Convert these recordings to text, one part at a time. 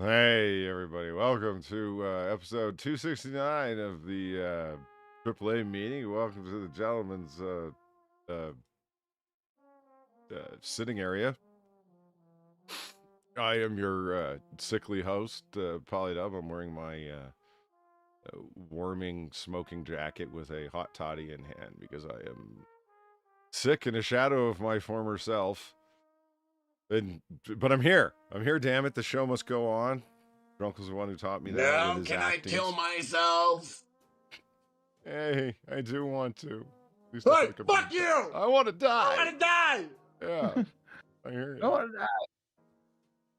Hey, everybody. Welcome to episode 269 of the AAA meeting. Welcome to the gentleman's sitting area. I am your sickly host, Polydub. I'm wearing my warming smoking jacket with a hot toddy in hand because I am sick in the shadow of my former self. But I'm here. I'm here, damn it. The show must go on. Drunkle's the one who taught me that with No, his can I actings. kill myself? Hey, I do want to. At least Hey, fuck you! I want to die. I want to die! Yeah, I hear you. I want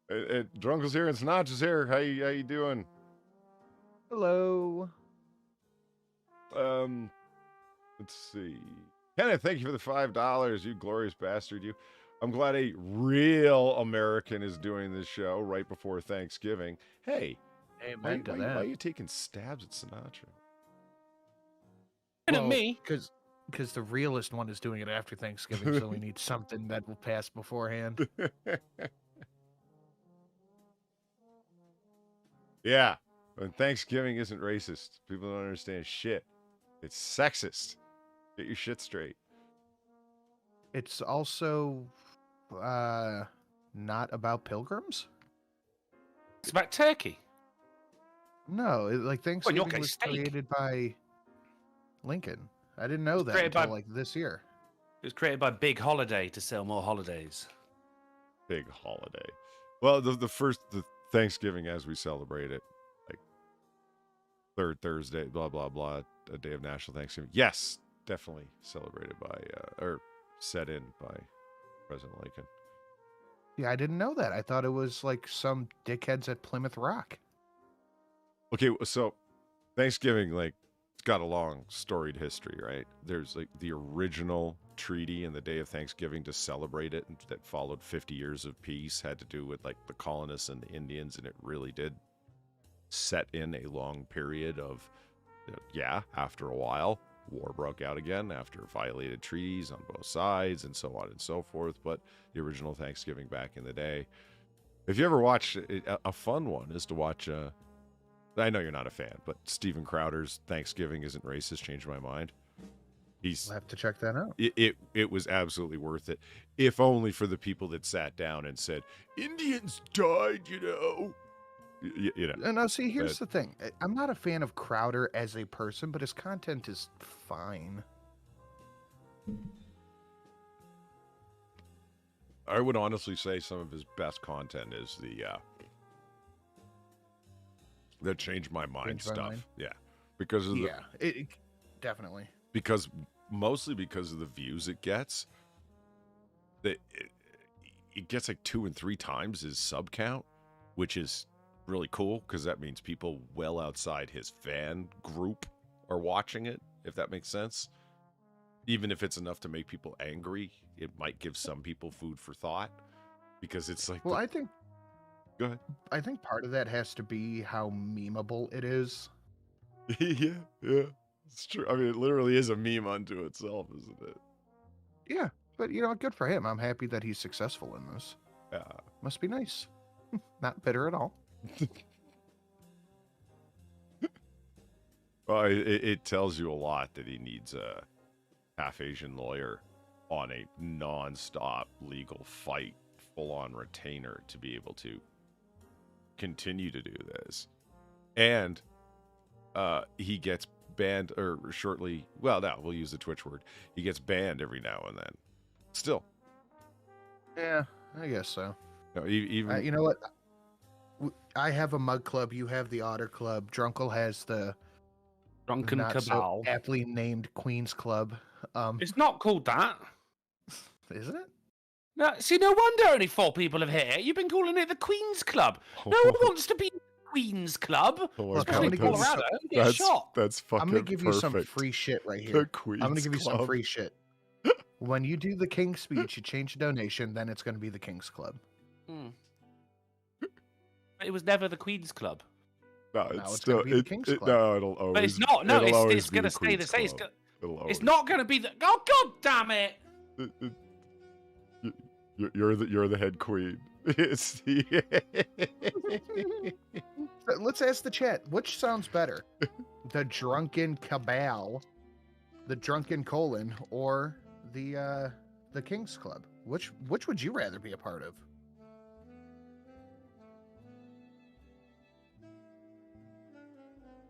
to die. Drunkle's here and Snatch is here. How you doing? Hello. Let's see. Kenneth, thank you for the $5. You glorious bastard, you. I'm glad a real American is doing this show right before Thanksgiving. Hey, Amen to that. why are you taking stabs at Sinatra? And at me, because the realist one is doing it after Thanksgiving, so we need something that will pass beforehand. Yeah, and Thanksgiving isn't racist. People don't understand shit. It's sexist. Get your shit straight. It's also not about pilgrims. It's about turkey. No, Thanksgiving case, was steak. created by Lincoln. I didn't know that created until by- this year. It was created by Big Holiday to sell more holidays. Big holiday. Well, the Thanksgiving as we celebrate it, like third Thursday, blah blah blah, a day of National Thanksgiving. Yes, definitely celebrated by or set in by President Lincoln. Yeah, I didn't know that. I thought it was like some dickheads at Plymouth Rock. Okay, so Thanksgiving, like, it's got a long storied history, right? There's like the original treaty and the day of Thanksgiving to celebrate it that followed 50 years of peace had to do with like the colonists and the Indians, and it really did set in a long period of, after a while, war broke out again after violated treaties on both sides and so on and so forth. But the original Thanksgiving back in the day, if you ever watch it, a fun one is to watch I know you're not a fan, but Steven Crowder's Thanksgiving Isn't Racist changed my mind. We'll have to check that out. It was absolutely worth it, if only for the people that sat down and said Indians died, you know. And now, see, here's the thing. I'm not a fan of Crowder as a person, but his content is fine. I would honestly say some of his best content is the Changed My Mind stuff. Yeah, because of it definitely. Mostly because of the views it gets. It gets like 2 and 3 times his sub count, which is really cool because that means people well outside his fan group are watching it, if that makes sense. Even if it's enough to make people angry, it might give some people food for thought, because it's like, I think, go ahead. I think part of that has to be how memeable it is. yeah, it's true. I mean, it literally is a meme unto itself, isn't it? Yeah, but good for him. I'm happy that he's successful in this. Must be nice. Not bitter at all. Well, it tells you a lot that he needs a half-Asian lawyer on a non-stop legal fight, full-on retainer, to be able to continue to do this. And he gets banned, or shortly, well, no, we'll use the Twitch word. He gets banned every now and then. Still. Yeah, I guess so. No, even you know what? I have a mug club. You have the Otter Club. Drunkle has the Drunken not Cabal. so aptly named Queen's Club. It's not called that. Isn't it? No, see, no wonder only 4 people have hit it. You've been calling it the Queen's Club. No one wants to be in the Queen's Club. Look, Especially in Colorado. You get shot. That's fucking I'm going to give you some perfect. free shit right here. The Queen's I'm going to give you some Club. free shit. When you do the King's speech, you change the donation, then it's going to be the King's Club. It was never the Queen's Club. No, Now it's gonna still be the King's Club. No, it'll always. But it's not. No, it'll always it's be going to the stay the Queen's same. Club. It's not going to be the. Oh, God damn it! You're the head queen. It's Let's ask the chat. Which sounds better? The drunken cabal, the drunken colon, or the King's Club? Which would you rather be a part of?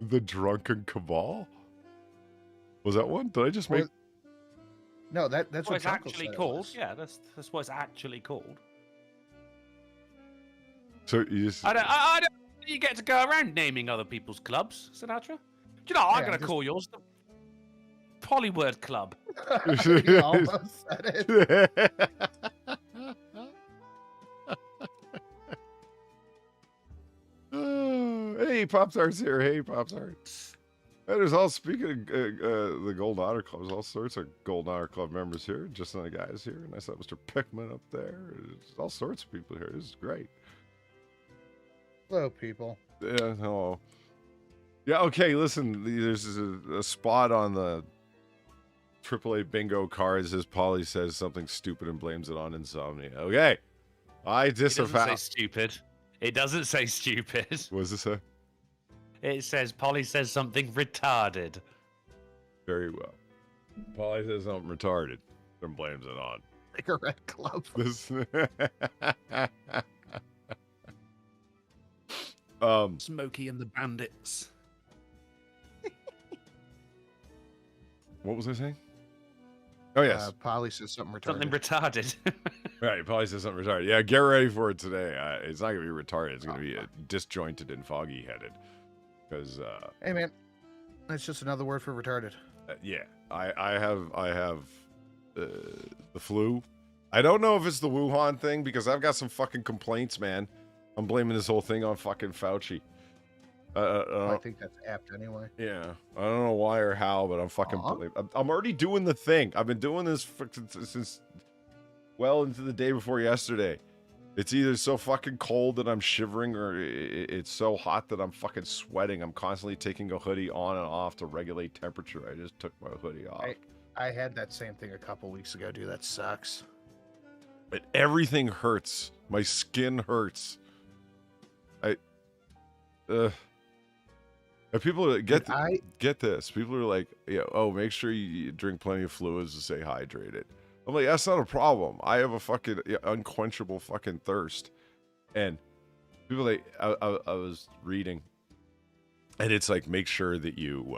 the drunken cabal. Was that one? Did I just make? No, that's What what it's Jungle actually said it called. was. Yeah, that's what it's actually called. So you just. I don't. You get to go around naming other people's clubs, Sinatra. Do you know? I'm Yeah, gonna just- call yours the Polyword Club. You almost said it. Hey, Pop Tarts here. Hey, Pop Tarts. And there's all, speaking of the Golden Otter Club, there's all sorts of Golden Otter Club members here. Just the guys here. And I saw Mr. Pickman up there. There's all sorts of people here. This is great. Hello, people. Yeah, hello. Yeah, okay, listen. There's a spot on the AAA bingo card that says Polly says something stupid and blames it on insomnia. Okay. I It doesn't disavow. say stupid. It doesn't say stupid. What does it say? It says Polly says something retarded. Very well. Polly says something retarded and blames it on. Cigarette Club. This. Smokey and the Bandits. What was I saying? Oh yes, Polly says something retarded. Something retarded. right. Polly says something retarded. Yeah, get ready for it today. It's not gonna be retarded. It's gonna be disjointed and foggy-headed. Because Hey, man. That's just another word for retarded. yeah, I have the flu. I don't know if it's the Wuhan thing because I've got some fucking complaints, man. I'm blaming this whole thing on fucking Fauci. I think that's apt anyway. Yeah, I don't know why or how, but I'm fucking. I'm already doing the thing. I've been doing this since well into the day before yesterday. It's either so fucking cold that I'm shivering, or it's so hot that I'm fucking sweating. I'm constantly taking a hoodie on and off to regulate temperature. I just took my hoodie off. I had that same thing a couple weeks ago, dude. That sucks. But everything hurts. My skin hurts. And people get this. People are like, yeah, oh, make sure you drink plenty of fluids to stay hydrated. I'm like, that's not a problem. I have a fucking unquenchable fucking thirst. And people like, I was reading, and it's like, make sure that you,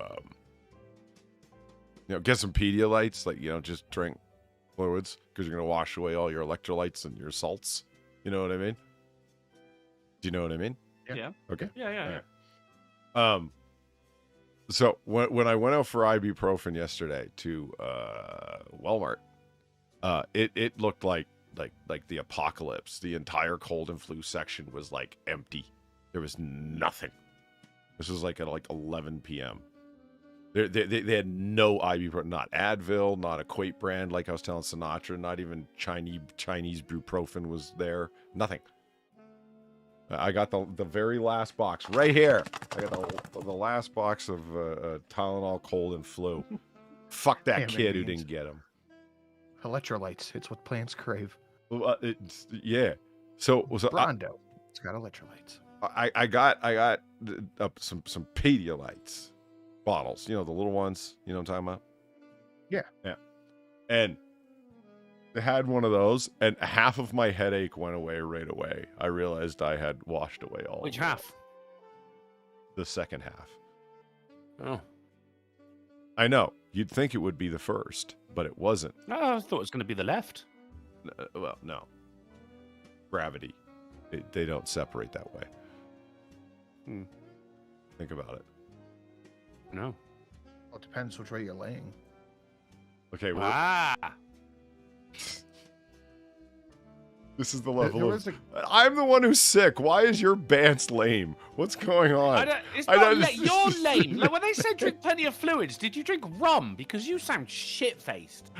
get some Pedialytes. Like, just drink fluids because you're gonna wash away all your electrolytes and your salts. You know what I mean? Do you know what I mean? Yeah. Okay. Yeah. So when I went out for ibuprofen yesterday to Walmart, it looked like the apocalypse. The entire cold and flu section was like empty. There was nothing. This was like at 11 p.m. They had no ibuprofen, not Advil, not a Quate brand like I was telling Sinatra, not even Chinese Bruprofen was there. Nothing. I got the very last box right here. I got the last box of Tylenol cold and flu. Fuck that Damn kid who Indians. didn't get them. Electrolytes. It's what plants crave. Yeah. So Brondo. It's got electrolytes. I got some Pedialytes bottles. The little ones. You know what I'm talking about? Yeah. And I had one of those, and half of my headache went away right away. I realized I had washed away all. Which of it. half? The second half. Oh. I know. You'd think it would be the first, but it wasn't. No, I thought it was going to be the left. Well, no. Gravity. They don't separate that way. Think about it. No. Well, it depends which way you're laying. Okay, this is the level of... I'm the one who's sick. Why is your bant's lame? What's going on? It's not you're lame. Like when they said drink plenty of fluids, did you drink rum? Because you sound shit-faced.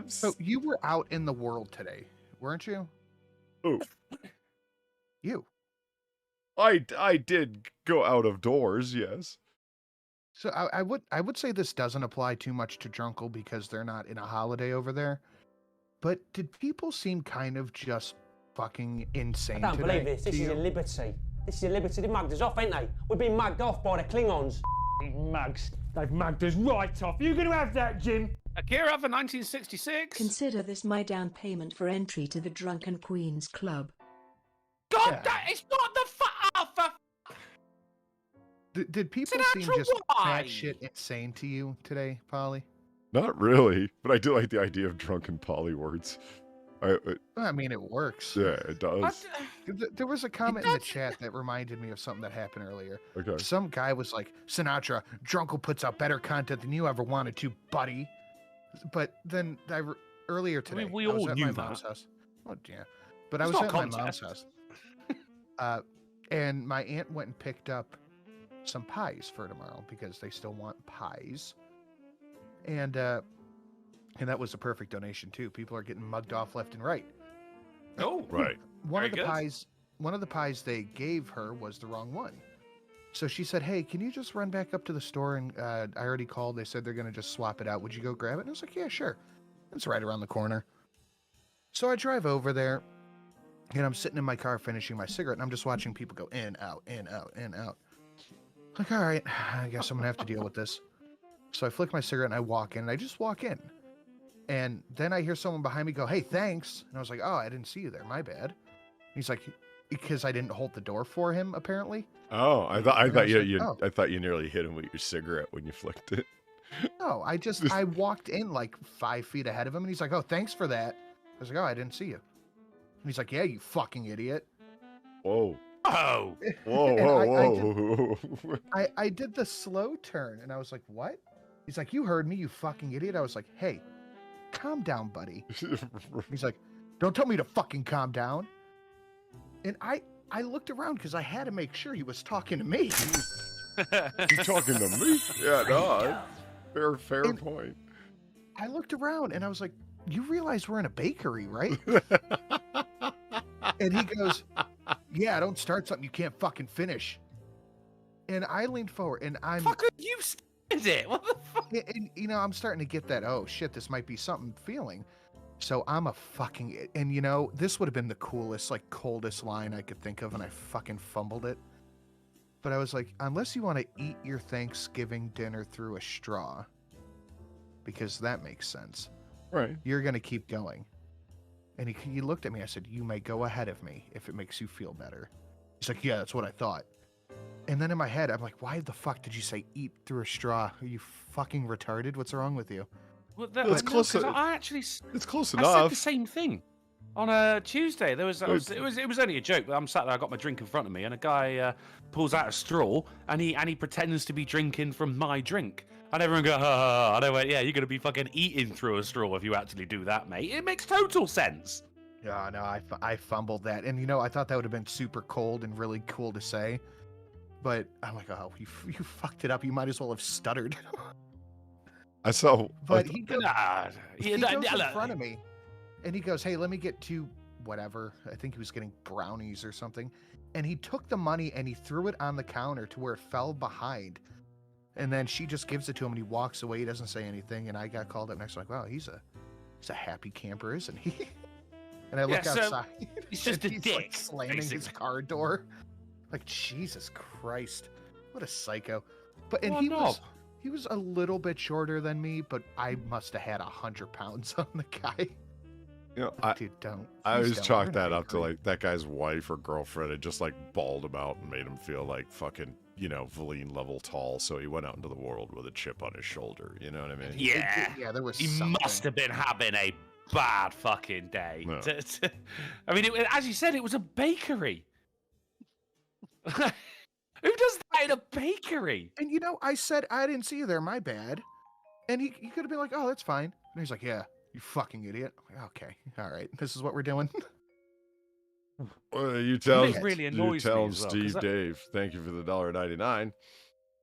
So you were out in the world today, weren't you? Who? You. I did go out of doors, yes. So I would say this doesn't apply too much to Drunkle because they're not in a holiday over there. But did people seem kind of just fucking insane I don't today? believe this. This to is you? a liberty. This is a liberty. They mugged us off, ain't they? We're being mugged off by the Klingons. Mugs. They've mugged us right off. You gonna have that, Jim? Akira for 1966. Consider this my down payment for entry to the Drunken Queens Club. God, Yeah. it's not the Did people an seem actual just why. batshit insane to you today, Polly? Not really, but I do like the idea of drunken poly words. I mean, it works. Yeah, it does. There was a comment in the chat that reminded me of something that happened earlier. Okay. Some guy was like, Sinatra, Drunkle puts out better content than you ever wanted to, buddy. But then earlier today, we I was all at knew my that. mom's house. Oh, yeah. But I It's was not at a my mom's contest. house. And my aunt went and picked up some pies for tomorrow because they still want pies. And that was a perfect donation, too. People are getting mugged off left and right. Oh, Right. One of Very the pies they gave her was the wrong one. So she said, "Hey, can you just run back up to the store and I already called. They said they're going to just swap it out. Would you go grab it?" And I was like, "Yeah, sure." It's right around the corner. So I drive over there and I'm sitting in my car finishing my cigarette and I'm just watching people go in, out, in, out, in, out. Like, all right, I guess I'm going to have to deal with this. So I flick my cigarette and I walk in and I just walk in. And then I hear someone behind me go, "Hey, thanks." And I was like, "Oh, I didn't see you there. My bad." He's like, because I didn't hold the door for him, apparently. Oh, I And I thought was you like, "Oh." I thought you nearly hit him with your cigarette when you flicked it. No, I walked in like 5 feet ahead of him, and he's like, "Oh, thanks for that." I was like, "Oh, I didn't see you." And he's like, "Yeah, you fucking idiot." Whoa. oh, Whoa, And whoa, whoa. I did the slow turn, and I was like, "What?" He's like, "You heard me, you fucking idiot." I was like, "Hey, calm down, buddy." He's like, "Don't tell me to fucking calm down." And I looked around because I had to make sure he was talking to me. You talking to me? Yeah, no. Fair And- point. I looked around and I was like, "You realize we're in a bakery, right?" And he goes, "Yeah, don't start something you can't fucking finish." And I leaned forward and I'm fucker, you started it. What the fuck? and you know, I'm starting to get that, oh shit, this might be something feeling. So I'm a fucking, and you know, this would have been the coolest, like coldest line I could think of, and I fucking fumbled it. But I was like, unless you want to eat your Thanksgiving dinner through a straw, because that makes sense, Right. you're going to keep going. And he looked at me, I said, "You may go ahead of me if it makes you feel better." He's like, "Yeah, that's what I thought." And then in my head, I'm like, why the fuck did you say eat through a straw? Are you fucking retarded? What's wrong with you? Well, It's close 'cause to- I actually It's close I said enough. the same thing on a Tuesday. It was only a joke, but I'm sat there. I got my drink in front of me, and a guy pulls out a straw, and he pretends to be drinking from my drink, and everyone go, "Ha, ha, ha." And I went, "Yeah, you're gonna be fucking eating through a straw if you actually do that, mate. It makes total sense." Yeah, no, I fumbled that, and you know, I thought that would have been super cold and really cool to say, but I'm like, oh, you fucked it up. You might as well have stuttered. I saw. But he goes, Nah, he yeah, goes in look, front of me, and he goes, "Hey, let me get 2 whatever." I think he was getting brownies or something, and he took the money and he threw it on the counter to where it fell behind. And then she just gives it to him, and he walks away. He doesn't say anything, and I got called up next. Like, wow, he's a happy camper, isn't he? And I look Yeah, so outside. he's just and a he's dick, like slamming his basically. car door. Like, Jesus Christ, what a psycho! But and What a he was a little bit shorter than me, but I must have had 100 pounds on the guy. You know, Dude, don't. I please always don't. chalk We're in that a up to bakery. like that guy's wife or girlfriend had just like bawled him out and made him feel like fucking, you know, Valine level tall. So he went out into the world with a chip on his shoulder. You know what I mean? Yeah. Yeah, there was He something. must have been having a bad fucking day. No. I mean, as you said, it was a bakery. Who does that in a bakery? And you know, I said I didn't see you there. My bad. And he could have been like, "Oh, that's fine." And he's like, "Yeah, you fucking idiot." I'm like, okay, all right, this is what we're doing. You tell, It really annoys you tell me him, as well, 'cause Steve that- Dave. Thank you for the $1.99.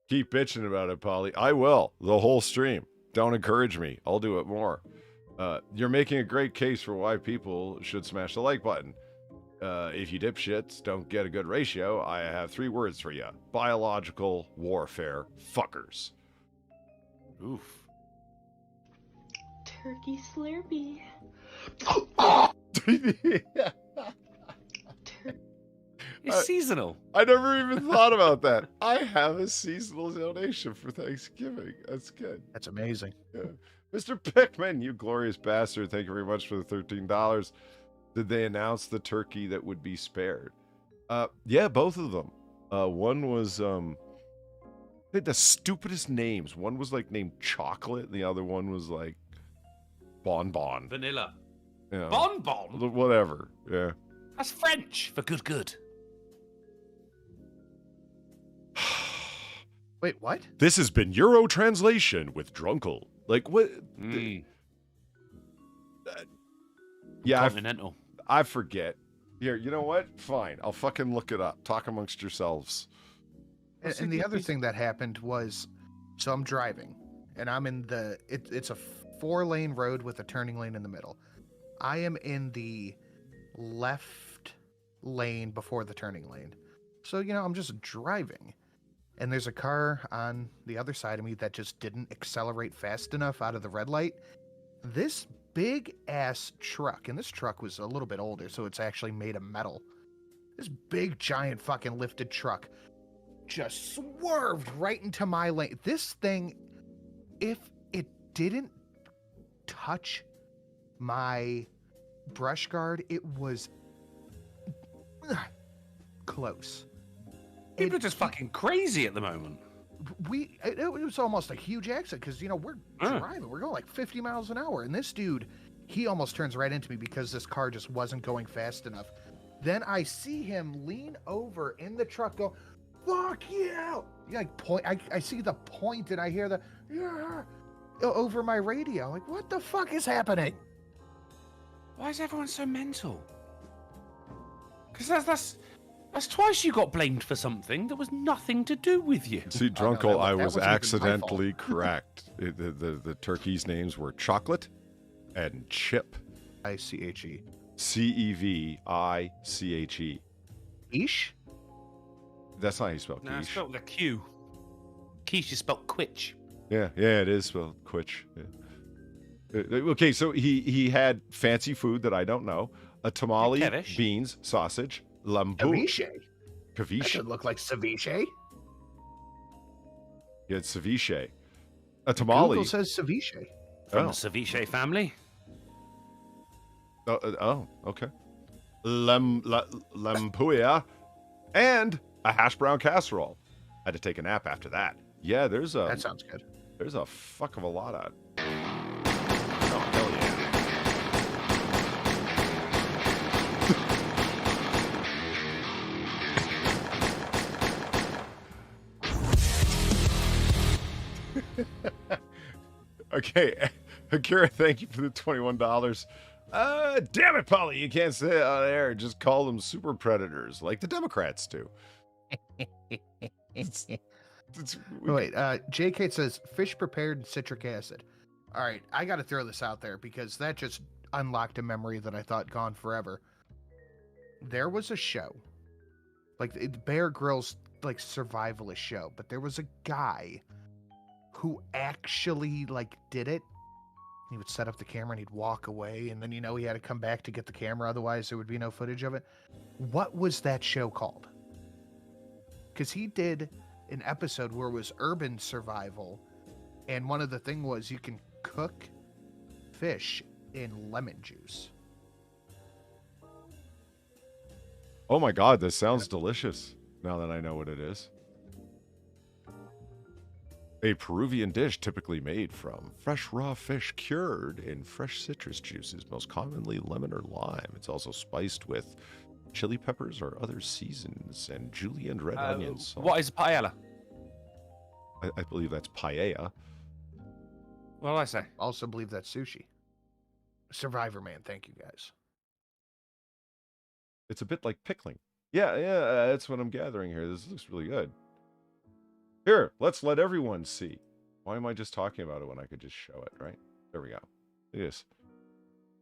Keep bitching about it, Polly. I will the whole stream. Don't encourage me. I'll do it more. You're making a great case for why people should smash the like button. If you dipshits don't get a good ratio, I have 3 words for you: biological warfare fuckers. Oof. Turkey Slurpee. It's seasonal. I never even thought about that. I have a seasonal donation for Thanksgiving. That's good. That's amazing. Yeah. Mr. Pickman, you glorious bastard. Thank you very much for the $13. Did they announce the turkey that would be spared? Yeah, both of them. One was they had the stupidest names. One was like named Chocolate, and the other one was like Bonbon. Vanilla. Yeah. Bonbon? Whatever. Yeah. That's French for good. Wait, what? This has been Euro translation with Drunkle. Like what? Yeah, Continental. I forget. Here, you know what? Fine, I'll fucking look it up. Talk amongst yourselves. And the other thing that happened was, so I'm driving, and I'm in it's a 4-lane road with a turning lane in the middle. I am in the left lane before the turning lane. So, I'm just driving. And there's a car on the other side of me that just didn't accelerate fast enough out of the red light. This big ass truck, and this truck was a little bit older, so it's actually made of metal. This big giant fucking lifted truck just swerved right into my lane. This thing, if it didn't touch my brush guard, it was close. People are just fucking crazy at the moment. It was almost a huge accident because we're driving, we're going like 50 miles an hour, and this dude, he almost turns right into me because this car just wasn't going fast enough. Then I see him lean over in the truck, go, "Fuck you!" Like point. I see the point, and I hear the "yeah" over my radio. Like, what the fuck is happening? Why is everyone so mental? Because that's twice you got blamed for something that was nothing to do with you. See, Drunkle, I was accidentally correct. The turkey's names were Chocolate and Chip. I-C-H-E. C-E-V-I-C-H-E. Ish? That's not how you spell No, it's quiche. spelled with a Q. Quiche is spelled quitch. Yeah, it is spelled quitch. Yeah. Okay, so he had fancy food that I don't know. A tamale, Kevish. beans, sausage, lambu. Ceviche. That Ceviche. should look like ceviche. He had ceviche. A tamale. Google says ceviche. From the ceviche family. Okay. Lampuia. And a hash brown casserole. I had to take a nap after that. Yeah, That sounds good. There's a fuck of a lot of. Oh, hell yeah. Okay, Akira, thank you for the $21. Damn it, Polly, you can't say it on air. Just call them super predators, like the Democrats do. Wait, J. Kate says fish prepared in citric acid. All right, I got to throw this out there because that just unlocked a memory that I thought gone forever. There was a show, like Bear Grylls, like survivalist show, but there was a guy who actually did it. He would set up the camera and he'd walk away, and then he had to come back to get the camera, otherwise there would be no footage of it. What was that show called? Because he did an episode where it was urban survival, and one of the thing was you can cook fish in lemon juice. Oh my god, this sounds delicious, now that I know what it is. A Peruvian dish typically made from fresh raw fish cured in fresh citrus juices, most commonly lemon or lime. It's also spiced with chili peppers or other seasons and julienne red onions. What is paella? I believe that's paella. What do I say? Also believe that's sushi. Survivor Man, thank you guys. It's a bit like pickling. Yeah, that's what I'm gathering here. This looks really good. Here, let's let everyone see. Why am I just talking about it when I could just show it, right? There we go. Yes.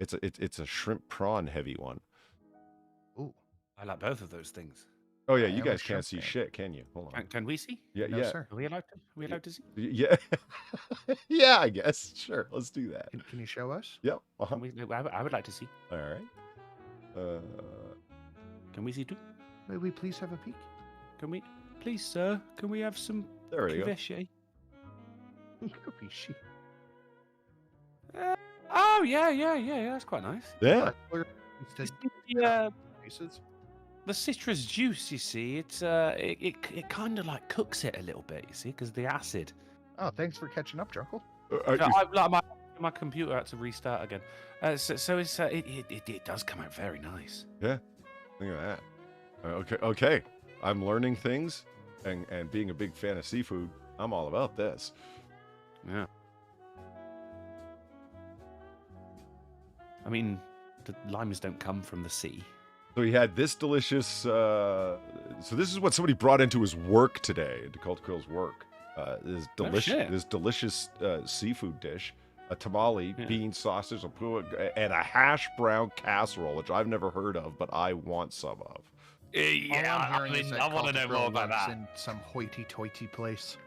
It's a shrimp prawn heavy one. Ooh. I like both of those things. Oh yeah, I you am a guys can't shrimp see fan. shit, can you? Hold on. Can we see? Yeah, No, yeah. sir. Are we allowed to see? Yeah. Yeah, I guess. Sure. Let's do that. Can you show us? Yep. I would like to see. All right. Can we see too? May we please have a peek? Can we, please, sir? Can we have some There you go. ceviche? Ceviche. Oh yeah. That's quite nice. Yeah. The citrus juice, you see, it kind of like cooks it a little bit, you see, because the acid. Oh, thanks for catching up, Drunkle. My computer had to restart again. It does come out very nice. Yeah. Look at that. Okay. I'm learning things, and being a big fan of seafood, I'm all about this. Yeah. I mean, the limes don't come from the sea. So he had this delicious. So this is what somebody brought into his work today, into Cult Krill's work. This delicious seafood dish, a tamale, beans, sausage, and a hash brown casserole, which I've never heard of, but I want some of. I want to know more about that. In some hoity-toity place.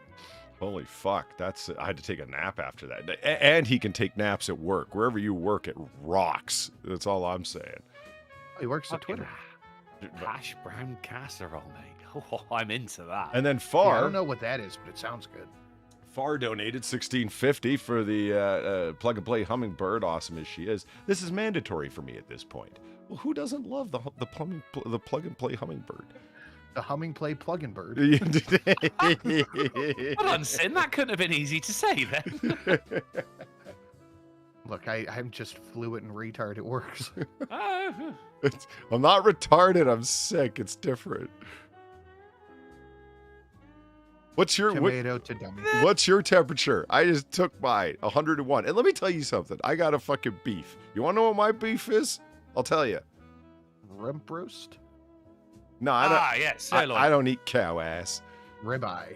Holy fuck, I had to take a nap after that. And he can take naps at work. Wherever you work, it rocks. That's all I'm saying. Oh, he works at Twitter. Hash brown casserole, mate. Oh, I'm into that. And then Yeah, Far, I don't know what that is, but it sounds good. Far donated $16.50 for the plug and play Hummingbird. Awesome as she is, this is mandatory for me at this point. Well, who doesn't love the plug and play Hummingbird? The Humming Play Plug-in Bird. Hold on, Sin. That couldn't have been easy to say then. Look, I'm just fluent and retard. It works. I'm not retarded. I'm sick. It's different. What's your Tomato to dummy. What's your temperature? I just took mine, 101. And let me tell you something. I got a fucking beef. You want to know what my beef is? I'll tell you. Rump roast? No, I don't. Yeah, sirloin. I don't eat cow ass. Ribeye.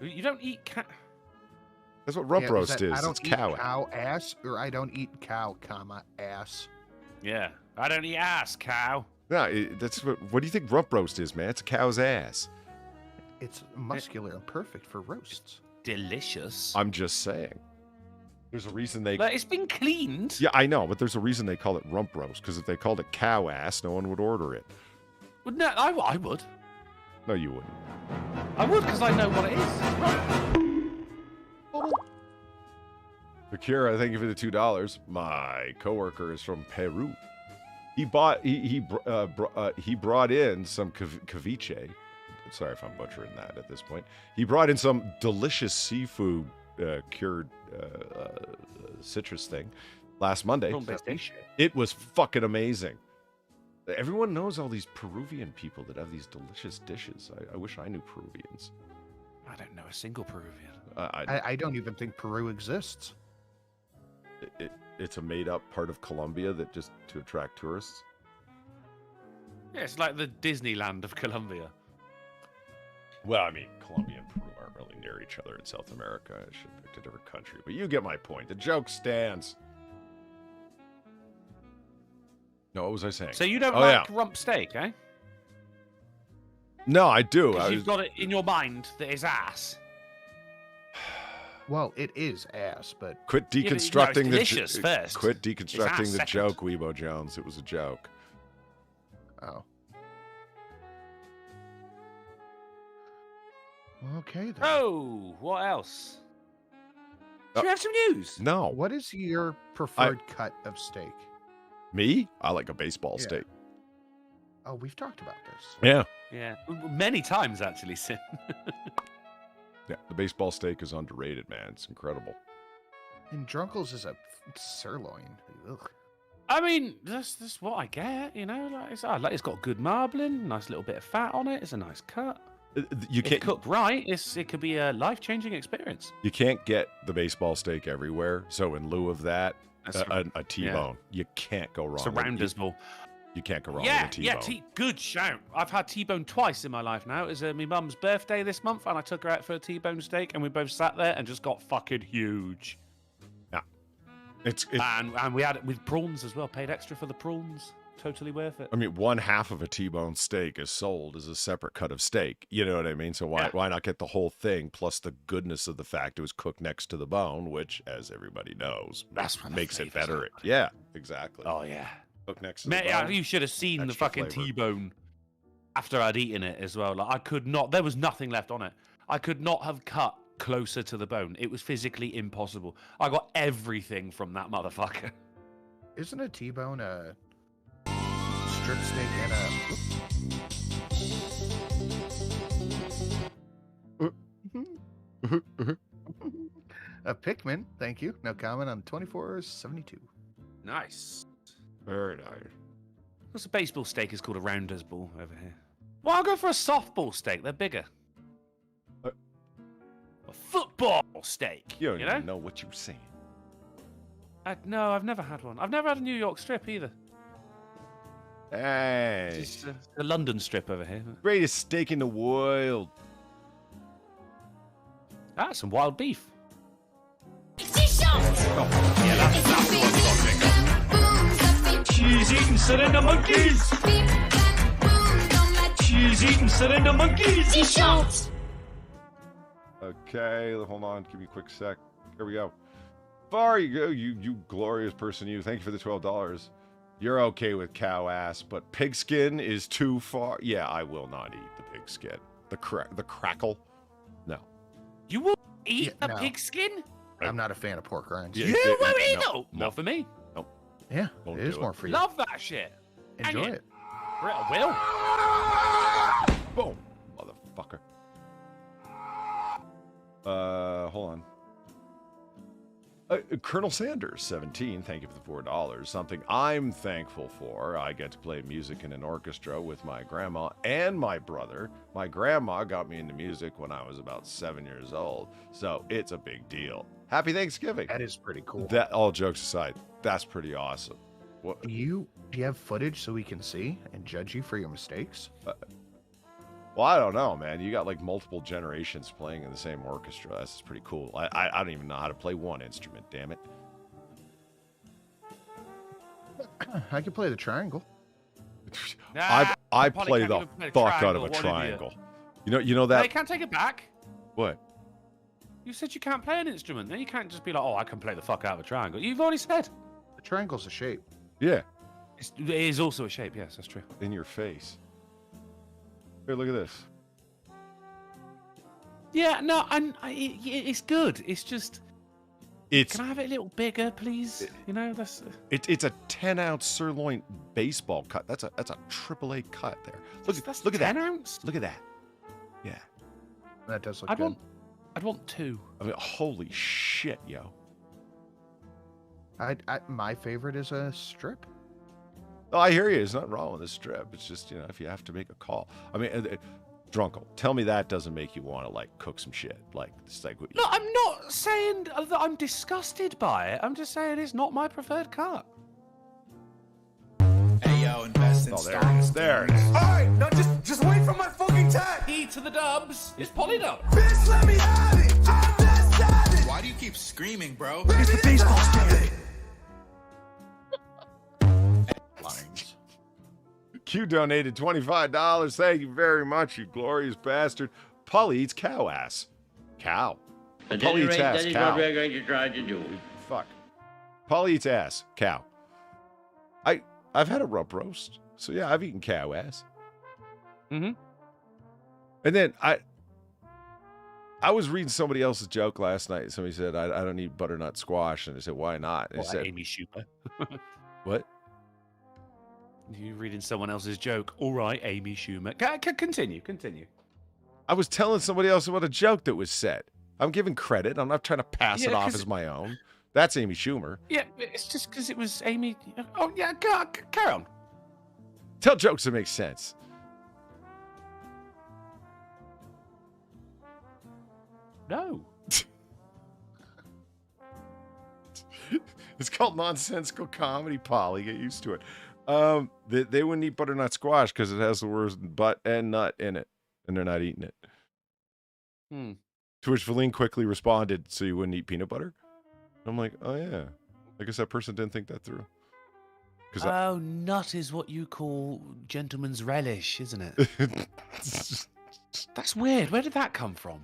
You don't eat cat. That's what rump roast is. I don't It's eat cow cow ass, or I don't eat cow, ass. Yeah, I don't eat ass, cow. No, that's what do you think rump roast is, man? It's a cow's ass. It's muscular and perfect for roasts. Delicious. I'm just saying. There's a reason they. But it's been cleaned. Yeah, I know, but there's a reason they call it rump roast. Because if they called it cow ass, no one would order it. Well, no, I would. No, you wouldn't. I would because I know what it is. Akira, thank you for the $2. My coworker is from Peru. He brought in some ceviche. Sorry if I'm butchering that at this point. He brought in some delicious seafood cured citrus thing last Monday. It was fucking amazing. Everyone knows all these Peruvian people that have these delicious dishes. I wish I knew Peruvians. I don't know a single Peruvian. I don't even think Peru exists. It's a made-up part of Colombia that just to attract tourists. Yeah, it's like the Disneyland of Colombia. Well, I mean, Colombia and Peru aren't really near each other in South America. I should have picked a different country, but you get my point. The joke stands. No, what was I saying? So you don't like rump steak, eh? No, I do. Because you've got it in your mind that it's ass. Well, it is ass, but quit deconstructing delicious first. Quit deconstructing the joke, Weebo Jones. It was a joke. Oh. Okay, then. Oh, what else? Do you have some news? No. What is your preferred cut of steak? Me? I like a baseball steak. Oh, we've talked about this. Yeah. Yeah. Many times, actually, Sin. Yeah, the baseball steak is underrated, man. It's incredible. And Drunkle's is a sirloin. Ugh. I mean, that's what I get, you know. It's got good marbling, nice little bit of fat on it. It's a nice cut. You can't if cooked right. It could be a life-changing experience. You can't get the baseball steak everywhere, so in lieu of that, a T-bone. Yeah. You can't go wrong. It's a rounders ball. You can't go wrong with a T-bone. Yeah, good shout. I've had T-bone twice in my life now. It was my mum's birthday this month, and I took her out for a T-bone steak, and we both sat there and just got fucking huge. Yeah, and we had it with prawns as well. Paid extra for the prawns. Totally worth it. I mean, one half of a T-bone steak is sold as a separate cut of steak. You know what I mean? So why not get the whole thing plus the goodness of the fact it was cooked next to the bone, which, as everybody knows, makes it better. Yeah, exactly. Oh yeah. Cooked next to the bone. You should have seen the fucking T-bone. after I'd eaten it as well. Like I could not. There was nothing left on it. I could not have cut closer to the bone. It was physically impossible. I got everything from that motherfucker. Isn't a T-bone a strip steak and a Pikmin? Thank you. No comment on 2472. Nice. Very nice. What's a baseball steak is called a rounder's ball over here. Well, I'll go for a softball steak. They're bigger. A football steak. You don't know? even know what you're saying. No, I've never had one. I've never had a New York strip either. Hey. It's a London strip over here. Greatest steak in the world. Ah, some wild beef. She's eating surrender monkeys! She's eating surrender monkeys! Okay, hold on. Give me a quick sec. Here we go. Far you go, you glorious person, you. Thank you for the $12. You're okay with cow ass, but pigskin is too far. Yeah, I will not eat the pigskin. The crackle. No. You will eat Yeah, a no. pig skin? I'm not a fan of pork rinds. Yeah. You won't eat no, it? Not for me. Yeah, Don't it is do more it. for you. Love that shit. Enjoy Hang it. I will. Boom, motherfucker. Hold on. Colonel Sanders, 17. Thank you for the $4. Something I'm thankful for. I get to play music in an orchestra with my grandma and my brother. My grandma got me into music when I was about 7 years old, so it's a big deal. Happy Thanksgiving. That is pretty cool. That, all jokes aside, that's pretty awesome. What? Do you have footage so we can see and judge you for your mistakes? Well, I don't know, man. You got like multiple generations playing in the same orchestra. That's pretty cool. I don't even know how to play one instrument. Damn it. I can play the triangle. Nah, I Polly play can't the even play a fuck out of triangle. a What idiot. triangle. You know They that can't take it back. what? You said you can't play an instrument. Then you can't just be like, oh, I can play the fuck out of a triangle. You've already said. The triangle's a shape. Yeah, It is also a shape. Yes, that's true. in your face. Here, look at this. Yeah, no, it's good. It's just, It's can I have it a little bigger, please? You know, that's. it's a 10-ounce sirloin baseball cut. That's a AAA cut there. Look That's at that. 10 ounce? Look at that. Yeah. That does look I'd good. want two. I mean, holy shit, yo. My favorite is a strip. Oh, I hear you. There's nothing wrong with this strip. It's just, if you have to make a call. I mean, Drunkle, tell me that doesn't make you want to, like, cook some shit. Like, it's like... No, I'm not saying that I'm disgusted by it. I'm just saying it's not my preferred cut. Hey yo, invest in stocks. There it is. Alright, now just wait for my fucking time. E to the dubs. It's Polydub. Bitch, let me have it. I'm just savage. Why do you keep screaming, bro? It's the baseball stick. Lines. Q donated $25. Thank you very much, you glorious bastard. Polly eats cow ass. Cow. At Polly any eats rate, ass. that is Cow. what we're going to try to do. Fuck. Polly eats ass. Cow. I've had a rump roast. So yeah, I've eaten cow ass. Mm-hmm. And then I was reading somebody else's joke last night. Somebody said, I don't eat butternut squash. And I said, why not? And they said, Amy Schumer. what? You reading someone else's joke? All right, Amy Schumer. Continue. I was telling somebody else about a joke that was said. I'm giving credit. I'm not trying to pass it Yeah, off 'cause- as my own. That's Amy Schumer. Yeah, it's just because it was Amy. Oh yeah, carry on. Tell jokes that make sense. No. It's called nonsensical comedy, Polly. Get used to it. They wouldn't eat butternut squash because it has the words butt and nut in it, and they're not eating it. To which Valine quickly responded, so you wouldn't eat peanut butter? I'm like, oh yeah. I guess that person didn't think that through. Oh, nut is what you call gentleman's relish, isn't it? That's weird. Where did that come from?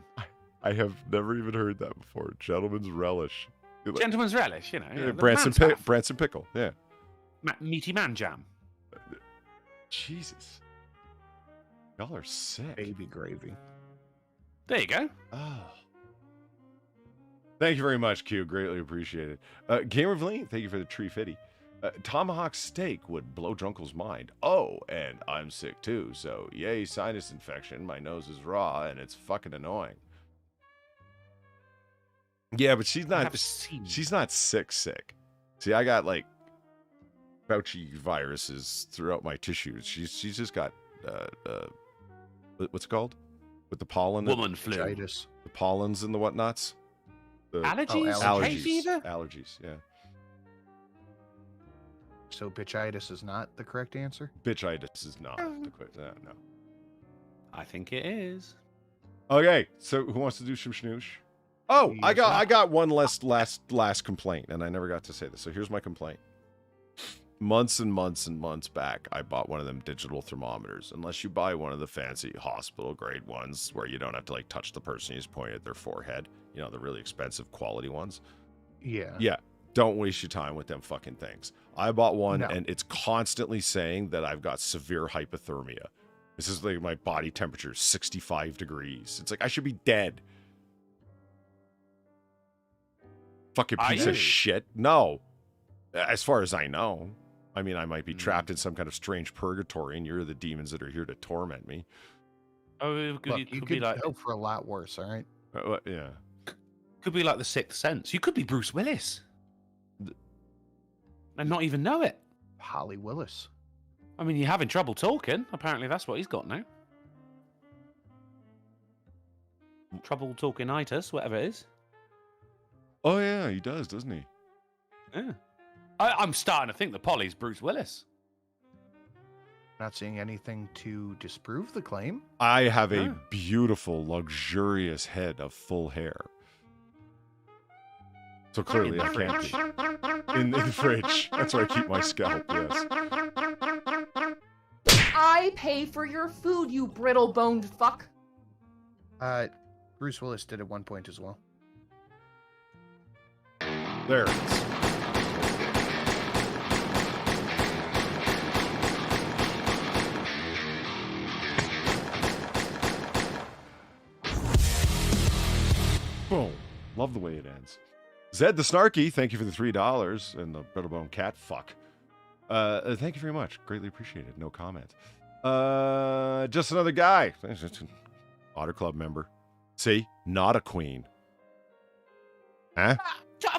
I have never even heard that before. Gentleman's relish. Gentleman's relish, you know. Yeah, the Branson man stuff. Branson pickle. Yeah. Meaty man jam. Jesus. Y'all are sick. Baby gravy. There you go. Oh. Thank you very much, Q. Greatly appreciated. Gamer of Lean, thank you for the tree fitty. Tomahawk steak would blow Drunkle's mind. Oh, and I'm sick too, so yay, sinus infection. My nose is raw, and it's fucking annoying. Yeah, but she's not sick. See, I got like Fauci viruses throughout my tissues. She's just got what's it called? With the pollen. Woman flu. Bitchitis. The pollens and the whatnots. Allergies? Allergies. Hay fever? Allergies, yeah. So bitchitis is not the correct answer? Bitchitis is not the quick. No. I think it is. Okay, so who wants to do some schnoosh? Oh, I got one last complaint, and I never got to say this. So here's my complaint. Months and months and months back, I bought one of them digital thermometers. Unless you buy one of the fancy hospital grade ones where you don't have to like touch the person, you just point at their forehead. You know, the really expensive quality ones. Yeah. Yeah. Don't waste your time with them fucking things. I bought one No. and it's constantly saying that I've got severe hypothermia. This is like my body temperature is 65 degrees. It's like I should be dead. Fucking piece of shit. No. As far as I know. I mean, I might be trapped in some kind of strange purgatory and you're the demons that are here to torment me. Oh, it could, Look, it you could be could like hope for a lot worse, all right? Yeah. could be like the Sixth Sense. You could be Bruce Willis and not even know it. Holly Willis. I mean, you're having trouble talking. Apparently, that's what he's got now. Trouble talking-itis, whatever it is. Oh, yeah, he does, doesn't he? Yeah. I'm starting to think that Polly's Bruce Willis. Not seeing anything to disprove the claim. I have a beautiful, luxurious head of full hair. So clearly I can't be. In the fridge. That's where I keep my scalp, yes. I pay for your food, you brittle-boned fuck. Bruce Willis did at one point as well. There it is. Boom. Love the way it ends. Zed the Snarky, thank you for the $3 and the Brittlebone Cat fuck. Thank you very much. Greatly appreciated. No comment. Just another guy. Otter Club member. See? Not a queen. Huh?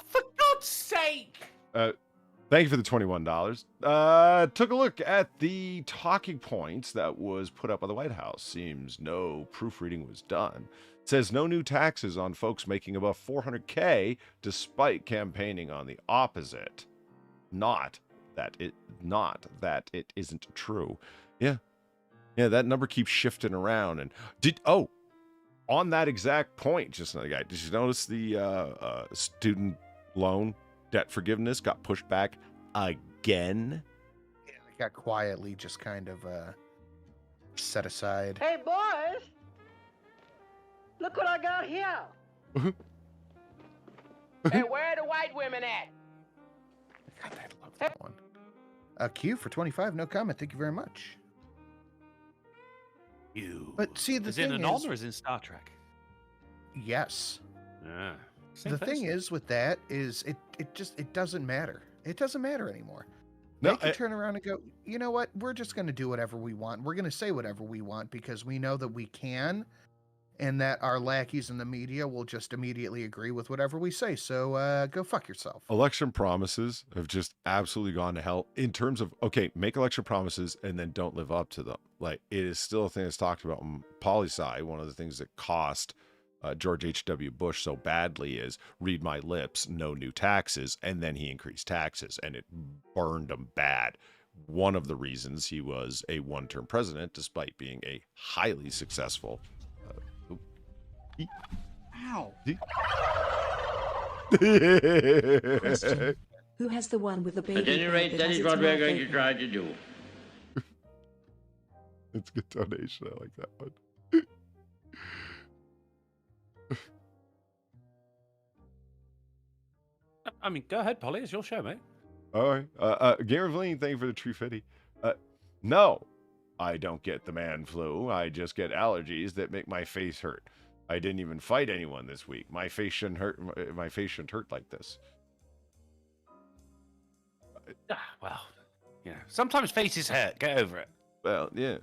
For God's sake! Thank you for the $21. Took a look at the talking points that was put up by the White House. Seems no proofreading was done. It says no new taxes on folks making above $400K despite campaigning on the opposite. Not that it isn't true. Yeah, that number keeps shifting around. And on that exact point, just another guy. Did you notice the student loan debt forgiveness got pushed back again? Yeah, it got quietly just kind of set aside. Hey, boys! Look what I got here! Hey, where are the white women at? God, I love that one. Q for 25, no comment. Thank you very much. But see, the is thing it an is, or is in Star Trek? yes. Yeah. The thing is with that is it doesn't matter. It doesn't matter anymore. No, They can turn around and go, you know what? We're just going to do whatever we want. We're going to say whatever we want because we know that we can, and that our lackeys in the media will just immediately agree with whatever we say. So go fuck yourself. Election promises have just absolutely gone to hell in terms of, okay, make election promises and then don't live up to them. Like, it is still a thing that's talked about on poli-sci. One of the things that cost George H.W. Bush so badly is read my lips, no new taxes, and then he increased taxes, and it burned him bad. One of the reasons he was a one-term president, despite being a highly successful Ow. Question. Who has the one with the baby? At any rate, that is what we're going to try to do. It's a good donation. I like that one. I mean, go ahead, Polly. It's your show, mate. All right. Gamer Vleen, thank you for the tree fitty. No, I don't get the man flu. I just get allergies that make my face hurt. I didn't even fight anyone this week. My face shouldn't hurt. My face shouldn't hurt like this. Well, sometimes faces hurt. Get over it. Well, yeah.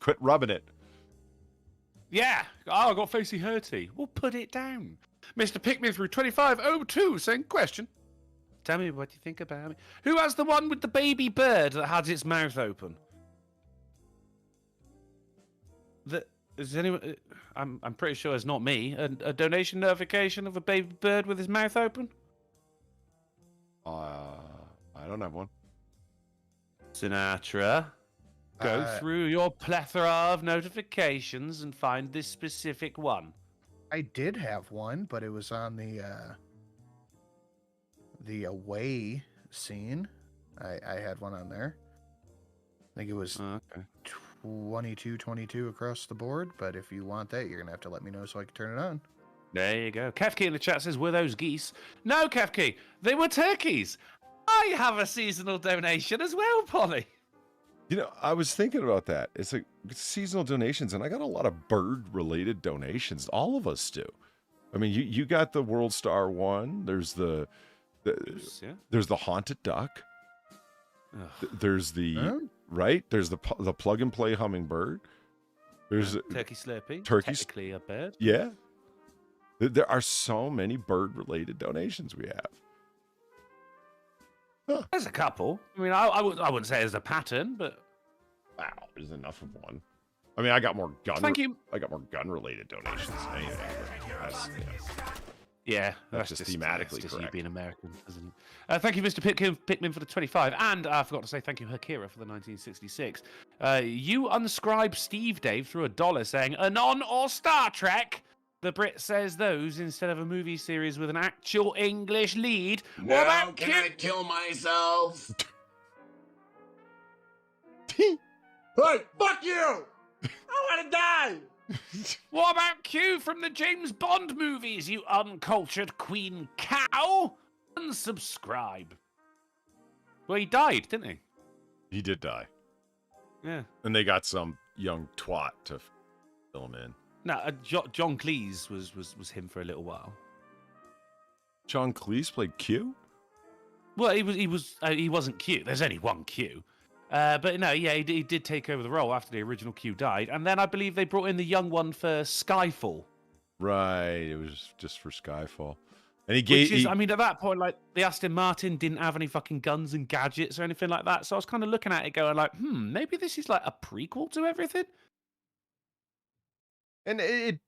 Quit rubbing it. Yeah. Oh, I got facey hurty. Well, put it down. Mr. Pickme through 2502 saying, question. Tell me what you think about me. Who has the one with the baby bird that has its mouth open? Is anyone? I'm pretty sure it's not me. A donation notification of a baby bird with his mouth open? I don't have one. Sinatra, go through your plethora of notifications and find this specific one. I did have one, but it was on the away scene. I had one on there. I think it was 22 across the board, but if you want that, you're going to have to let me know so I can turn it on. There you go. Kefki in the chat says, were those geese? No, Kefki, they were turkeys. I have a seasonal donation as well, Polly. You know, I was thinking about that. It's like seasonal donations, and I got a lot of bird-related donations. All of us do. I mean, you got the World Star one. There's there's the haunted duck. There's the right. There's the plug and play hummingbird. There's turkey Slurpee. Technically a bird. Yeah. There are so many bird-related donations we have. Huh. There's a couple. I mean, I wouldn't say there's a pattern, but wow, there's enough of one. I mean, I got more gun. Thank you. I got more gun-related donations than anything. That's just thematically just correct. You being American, isn't it? Thank you, Mr. Pickman, for the 25, and I forgot to say thank you, Hakira, for the 1966. You unscribe Steve Dave through $1 saying Anon or Star Trek. The Brit says those instead of a movie series with an actual English lead. Now, what about can I kill myself? Hey, fuck you! I want to die! What about Q from the James Bond movies, you uncultured queen cow? Unsubscribe. Well, he died, didn't he? He did die. Yeah. And they got some young twat to fill him in. No, John Cleese was him for a little while. John Cleese played Q? Well, he wasn't Q. There's only one Q. But no, yeah, he did take over the role after the original Q died, and then I believe they brought in the young one for Skyfall. Right, it was just for Skyfall, and I mean, at that point, like the Aston Martin didn't have any fucking guns and gadgets or anything like that, so I was kind of looking at it, going like, maybe this is like a prequel to everything. And it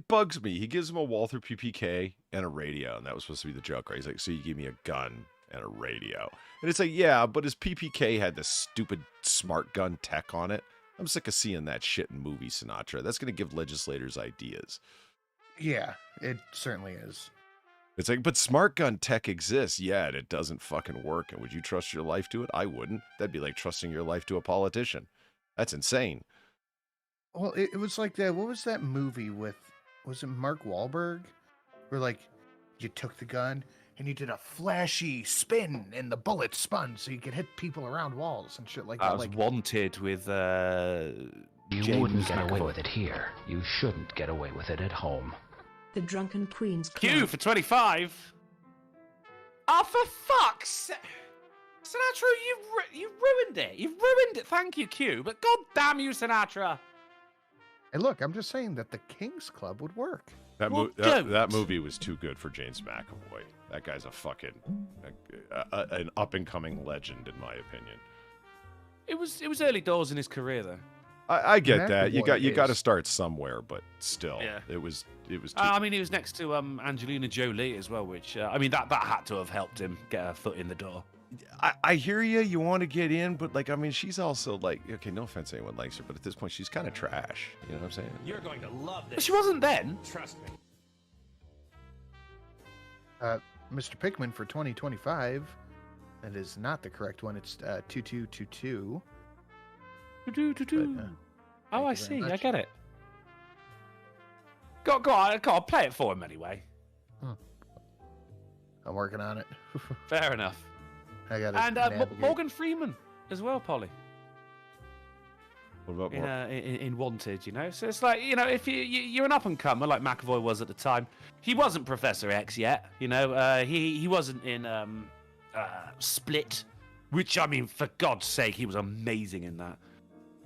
bugs me. He gives him a Walther PPK and a radio, and that was supposed to be the joke, right? He's like, so you give me a gun and a radio. And it's like, yeah, but his PPK had this stupid smart gun tech on it. I'm sick of seeing that shit in movies, Sinatra. That's going to give legislators ideas. Yeah, it certainly is. It's like, but smart gun tech exists, yet it doesn't fucking work. And would you trust your life to it? I wouldn't. That'd be like trusting your life to a politician. That's insane. Well, it was like what was that movie with, was it Mark Wahlberg? Where like you took the gun and you did a flashy spin and the bullet spun so you could hit people around walls and shit like that. I was Wanted with You wouldn't get away with it here. You shouldn't get away with it at home. The Drunken Queen's Club. Q for 25. Oh, for fuck's sake. Sinatra, you ruined it. You've ruined it. Thank you, Q. But god damn you, Sinatra. Hey, look, I'm just saying that the King's Club would work. That movie was too good for James McAvoy. That guy's a fucking an up and coming legend, in my opinion. It was early doors in his career, though. I get that. You got to start somewhere, but still, it was. I mean, he was next to Angelina Jolie as well, which I mean that had to have helped him get a foot in the door. I hear you. You want to get in, but like, I mean, she's also like, okay, no offense, anyone likes her, but at this point, she's kind of trash. You know what I'm saying? You're going to love this. But she wasn't then. Trust me. Mr. Pickman for 2025. That is not the correct one. It's 2222. Oh, I see. I get it. Go on, play it for him anyway. I'm working on it. Fair enough. I got it. And Morgan Freeman as well, Polly. What about in Wanted, you know? So it's like, you know, if you're an up-and-comer like McAvoy was at the time, he wasn't Professor X yet, you know? He wasn't in Split, which, I mean, for God's sake, he was amazing in that.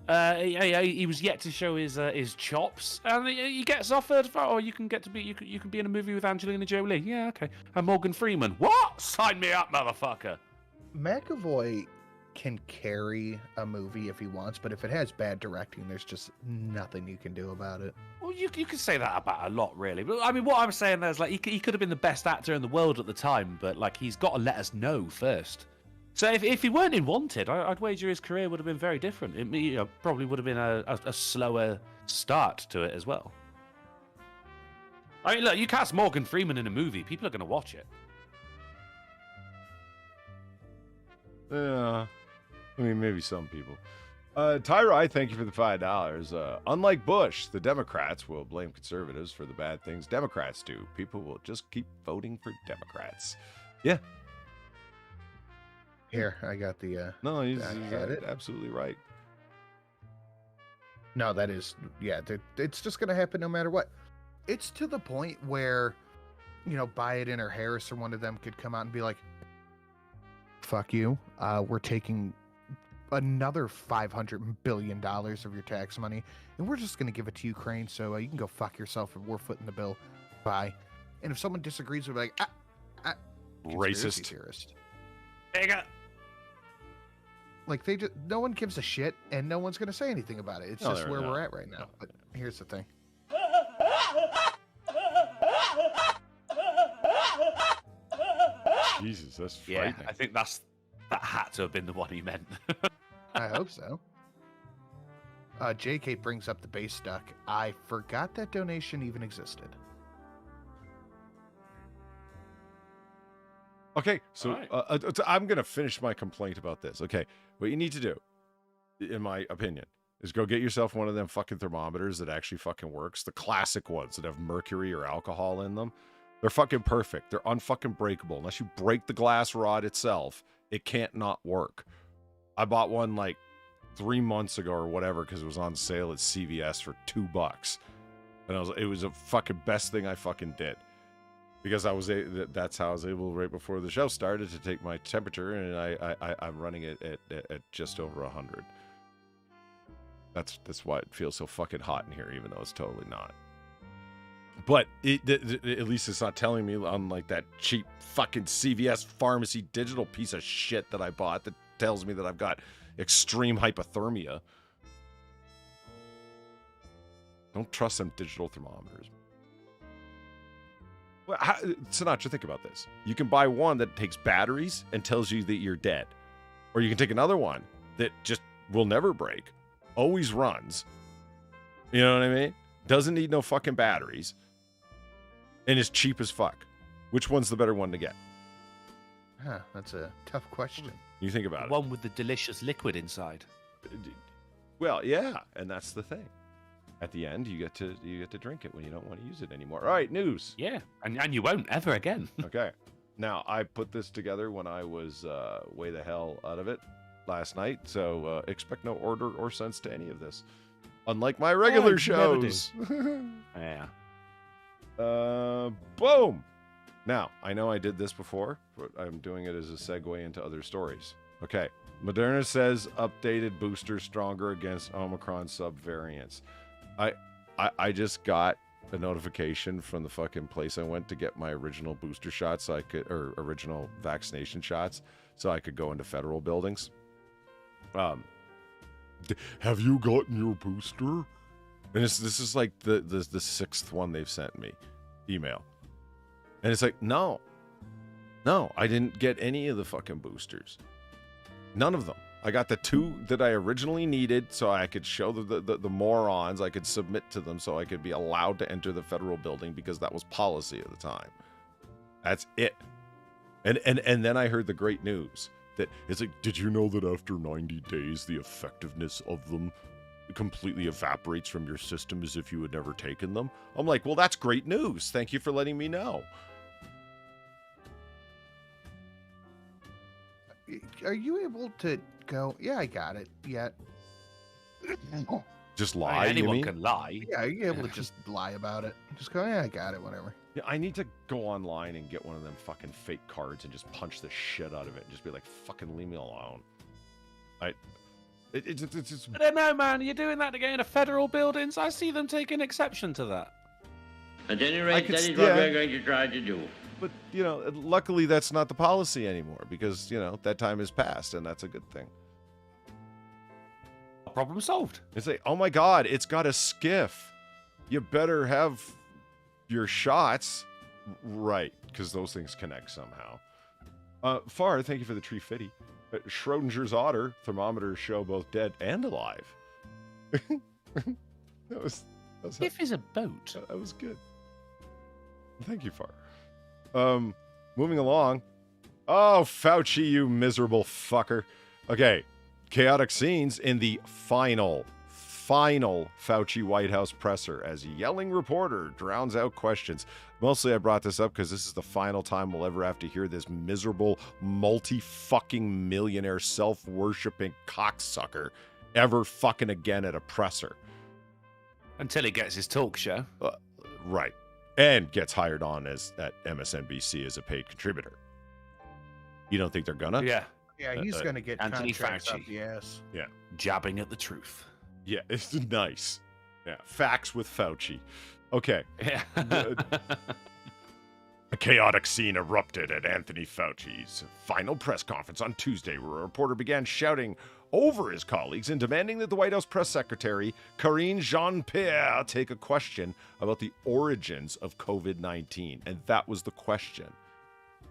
He was yet to show his chops, and he gets offered, oh, you can be in a movie with Angelina Jolie. Yeah, okay. And Morgan Freeman. What? Sign me up, motherfucker. McAvoy can carry a movie if he wants, but if it has bad directing, there's just nothing you can do about it. Well, you could say that about a lot, really. But I mean, what I'm saying there is, like, he could have been the best actor in the world at the time, but like, he's got to let us know first. So if he weren't in Wanted, I'd wager his career would have been very different. It, you know, probably would have been a slower start to it as well. I mean, look, you cast Morgan Freeman in a movie, people are going to watch it. Yeah, I mean, maybe some people. Tyra, thank you for the $5. Unlike Bush, the Democrats will blame conservatives for the bad things Democrats do. People will just keep voting for Democrats. Yeah. Here, I got the. No, he's absolutely right. No, that is, yeah, it's just going to happen no matter what. It's to the point where, you know, Biden or Harris or one of them could come out and be like, fuck you. We're taking another $500 billion of your tax money, and we're just going to give it to Ukraine, so you can go fuck yourself, and we're footing the bill. Bye. And if someone disagrees, we'll be like, racist. Theorist. There Like, no one gives a shit, and no one's going to say anything about it. It's just where we're at right now. But here's the thing. Jesus, that's frightening. Yeah, I think that had to have been the one he meant. I hope so. JK brings up the base duck. I forgot that donation even existed. Okay, so I'm going to finish my complaint about this. Okay, what you need to do, in my opinion, is go get yourself one of them fucking thermometers that actually fucking works. The classic ones that have mercury or alcohol in them. They're fucking perfect. They're unfucking breakable. Unless you break the glass rod itself, it can't not work. I bought one like 3 months ago or whatever because it was on sale at CVS for $2. And it was a fucking best thing I fucking did. Because that's how I was able right before the show started to take my temperature, and I'm running it at just over 100. That's why it feels so fucking hot in here, even though it's totally not. But at least it's not telling me on like that cheap fucking CVS pharmacy digital piece of shit that I bought that tells me that I've got extreme hypothermia. Don't trust them digital thermometers. Well, Sinatra, think about this. You can buy one that takes batteries and tells you that you're dead. Or you can take another one that just will never break, always runs. You know what I mean? Doesn't need no fucking batteries. And is cheap as fuck. Which one's the better one to get? Huh, that's a tough question. You think about it. One with the delicious liquid inside. Well, yeah, and that's the thing. At the end, you get to drink it when you don't want to use it anymore. All right, news. Yeah, and you won't ever again. Okay. Now, I put this together when I was way the hell out of it last night, so expect no order or sense to any of this. Unlike my regular shows. Yeah. Boom. Now, I know I did this before, but I'm doing it as a segue into other stories. Okay. Moderna says updated booster stronger against Omicron subvariants. I just got a notification from the fucking place I went to get my original booster shots, or original vaccination shots, so I could go into federal buildings. Have you gotten your booster? And this is like the sixth one they've sent me, email. And it's like, no, I didn't get any of the fucking boosters. None of them. I got the 2 that I originally needed so I could show the morons, I could submit to them so I could be allowed to enter the federal building because that was policy at the time. That's it. And then I heard the great news that it's like, did you know that after 90 days, the effectiveness of them completely evaporates from your system as if you had never taken them? I'm like, well, that's great news. Thank you for letting me know. Are you able to go, yeah, I got it, yet? Just I lie, mean, you anyone mean? can lie. Yeah, you're able to just lie about it. Just go, yeah, I got it, whatever. Yeah, I need to go online and get one of them fucking fake cards and just punch the shit out of it and just be like, fucking leave me alone. It's I don't know, man. You're doing that to get into federal buildings. I see them taking exception to that. At any I rate, could that is s- what yeah. we're going to try to do. But, you know, luckily that's not the policy anymore because, you know, that time is past and that's a good thing. Problem solved. It's like, oh my God, it's got a skiff. You better have your shots right because those things connect somehow. Far, thank you for the tree fitty. Schrodinger's otter thermometers show both dead and alive. that was If is a boat. That was good. Thank you, Far. Moving along. Oh, Fauci, you miserable fucker. Okay, chaotic scenes in the final Fauci White House presser as yelling reporter drowns out questions. Mostly I brought this up because this is the final time we'll ever have to hear this miserable multi-fucking millionaire self-worshipping cocksucker ever fucking again at a presser. Until he gets his talk show. Right. And gets hired on at MSNBC as a paid contributor. You don't think they're gonna? Yeah. Yeah, he's going to get Anthony contracts up Fauci. the ass. Yeah. Jabbing at the truth. Yeah, it's nice. Yeah, facts with Fauci. Okay. Yeah. A chaotic scene erupted at Anthony Fauci's final press conference on Tuesday, where a reporter began shouting over his colleagues and demanding that the White House press secretary, Karine Jean-Pierre, take a question about the origins of COVID-19. And that was the question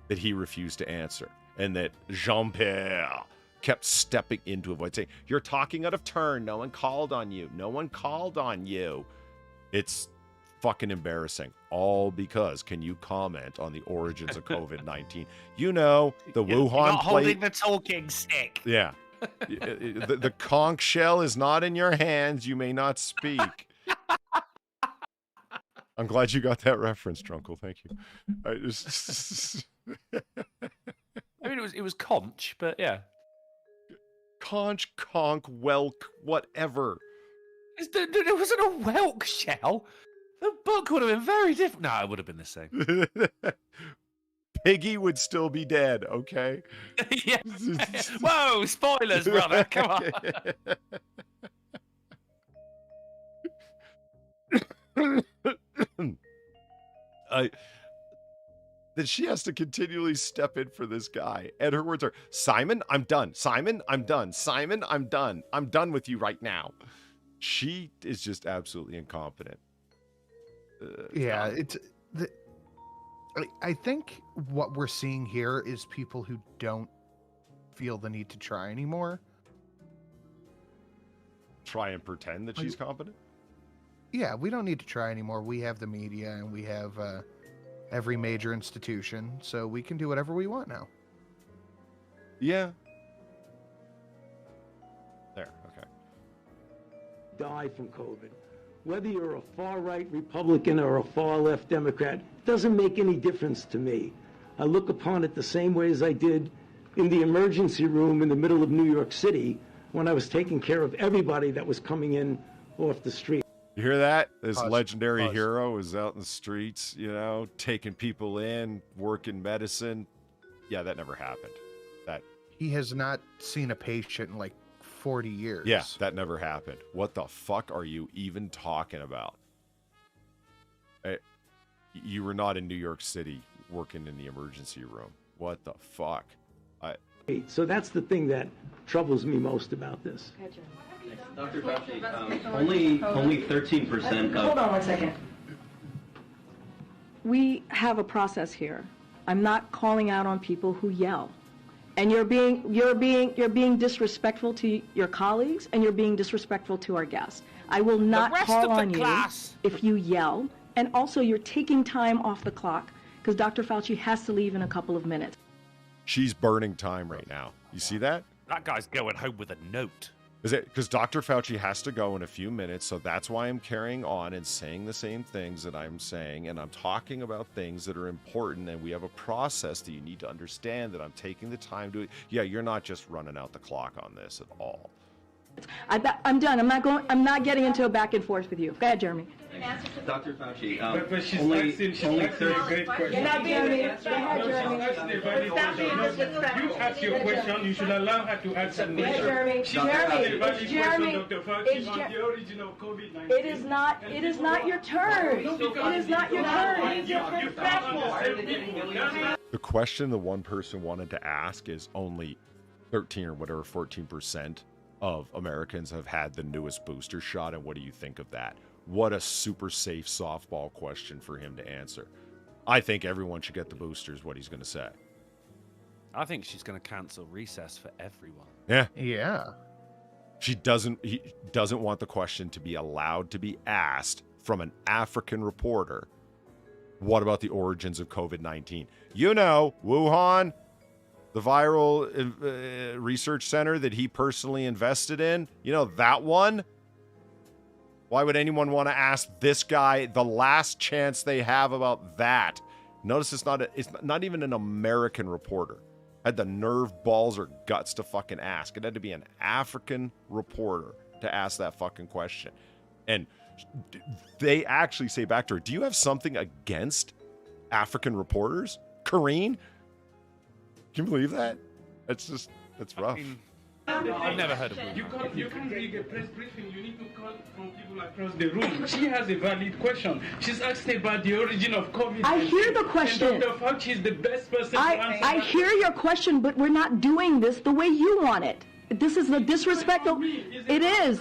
that he refused to answer. And that Jean-Pierre kept stepping into a void saying, you're talking out of turn. No one called on you. No one called on you. It's fucking embarrassing. All because, can you comment on the origins of COVID-19? You know, the You're Wuhan not plate. holding the talking stick. Yeah. The conch shell is not in your hands. You may not speak. I'm glad you got that reference, Drunkle. Thank you. I mean, it was conch, but yeah. Conch, conch, whelk, whatever. It wasn't a whelk shell. The book would have been very different. No, it would have been the same. Piggy would still be dead, okay? Yeah. Whoa, spoilers, brother. Come on. That she has to continually step in for this guy. And her words are, Simon, I'm done. Simon, I'm done. Simon, I'm done. I'm done with you right now. She is just absolutely incompetent. Yeah, I think what we're seeing here is people who don't feel the need to try anymore. Try and pretend that she's competent? Yeah, we don't need to try anymore. We have the media and we have every major institution, so we can do whatever we want now. Yeah. There, okay. Die from COVID. Whether you're a far-right Republican or a far-left Democrat, doesn't make any difference to me. I look upon it the same way as I did in the emergency room in the middle of New York City when I was taking care of everybody that was coming in off the street. You hear that? This Pause. legendary Pause. hero is out in the streets, you know, taking people in, working medicine. Yeah, that never happened. That He has not seen a patient in like 40 years. Yeah, that never happened. What the fuck are you even talking about? You were not in New York City working in the emergency room. What the fuck? So that's the thing that troubles me most about this. Dr. Fauci, only 13% of... Hold on one second. We have a process here. I'm not calling out on people who yell. And you're being disrespectful to your colleagues, and you're being disrespectful to our guests. I will not call on you if you yell. And also, you're taking time off the clock because Dr. Fauci has to leave in a couple of minutes. She's burning time right now. You see that? That guy's going home with a note. Is it because Dr. Fauci has to go in a few minutes, so that's why I'm carrying on and saying the same things that I'm saying, and I'm talking about things that are important, and we have a process that you need to understand that I'm taking the time to. Yeah, you're not just running out the clock on this at all. I'm done. I'm not getting into a back and forth with you. Go ahead, Jeremy. Dr. Fauci, But she's only asking very great questions. You're not being me. Go ahead, Jeremy. You ask your question, you should allow her to answer the question. Jeremy. She asked a valid It's Jeremy. question, Dr. Fauci, on the origin of COVID-19. It is not your turn. It is not your turn. The question the one person wanted to ask is only 13 or whatever, 14% of Americans have had the newest booster shot, and what do you think of that? What a super safe softball question for him to answer. I think everyone should get the boosters, what he's going to say. I think she's going to cancel recess for everyone. Yeah. Yeah. He doesn't want the question to be allowed to be asked from an African reporter. What about the origins of COVID-19? You know, Wuhan, the viral research center that he personally invested in, you know, that one? Why would anyone want to ask this guy the last chance they have about that? Notice it's not even an American reporter. Had the nerve, balls, or guts to fucking ask. It had to be an African reporter to ask that fucking question. And they actually say back to her, do you have something against African reporters? Karine? Can you believe that? That's rough. I've never heard of it. You can't read a press briefing. You need to call from people across the room. She has a valid question. She's asked about the origin of COVID-19. I hear the question. And Dr. Fauci is the best person to answer. I hear your question, but we're not doing this the way you want it. This is the disrespectful. It is.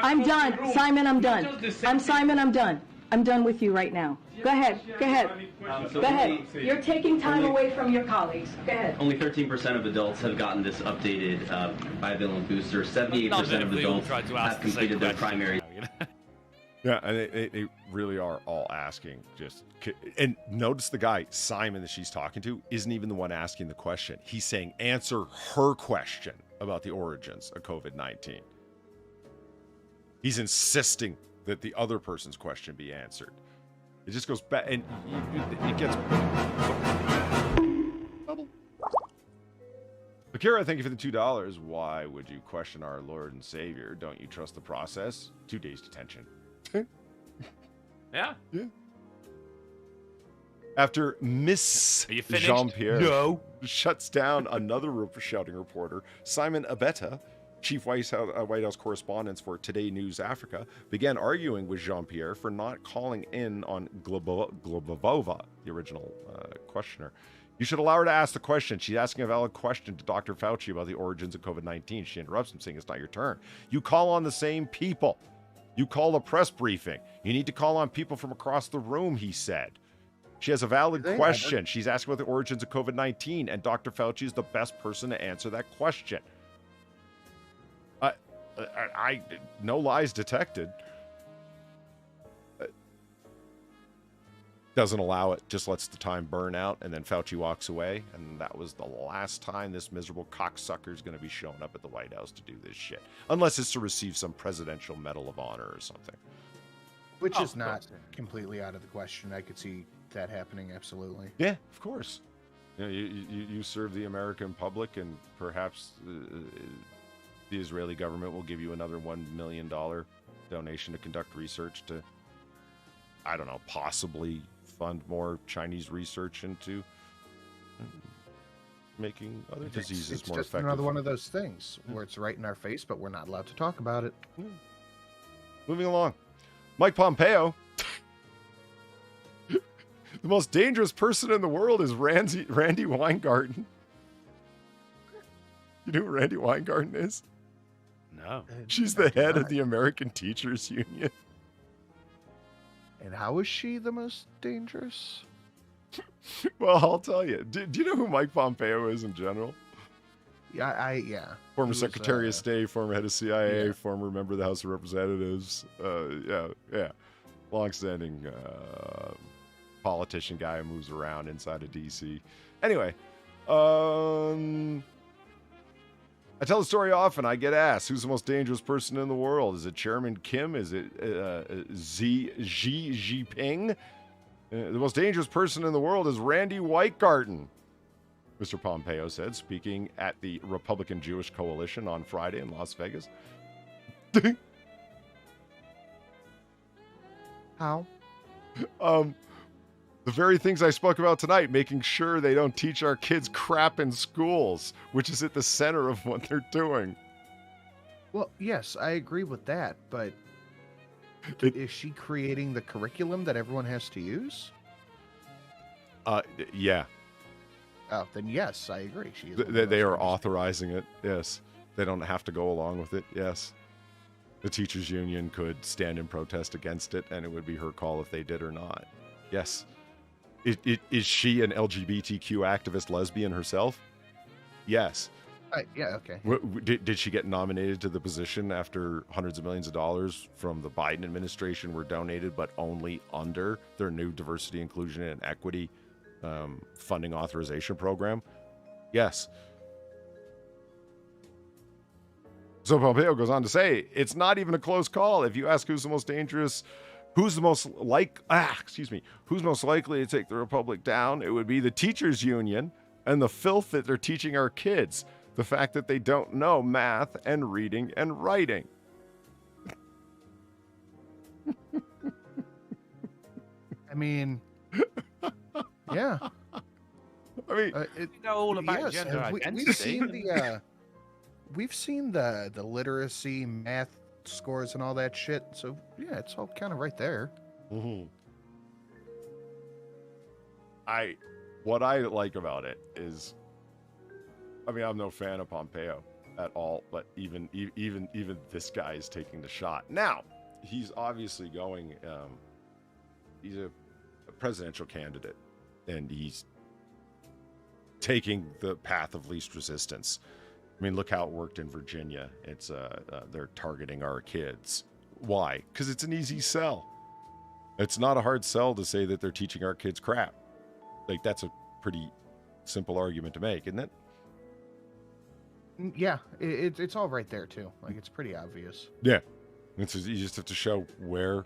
I'm done. Simon, I'm done. Simon, I'm done. I'm done with you right now. Go ahead. Go ahead. Go ahead. You're taking time away from your colleagues. Go ahead. Only 13% of adults have gotten this updated bivalent booster. 78% of adults have completed their primary. Yeah, and they really are all asking just... And notice the guy, Simon, that she's talking to, isn't even the one asking the question. He's saying, answer her question about the origins of COVID-19. He's insisting that the other person's question be answered. It just goes back, and it gets... Bubble. Akira, thank you for the $2. Why would you question our Lord and Savior? Don't you trust the process? 2 days detention. Yeah? Yeah. After Miss Jean-Pierre shuts down another shouting reporter, Simon Abetta, chief White House correspondent for Today News Africa, began arguing with Jean-Pierre for not calling in on Globova, the original questioner. You should allow her to ask the question. She's asking a valid question to Dr. Fauci about the origins of COVID-19. She interrupts him, saying it's not your turn. You call on the same people. You call a press briefing. You need to call on people from across the room, he said. She has a valid question. She's asking about the origins of COVID-19, and Dr. Fauci is the best person to answer that question. No lies detected. Doesn't allow it, just lets the time burn out, and then Fauci walks away, and that was the last time this miserable cocksucker is going to be showing up at the White House to do this shit. Unless it's to receive some presidential Medal of Honor or something. Which is not completely out of the question. I could see that happening, absolutely. Yeah, of course. You know, you serve the American public, and perhaps the Israeli government will give you another $1 million donation to conduct research to, I don't know, possibly fund more Chinese research into making other diseases it's more just effective. Another one of those things where it's right in our face, but we're not allowed to talk about it. Moving along. Mike Pompeo. The most dangerous person in the world is Randy Weingarten. You know who Randy Weingarten is? No. She's the head of the American Teachers Union. And how is she the most dangerous? Well, I'll tell you. Do you know who Mike Pompeo is in general? Yeah. Former Secretary of State, former head of CIA, former member of the House of Representatives. Yeah. Long-standing politician guy who moves around inside of D.C. Anyway, I tell the story often. I get asked, who's the most dangerous person in the world? Is it Chairman Kim? Is it Xi Jinping? The most dangerous person in the world is Randy Weingarten, Mr. Pompeo said, speaking at the Republican Jewish Coalition on Friday in Las Vegas. How? The very things I spoke about tonight, making sure they don't teach our kids crap in schools, which is at the center of what they're doing. Well, yes, I agree with that, but is she creating the curriculum that everyone has to use? Yeah. Oh, then yes, I agree. She is They are authorizing it, yes. They don't have to go along with it, yes. The teachers' union could stand in protest against it, and it would be her call if they did or not. Yes. Is she an LGBTQ activist lesbian herself? Yes. Yeah, okay. Did she get nominated to the position after hundreds of millions of dollars from the Biden administration were donated, but only under their new diversity, inclusion, and equity funding authorization program? Yes. So Pompeo goes on to say, it's not even a close call. If you ask who's the most dangerous, who's most likely to take the republic down, it would be the teachers union and the filth that they're teaching our kids. The fact that they don't know math and reading and writing. I mean, yeah. I mean, you know all about gender identity. We've seen the literacy, math scores, and all that shit. So yeah, it's all kind of right there. Mm-hmm. What I like about it is, I mean, I'm no fan of Pompeo at all, but even this guy is taking the shot. Now, he's obviously going. He's a presidential candidate, and he's taking the path of least resistance. I mean, look how it worked in Virginia. It's they're targeting our kids. Why? Because it's an easy sell. It's not a hard sell to say that they're teaching our kids crap. Like, that's a pretty simple argument to make, isn't it? Yeah, it's all right there too. Like, it's pretty obvious. Yeah, you just have to show where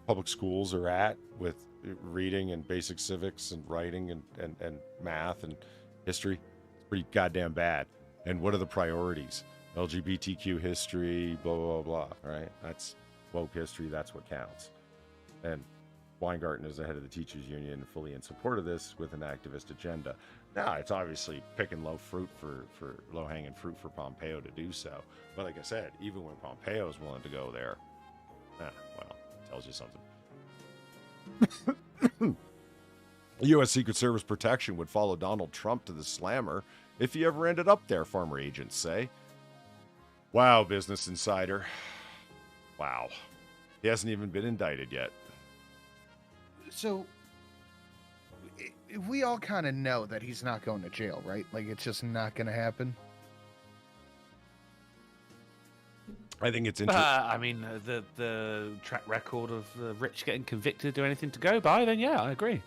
public schools are at with reading and basic civics and writing and math and history. It's pretty goddamn bad. And what are the priorities? LGBTQ history, blah, blah, blah, right? That's woke history. That's what counts. And Weingarten is the head of the teachers union, fully in support of this with an activist agenda. Now, it's obviously picking low-hanging fruit for Pompeo to do so. But like I said, even when Pompeo is willing to go there, well, it tells you something. U.S. Secret Service protection would follow Donald Trump to the slammer if he ever ended up there, farmer agents say. Wow, Business Insider. Wow. He hasn't even been indicted yet. So, we all kind of know that he's not going to jail, right? Like, it's just not going to happen. I think it's interesting. I mean, the track record of the rich getting convicted to do anything to go by, then yeah, I agree.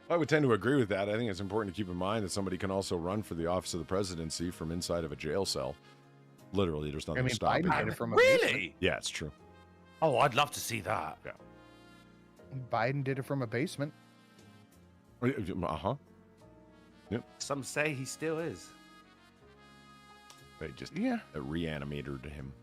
I would tend to agree with that. I think it's important to keep in mind that somebody can also run for the office of the presidency from inside of a jail cell. Literally, there's nothing stopping Biden it. from Really? Yeah, it's true. Oh, I'd love to see that. Yeah. Biden did it from a basement. Uh-huh. Yep. Some say he still is. They just Yeah. reanimated him.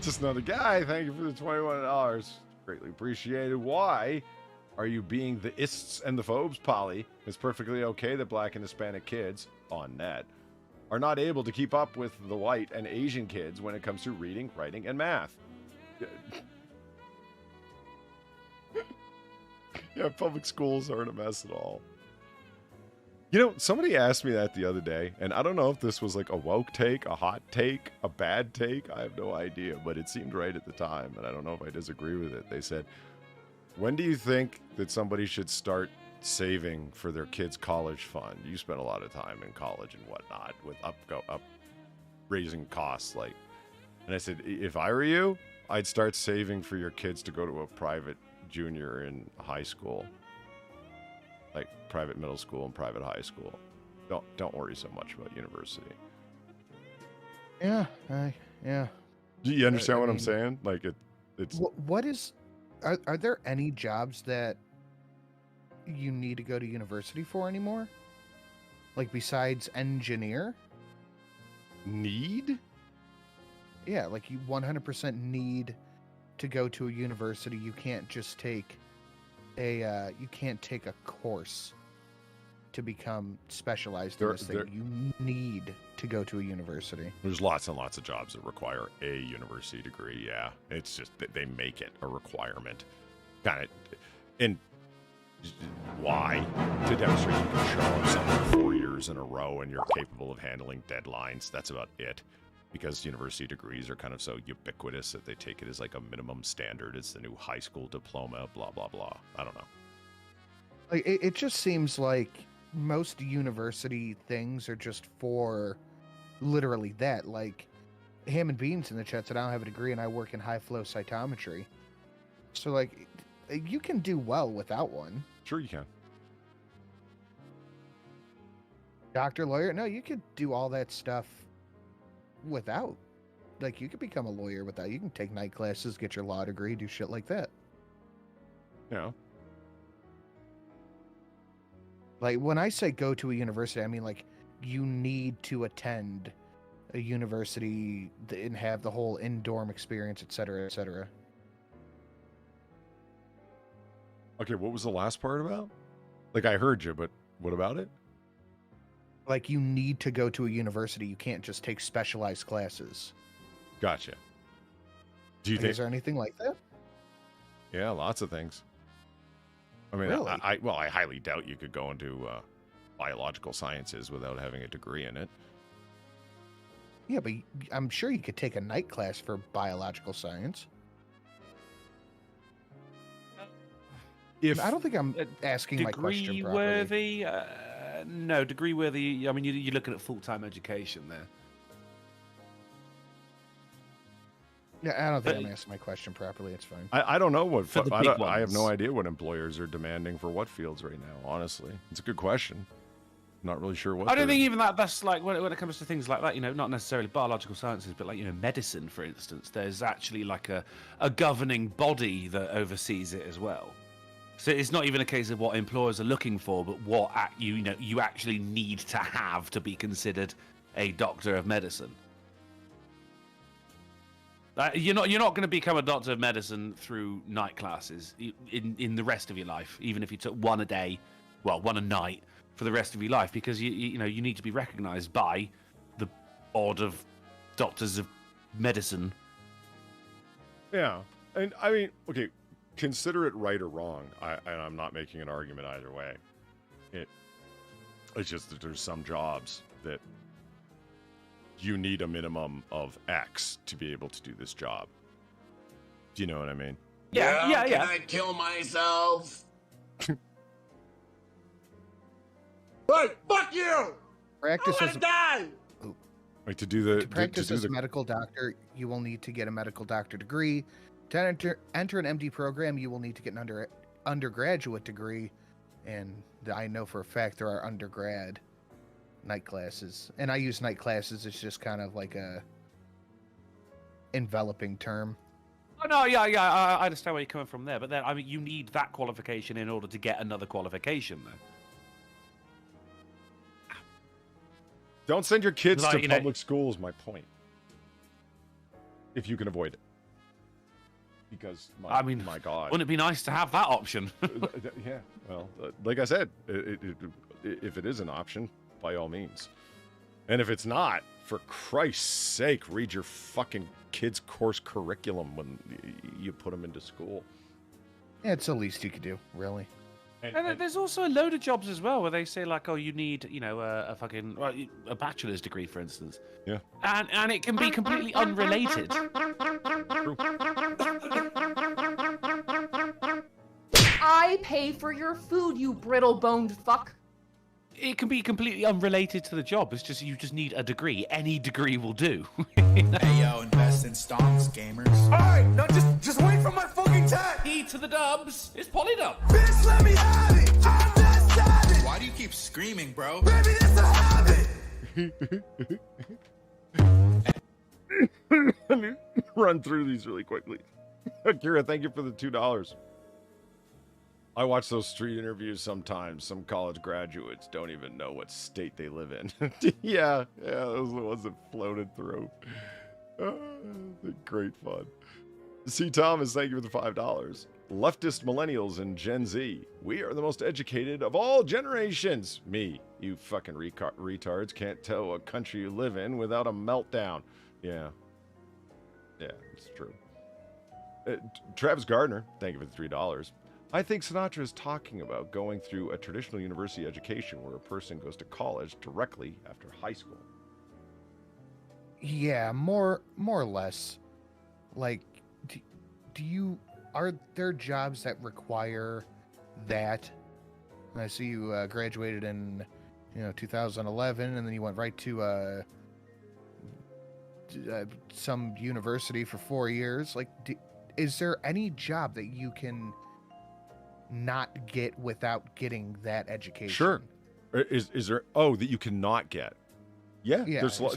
Just another guy. Thank you for the $21. Greatly appreciated. Why are you being the ists and the phobes, Polly? It's perfectly okay that Black and Hispanic kids, on net, are not able to keep up with the white and Asian kids when it comes to reading, writing, and math. Yeah, public schools aren't a mess at all. You know, somebody asked me that the other day, and I don't know if this was like a woke take, a hot take, a bad take. I have no idea, but it seemed right at the time, and I don't know if I disagree with it. They said, when do you think that somebody should start saving for their kids' college fund? You spent a lot of time in college and whatnot with up raising costs. And I said, if I were you, I'd start saving for your kids to go to a private junior in high school. Like private middle school and private high school. don't worry so much about university. Yeah, yeah. Do you understand what I'm saying? Like it's. What is? Are there any jobs that you need to go to university for anymore? Like besides engineer? Need? Yeah, like you 100% need to go to a university. You can't just take a course to become specialized in this thing. You need to go to a university. There's lots and lots of jobs that require a university degree. Yeah, it's just that they make it a requirement. Kind of, and why? To demonstrate you can show up something 4 years in a row and you're capable of handling deadlines. That's about it. Because university degrees are kind of so ubiquitous that they take it as like a minimum standard. It's the new high school diploma, blah, blah, blah. I don't know. Like it just seems like most university things are just for literally that. Like Ham and Beans in the chat said, I don't have a degree and I work in high flow cytometry. So like you can do well without one. Sure you can. Doctor, lawyer, no, you could do all that stuff without. Like you could become a lawyer without. You can take night classes, get your law degree, do shit like that. Yeah. Like when I say go to a university, I mean like you need to attend a university and have the whole in-dorm experience, et cetera, et cetera. Okay, what was the last part about? Like I heard you, but what about it? Like you need to go to a university. You can't just take specialized classes. Gotcha. Do you think? Is there anything like that? Yeah, lots of things. I mean, really? I highly doubt you could go into biological sciences without having a degree in it. Yeah, but I'm sure you could take a night class for biological science. I don't think I'm asking my question properly. Degree-worthy? No, degree-worthy. I mean, you're looking at full-time education there. Yeah, I don't think I'm asking my question properly. It's fine. I don't know what. I have no idea what employers are demanding for what fields right now. Honestly, it's a good question. Not really sure what. I don't think even that's like when it comes to things like that. You know, not necessarily biological sciences, but like medicine, for instance. There's actually like a governing body that oversees it as well. So it's not even a case of what employers are looking for, but what you actually need to have to be considered a doctor of medicine. You're not going to become a doctor of medicine through night classes in the rest of your life, even if you took one a night for the rest of your life, because you need to be recognised by the board of doctors of medicine. Yeah, and I mean, okay, consider it right or wrong. And I'm not making an argument either way. It's just that there's some jobs that you need a minimum of X to be able to do this job. Do you know what I mean? Yeah. Can I kill myself? Hey, fuck you! Practice I wanna die! Like to do the to practice as a medical doctor, you will need to get a medical doctor degree. To enter an MD program, you will need to get an undergraduate degree, and I know for a fact there are undergrad night classes, and I use night classes as just kind of like a enveloping term. Oh no, yeah, I understand where you're coming from there, but then I mean, you need that qualification in order to get another qualification, though. Don't send your kids to public schools. My point, if you can avoid it, because my God, wouldn't it be nice to have that option? Yeah, well, like I said, if it is an option, by all means. And if it's not, for Christ's sake, read your fucking kids' course curriculum when you put them into school. Yeah, it's the least you could do, really. And there's also a load of jobs as well where they say like, oh, you need, a bachelor's degree, for instance. Yeah. And it can be completely unrelated. I pay for your food, you brittle-boned fuck. It can be completely unrelated to the job. It's just you just need a degree. Any degree will do. Hey yo, invest in stocks, gamers. Alright, now just wait for my fucking time. E to the dubs. It's Polydub. Bitch, let me have it. I'm that savage. Why do you keep screaming, bro? Baby, it's a habit. Let me run through these really quickly. Akira, thank you for the $2. I watch those street interviews sometimes. Some college graduates don't even know what state they live in. yeah, those are the ones that floated through. Great fun. C. Thomas, thank you for the $5. Leftist millennials and Gen Z. We are the most educated of all generations. Me, you fucking retards, can't tell what country you live in without a meltdown. Yeah, it's true. Travis Gardner, thank you for the $3. I think Sinatra is talking about going through a traditional university education where a person goes to college directly after high school. Yeah, more or less. Like, are there jobs that require that? And I see you graduated in 2011, and then you went right to some university for 4 years. Like, is there any job that you can not get without getting that education? Sure. Is there that you cannot get? Yeah. There's like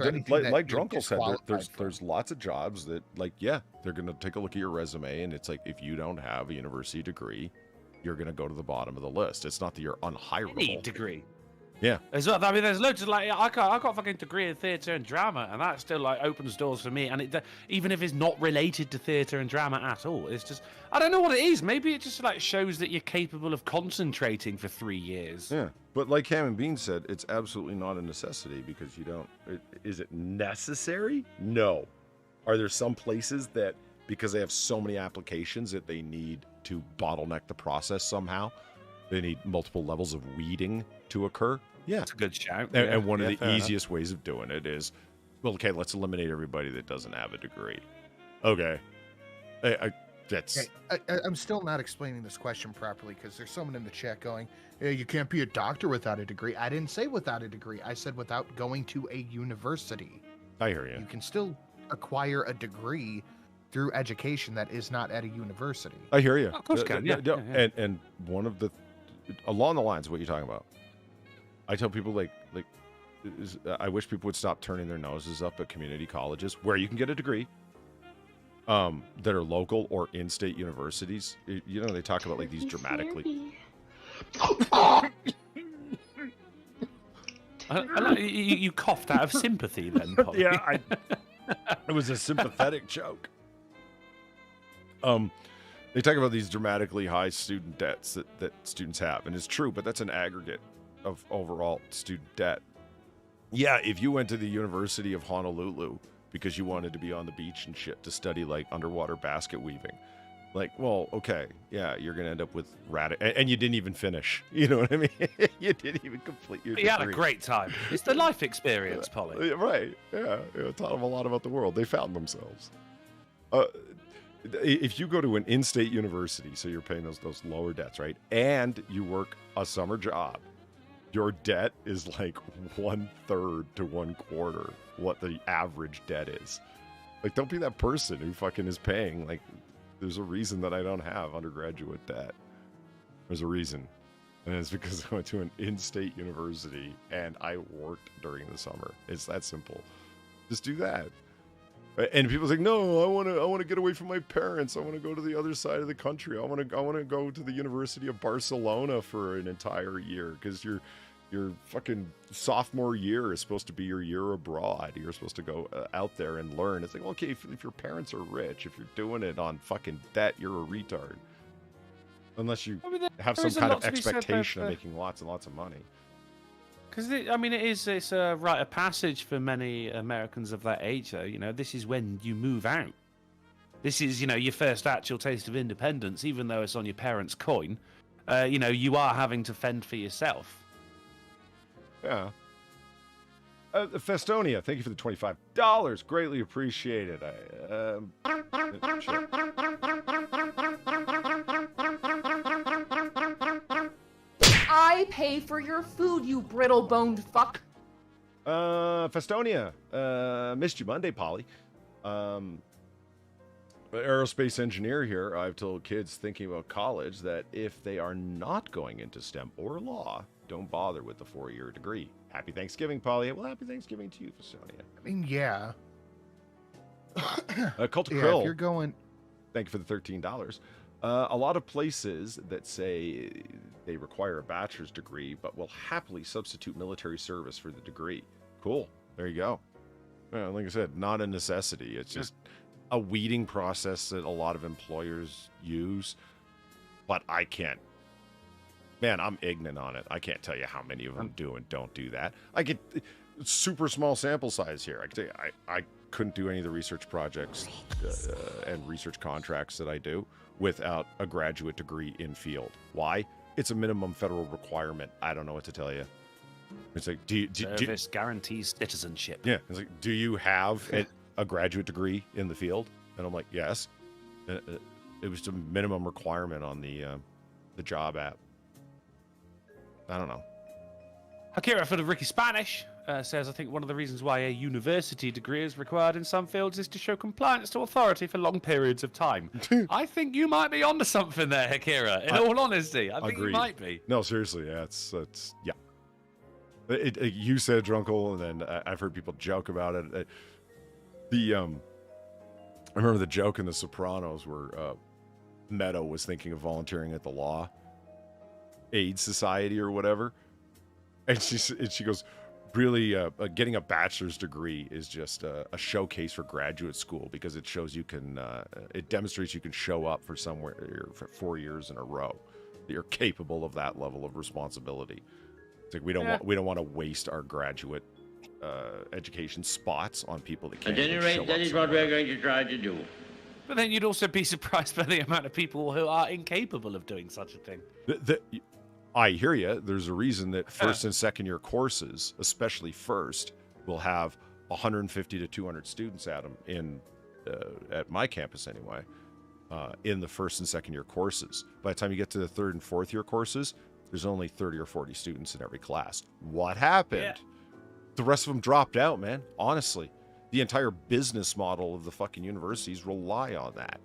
Drunkle said, there's lots of jobs that they're gonna take a look at your resume, and it's like, if you don't have a university degree, you're gonna go to the bottom of the list. It's not that you're unhireable. Any degree. Yeah. There's loads of I got a fucking degree in theatre and drama, and that still opens doors for me. And even if it's not related to theatre and drama at all, it's just, I don't know what it is. Maybe it just shows that you're capable of concentrating for 3 years. Yeah, but like Ham and Bean said, it's absolutely not a necessity because you don't. Is it necessary? No. Are there some places that, because they have so many applications, that they need to bottleneck the process somehow? They need multiple levels of weeding to occur. Yeah, that's a good shout. And one of the easiest ways of doing it is, well, okay, let's eliminate everybody that doesn't have a degree. Okay, I'm still not explaining this question properly because there's someone in the chat going, "Hey, you can't be a doctor without a degree." I didn't say without a degree. I said without going to a university. I hear you. You can still acquire a degree through education that is not at a university. I hear you. Of course, can. Yeah. And one of the along the lines of what you're talking about, I tell people I wish people would stop turning their noses up at community colleges where you can get a degree that are local or in-state universities. They talk about these dramatically. You coughed out of sympathy then, Polly. Yeah, it was a sympathetic joke. They talk about these dramatically high student debts that students have, and it's true, but that's an aggregate of overall student debt. Yeah, if you went to the University of Honolulu because you wanted to be on the beach and shit to study underwater basket weaving, well, okay, yeah, you're gonna end up with and you didn't even finish. You know what I mean? You didn't even complete your degree. You had a great time. It's the life experience, Polly. Right? Yeah, it taught them a lot about the world. They found themselves. If you go to an in-state university, so you're paying those lower debts, right? And you work a summer job, your debt is 1/3 to 1/4 what the average debt is. Don't be that person who fucking is paying. There's a reason that I don't have undergraduate debt. There's a reason. And it's because I went to an in-state university and I worked during the summer. It's that simple. Just do that. And people say, no, I want to get away from my parents. I want to go to the other side of the country. I want to go to the University of Barcelona for an entire year because your fucking sophomore year is supposed to be your year abroad. You're supposed to go out there and learn. It's okay, if your parents are rich, if you're doing it on fucking debt, you're a retard. Unless you have some kind of expectation of making lots and lots of money. Because it's a rite of passage for many Americans of that age, though. This is when you move out. This is, your first actual taste of independence, even though it's on your parents' coin. You are having to fend for yourself. Yeah. Festonia, thank you for the $25. Greatly appreciated. I pay for your food, you brittle-boned fuck. Festonia, missed you Monday, Polly. Aerospace engineer here. I've told kids thinking about college that if they are not going into STEM or law, don't bother with the 4-year degree. Happy Thanksgiving, Polly. Well, happy Thanksgiving to you, Fasonia. I mean, yeah. Cult of Yeah, Krill. if you're going... Thank you for the $13. A lot of places that say they require a bachelor's degree, but will happily substitute military service for the degree. Cool. There you go. Well, like I said, not a necessity. It's just a weeding process that a lot of employers use, but I can't. Man, I'm ignorant on it. I can't tell you how many of them do and don't do that. I get super small sample size here. I can tell you, I couldn't do any of the research projects and research contracts that I do without a graduate degree in field. Why? It's a minimum federal requirement. I don't know what to tell you. It's like, service guarantees citizenship. Yeah, it's like, do you have a graduate degree in the field? And I'm like, yes. It was a minimum requirement on the job app. I don't know. Akira for the Ricky Spanish says, I think one of the reasons why a university degree is required in some fields is to show compliance to authority for long periods of time. I think you might be onto something there, Akira. In all honesty, I think you might be. No, seriously, yeah, it's yeah. You said Drunkle, and then I've heard people joke about it. I remember the joke in The Sopranos where Meadow was thinking of volunteering at the Law Aid Society or whatever, and she goes, really, getting a bachelor's degree is just a showcase for graduate school because it shows you can, it demonstrates you can show up for somewhere for 4 years in a row. That you're capable of that level of responsibility. It's like we don't want to waste our graduate education spots on people that can't. At any rate, that is what we're going to try to do. But then you'd also be surprised by the amount of people who are incapable of doing such a thing. I hear you. There's a reason that first and second year courses, especially first, will have 150 to 200 students at them at my campus anyway, in the first and second year courses. By the time you get to the third and fourth year courses, there's only 30 or 40 students in every class. What happened? Yeah. The rest of them dropped out, man. Honestly, the entire business model of the fucking universities rely on that.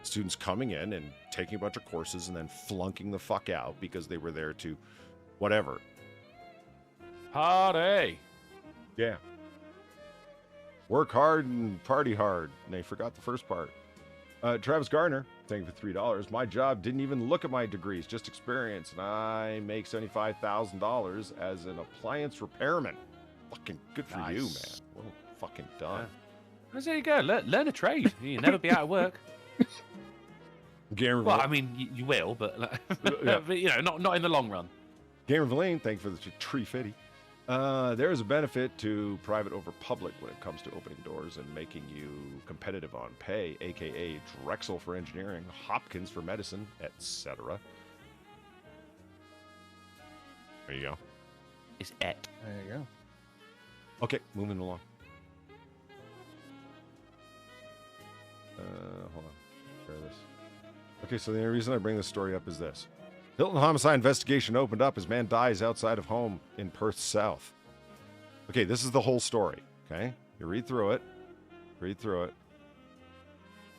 Students coming in and taking a bunch of courses and then flunking the fuck out because they were there to whatever. Party. Yeah. Work hard and party hard. And they forgot the first part. Travis Gardner, thank you for $3. My job didn't even look at my degrees, just experience. And I make $75,000 as an appliance repairman. Fucking good for you, man. Well fucking done. Yeah. There you go. Learn a trade. You'll never be out of work. Well, I mean, you will, but, yeah. but you know, not in the long run. Gamer Valine, thank you for the tree fitty. There is a benefit to private over public when it comes to opening doors and making you competitive on pay, aka Drexel for engineering, Hopkins for medicine, etc. There you go. It's et. There you go. Okay, moving along. Hold on. Share this. Okay, so the only reason I bring this story up is this. Hilton homicide investigation opened up as man dies outside of home in Perth South. Okay, this is the whole story, okay? You read through it.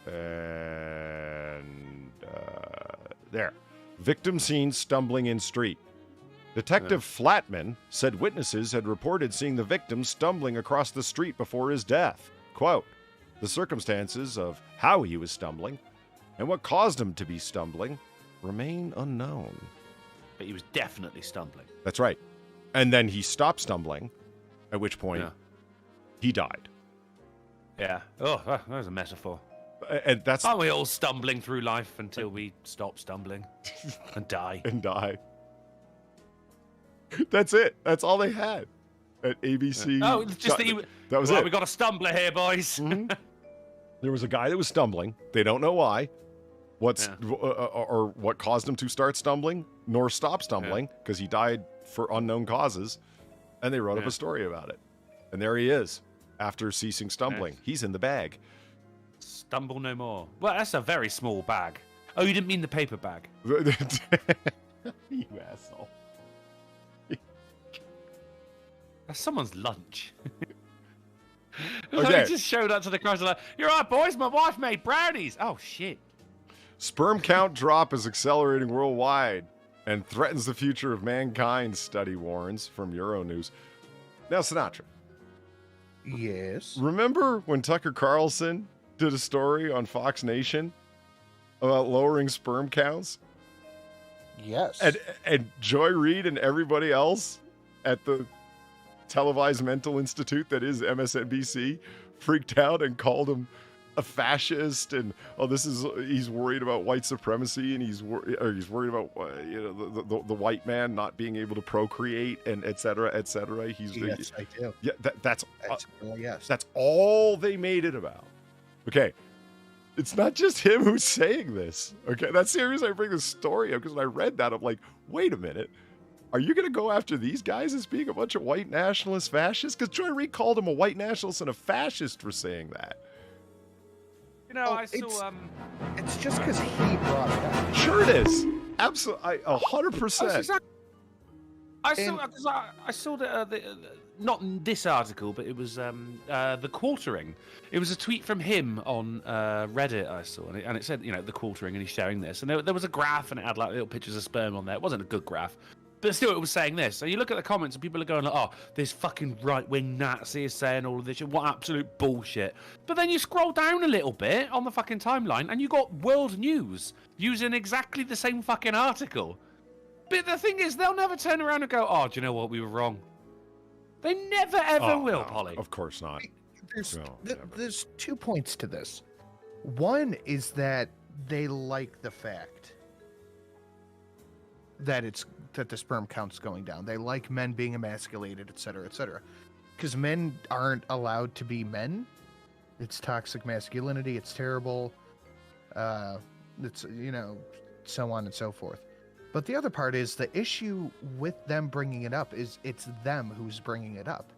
And there. Victim seen stumbling in street. Detective Flatman said witnesses had reported seeing the victim stumbling across the street before his death. Quote, the circumstances of how he was stumbling and what caused him to be stumbling remain unknown. But he was definitely stumbling. That's right. And then he stopped stumbling, at which point he died. Yeah. Oh, that was a metaphor. And that's... Aren't we all stumbling through life until we stop stumbling and die? And die. That's it. That's all they had at ABC. Oh, just that was it. We got a stumbler here, boys. Mm-hmm. There was a guy that was stumbling. They don't know why. Or what caused him to start stumbling, nor stop stumbling, because he died for unknown causes. And they wrote up a story about it. And there he is, after ceasing stumbling. He's in the bag. Stumble no more. Well, that's a very small bag. Oh, you didn't mean the paper bag. You asshole. That's someone's lunch. Okay. He just showed up to the car like, you're right, boys, my wife made brownies. Oh, shit. Sperm count drop is accelerating worldwide. and threatens the future of mankind, study warns from Euronews. Now, Sinatra. Yes. Remember when Tucker Carlson did a story on Fox Nation about lowering sperm counts? Yes. And Joy Reid and everybody else at the televised mental institute that is MSNBC freaked out and called him a fascist, and he's worried about white supremacy, and he's worried about the white man not being able to procreate, and et cetera, et cetera. Yes, I do. Yeah, that's yes. That's all they made it about. Okay, it's not just him who's saying this. Okay, that's the reason I bring this story up, because when I read that, I'm like, wait a minute. Are you going to go after these guys as being a bunch of white nationalist fascists? Because Joy Reid called him a white nationalist and a fascist for saying that. You know, I saw. It's just because he brought it up. Sure, it is. Absolutely, 100%. I saw not this article, but it was the quartering. It was a tweet from him on Reddit. I saw, and it said, the quartering, and he's sharing this, and there was a graph, and it had like little pictures of sperm on there. It wasn't a good graph. But still, it was saying this. So you look at the comments, and people are going like, "Oh, this fucking right-wing Nazi is saying all of this. What absolute bullshit!" But then you scroll down a little bit on the fucking timeline, and you got World News using exactly the same fucking article. But the thing is, they'll never turn around and go, "Oh, do you know what? We were wrong." They never ever will, no, Polly. Of course not. There's 2 points to this. One is that they like the fact that the sperm count's going down. They like men being emasculated, et cetera, because men aren't allowed to be men. It's toxic masculinity. It's terrible. It's so on and so forth. But the other part is the issue with them bringing it up is it's them who's bringing it up.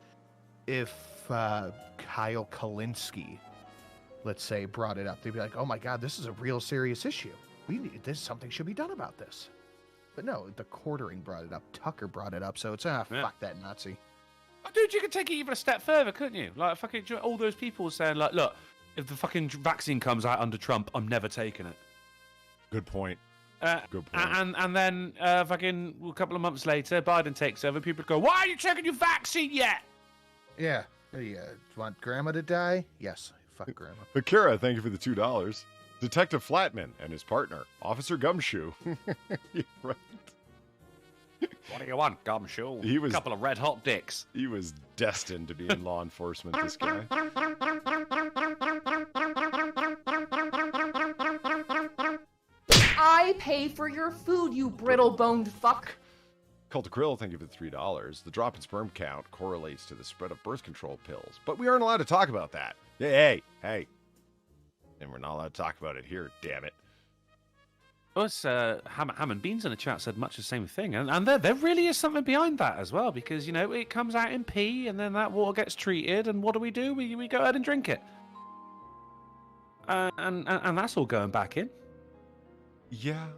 If Kyle Kalinske, let's say, brought it up, they'd be like, "Oh my God, this is a real serious issue. Something should be done about this." But no, the quartering brought it up. Tucker brought it up, so it's fuck that Nazi. Oh, dude, you could take it even a step further, couldn't you? Like, fucking all those people saying, like, "Look, if the fucking vaccine comes out under Trump, I'm never taking it." Good point. Good point. And then fucking a couple of months later, Biden takes over. People go, "Why are you taking your vaccine yet?" Yeah. You want Grandma to die? Yes. Fuck Grandma. Akira, thank you for the $2. Detective Flatman and his partner, Officer Gumshoe. Right. What do you want, Gumshoe? He was a couple of red hot dicks. He was destined to be in law enforcement, this guy. I pay for your food, you brittle-boned fuck. Cult of Krill, thank you for the $3. The drop in sperm count correlates to the spread of birth control pills, but we aren't allowed to talk about that. Hey. And we're not allowed to talk about it here, damn it. Us, Ham and Beans in the chat said much the same thing, and there really is something behind that as well, because it comes out in pee, and then that water gets treated, and what do? We go ahead and drink it, and that's all going back in. Yeah,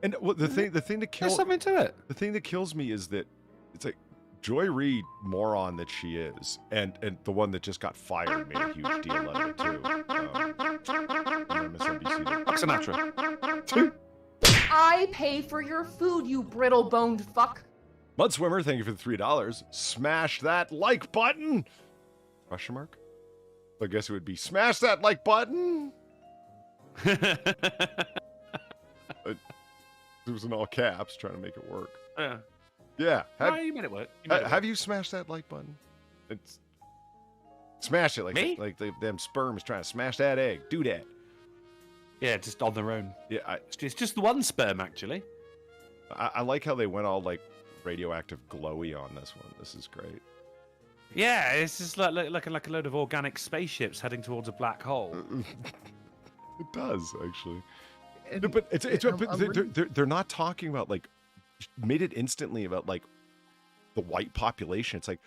and the thing that kills There's something to it. The thing that kills me is that it's like Joy Reid, moron that she is, and the one that just got fired made a huge deal out of it too. MSNBC. Sinatra. I pay for your food, you brittle-boned fuck. Mud Swimmer, thank you for the $3. Smash that like button! Question mark? I guess it would be smash that like button! It was in all caps, trying to make it work. Yeah. Yeah. You made it work. Have you smashed that like button? It's smash it like Me? Like them sperm is trying to smash that egg. Do that. Yeah, just on their own. Yeah, it's just the one sperm actually. I like how they went all like radioactive glowy on this one. This is great. Yeah, it's just looking like a load of organic spaceships heading towards a black hole. It does actually. But they're not talking about like made it instantly about like the white population. It's like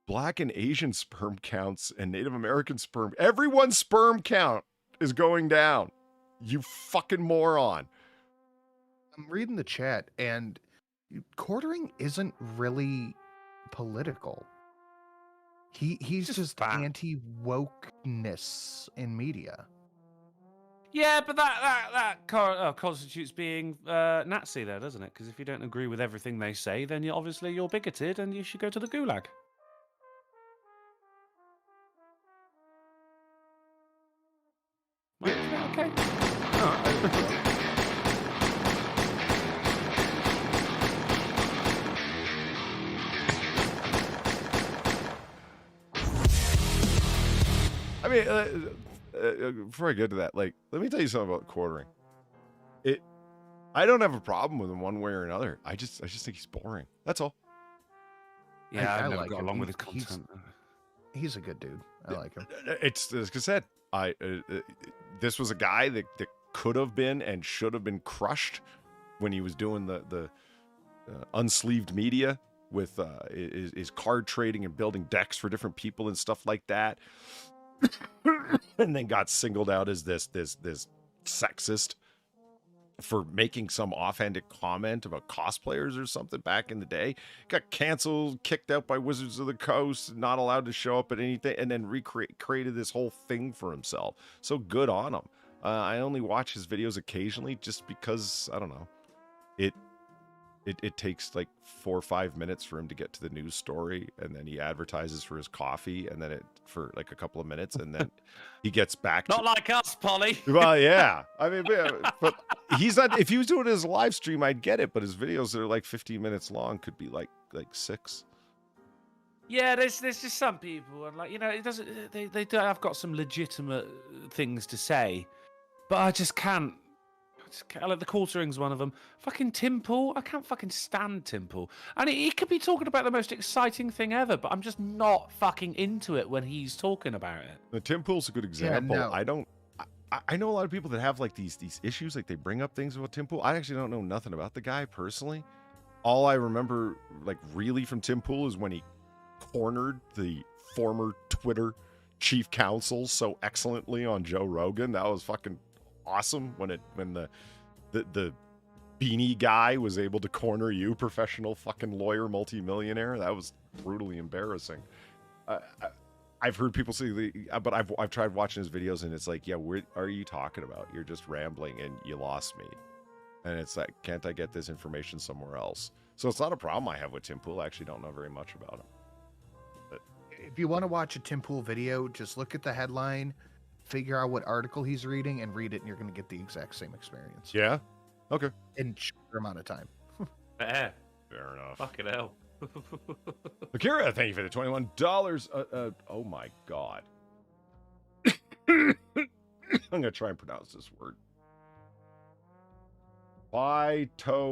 Black and Asian sperm counts and Native American sperm. Everyone's sperm count is going down. You fucking moron. I'm reading the chat, and quartering isn't really political. He's just anti-wokeness in media. Yeah, but that constitutes being Nazi, there, doesn't it? Because if you don't agree with everything they say, then you're bigoted, and you should go to the gulag. Okay. I mean, before I get to that, like, let me tell you something about quartering. I don't have a problem with him one way or another. I just think he's boring. That's all. Yeah, I've never like got him. along with his content. He's a good dude. I like him. It's as I said. This was a guy that could have been and should have been crushed when he was doing the unsleeved media with his card trading and building decks for different people and stuff like that. And then got singled out as this sexist for making some offhanded comment about cosplayers or something back in the day. Got canceled, kicked out by Wizards of the Coast, not allowed to show up at anything, and then created this whole thing for himself. So good on him. I only watch his videos occasionally just because, I don't know, it takes like 4 or 5 minutes for him to get to the news story, and then he advertises for his coffee, and then for like a couple of minutes, and then he gets back. Not like us, Polly. Well, yeah. I mean, but he's not. If he was doing his live stream, I'd get it. But his videos that are like 15 minutes long could be like 6. Yeah, there's just some people, and like, it doesn't. They do have got some legitimate things to say, but I just can't. Like the quartering's one of them. Fucking Tim Pool. I can't fucking stand Tim Pool. And he could be talking about the most exciting thing ever, but I'm just not fucking into it when he's talking about it. The Tim Pool's a good example. Yeah, no. I know a lot of people that have like these issues, like they bring up things about Tim Pool. I actually don't know nothing about the guy personally. All I remember, like, really from Tim Pool is when he cornered the former Twitter chief counsel so excellently on Joe Rogan. That was fucking awesome when the beanie guy was able to corner you, professional fucking lawyer multimillionaire. That was brutally embarrassing. I've heard people say, but I've tried watching his videos, and it's like, yeah, what are you talking about? You're just rambling, and you lost me. And it's like, can't I get this information somewhere else? So it's not a problem I have with Tim Pool. I actually don't know very much about him. But if you want to watch a Tim Pool video, just look at the headline, figure out what article he's reading, and read it, and you're going to get the exact same experience. Yeah? Okay. In a shorter amount of time. Fair enough. Fucking hell. Akira, thank you for the $21. Oh my god. I'm going to try and pronounce this word. Phytogestrins.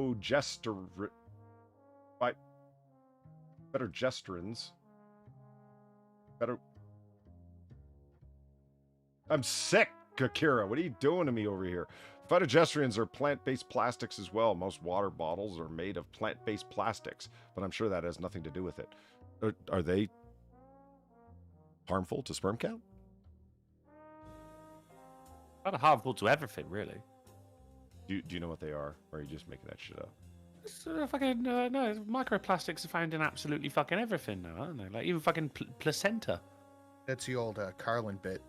I'm sick, Akira. What are you doing to me over here? Phytogestrins are plant-based plastics as well. Most water bottles are made of plant-based plastics, but I'm sure that has nothing to do with it. Are they harmful to sperm count? Kind of harmful to everything, really. Do you know what they are, or are you just making that shit up? It's fucking no. Microplastics are found in absolutely fucking everything now, aren't they? Like even fucking placenta. That's the old Carlin bit.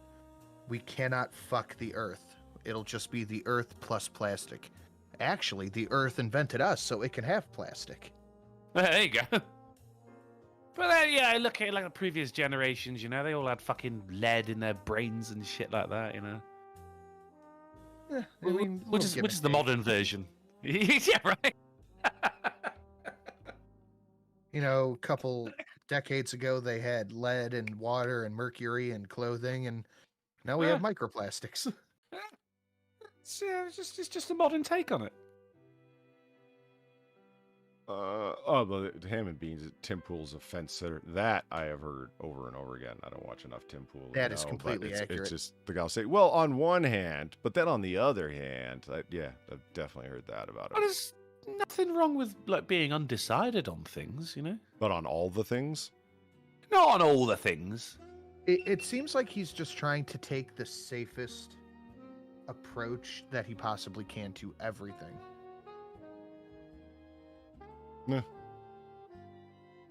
We cannot fuck the Earth. It'll just be the Earth plus plastic. Actually, the Earth invented us, so it can have plastic. There you go. But then, yeah, look at like the previous generations. They all had fucking lead in their brains and shit like that. Which is the modern version. Yeah, right. A couple decades ago, they had lead and water and mercury and clothing, and now we have microplastics. It's just a modern take on it. But Ham and Beans, Tim Pool's a fence sitter. That I have heard over and over again. I don't watch enough Tim Pool. That is completely accurate. It's just the guy will say, well, on one hand, but then on the other hand, I've definitely heard that about it. There's nothing wrong with like being undecided on things, But on all the things? Not on all the things. It seems like he's just trying to take the safest approach that he possibly can to everything. Yeah.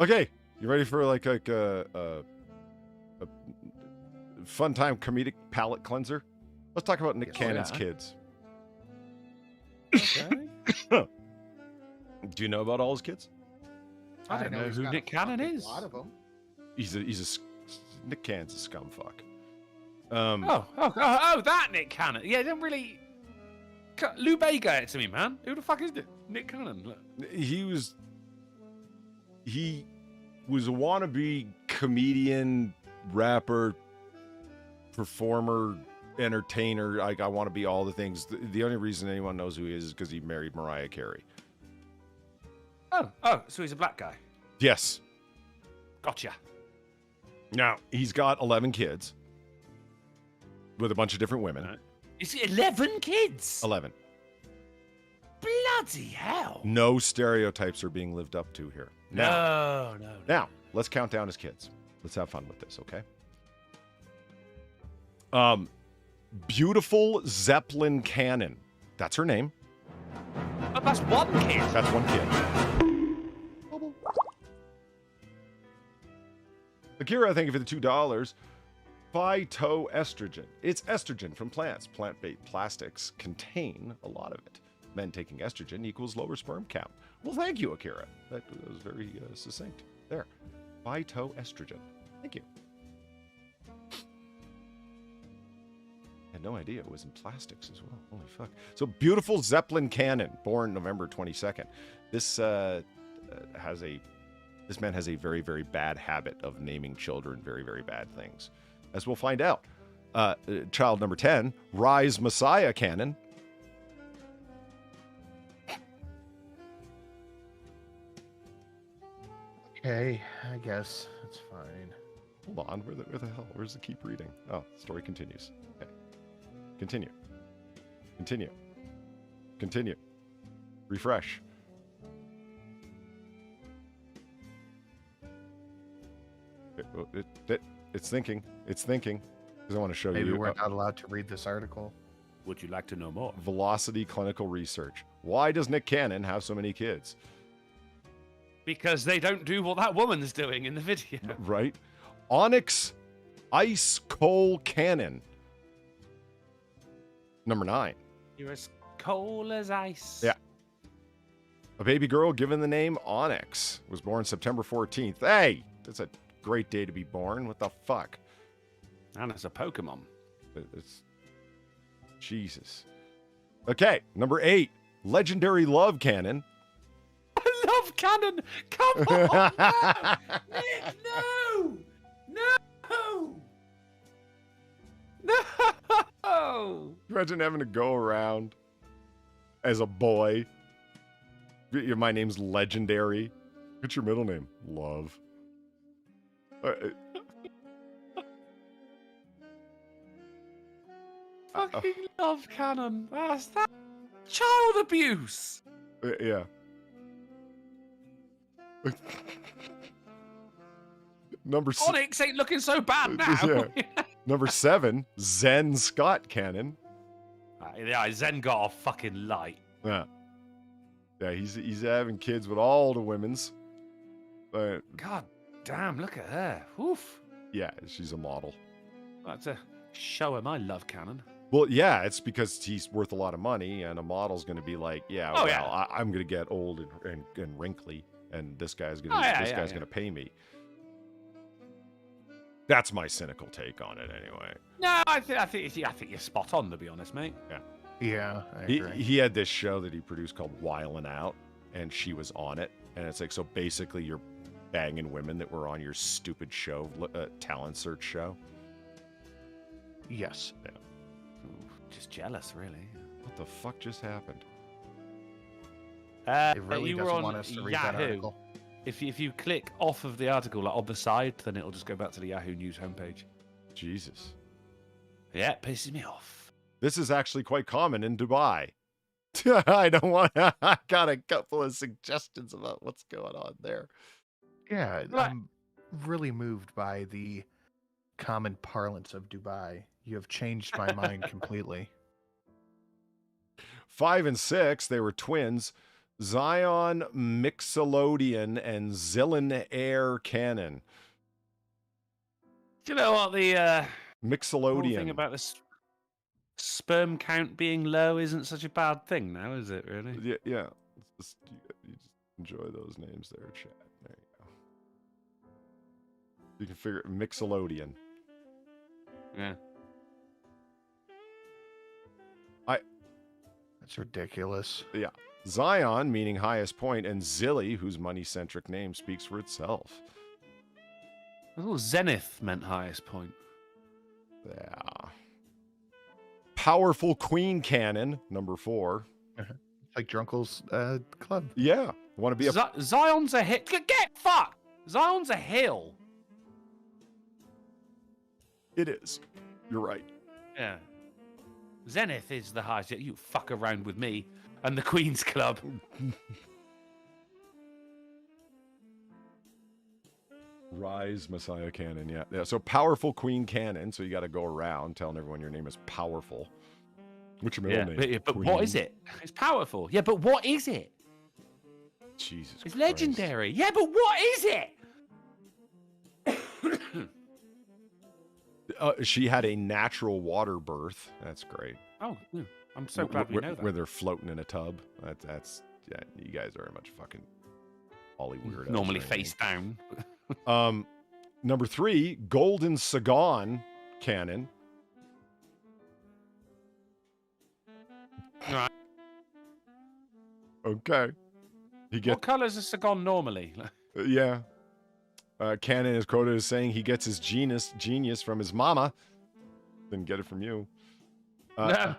Okay, you ready for like a fun time comedic palate cleanser? Let's talk about Nick Cannon's kids. Okay. Do you know about all his kids? I don't know who Nick Cannon is. A lot of them. Nick Cannon's a scumfuck. That Nick Cannon. Yeah, don't really. Lou Bay got it to me, man. Who the fuck is it? Nick Cannon. Look. He was a wannabe comedian, rapper, performer, entertainer. I want to be all the things. The only reason anyone knows who he is because he married Mariah Carey. Oh, so he's a black guy. Yes. Gotcha. Now, he's got 11 kids with a bunch of different women. Is it 11 kids? 11. Bloody hell. No stereotypes are being lived up to here. No. Now, let's count down his kids. Let's have fun with this, okay? Beautiful Zeppelin Cannon. That's her name. Oh, that's one kid. That's one kid. Akira, thank you for the $2. Phytoestrogen. It's estrogen from plants. Plant-based plastics contain a lot of it. Men taking estrogen equals lower sperm count. Well, thank you, Akira. That was very succinct. There. Phytoestrogen. Thank you. Had no idea it was in plastics as well. Holy fuck. So, beautiful Zeppelin Cannon, born November 22nd. This man has a very, very bad habit of naming children very, very bad things. As we'll find out. Child number 10, Rise Messiah Cannon. Okay, I guess it's fine. Hold on, where the hell? Where's the keep reading? Oh, story continues. Okay. Continue. Refresh. It's thinking. Because I want to show you. Maybe we're not allowed to read this article. Would you like to know more? Velocity Clinical Research. Why does Nick Cannon have so many kids? Because they don't do what that woman's doing in the video. Right? Onyx Ice Coal Cannon. Number 9. You're as cold as ice. Yeah. A baby girl given the name Onyx was born September 14th. Hey, that's a great day to be born. What the fuck? And it's a Pokemon. It's Jesus. Okay, number 8. Legendary Love Cannon. Love Cannon! Come on! No! Nick, no! No! Imagine having to go around as a boy. My name's Legendary. What's your middle name? Love. Fucking Love Cannon. That's that child abuse. Yeah. Number Onyx ain't looking so bad now. Yeah. Number 7, Zen Scott Cannon. Yeah, Zen got a fucking light. Yeah. Yeah, he's having kids with all the women's. God damn, look at her. Oof. Yeah, she's a model. That's a show her my Love Cannon. Well, yeah, it's because he's worth a lot of money, and a model's going to be like, I'm going to get old and wrinkly, and this guy's going to pay me. That's my cynical take on it, anyway. No, I think you're spot on, to be honest, mate. Yeah. Yeah, I agree. He had this show that he produced called Wildin' Out, and she was on it, and it's like, so basically you're banging women that were on your stupid show, talent search show. Yes. Yeah. Just jealous, really. What the fuck just happened? It really doesn't want us to read that article. If you click off of the article, like on the side, then it'll just go back to the Yahoo News homepage. Jesus. Yeah, it pisses me off. This is actually quite common in Dubai. I got a couple of suggestions about what's going on there. Yeah, I'm really moved by the common parlance of Dubai. You have changed my mind completely. 5 and 6, they were twins. Zion Mixolydian and Zillin Air Cannon. Do you know what the Mixolydian thing about this sperm count being low isn't such a bad thing now, is it? Really? Yeah. It's just, you just enjoy those names there, chat. There you go. You can figure it. Mixolydian. Yeah. That's ridiculous. Yeah. Zion, meaning highest point, and Zilly, whose money-centric name speaks for itself. I thought Zenith meant highest point. Yeah. Powerful Queen Cannon, number 4. Like Drunkle's club. Yeah. Want to be a... Zion's a hill. Get fucked! Zion's a hill. It is. You're right. Yeah. Zenith is the highest. You fuck around with me and the Queen's Club. Rise Messiah Cannon, yeah. So Powerful Queen Cannon. So you got to go around telling everyone your name is Powerful. What's your middle name? But what is it? It's powerful. Yeah, but what is it? Jesus It's Christ. legendary. Yeah, but what is it? She had a natural water birth. That's great. Oh, yeah. I'm so glad we know that. Where they're floating in a tub. That's yeah. You guys are a bunch of fucking Ollie weirdos. Normally face down. Number 3, Golden Sagan Cannon. Right. Okay. What color's a Sagan normally? Yeah. Cannon is quoted as saying he gets his genius from his mama. Didn't get it from you. No.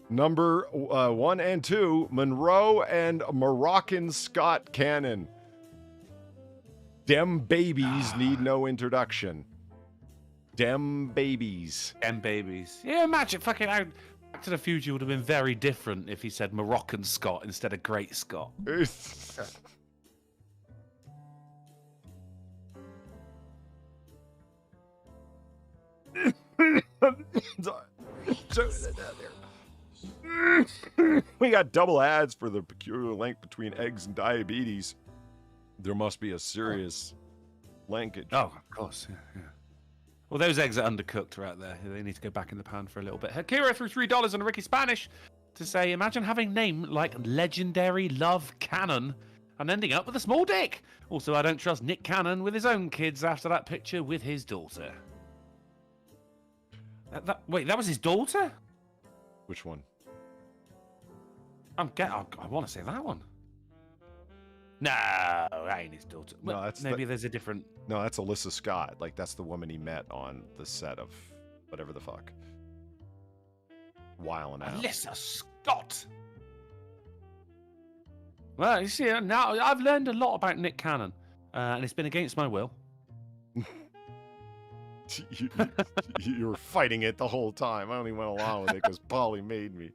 Number 1 and 2, Monroe and Moroccan Scott Cannon. Dem babies need no introduction. Dem babies. Dem babies. Yeah, imagine fucking out. Back to the Future would have been very different if he said Moroccan Scott instead of Great Scott. We got double ads for the peculiar link between eggs and diabetes. There must be a serious linkage. Oh, of course. Yeah. Well, those eggs are undercooked right there. They need to go back in the pan for a little bit. Hakira threw $3 on a Ricky Spanish to say, imagine having a name like Legendary Love Cannon and ending up with a small dick. Also, I don't trust Nick Cannon with his own kids after that picture with his daughter. Wait, that was his daughter? Which one? I want to say that one. No, that ain't his daughter. No, that's there's a different. No, that's Alyssa Scott. Like that's the woman he met on the set of whatever the fuck. Whiling out. Alyssa Scott. Well, you see, now I've learned a lot about Nick Cannon, and it's been against my will. You were fighting it the whole time. I only went along with it because Polly made me.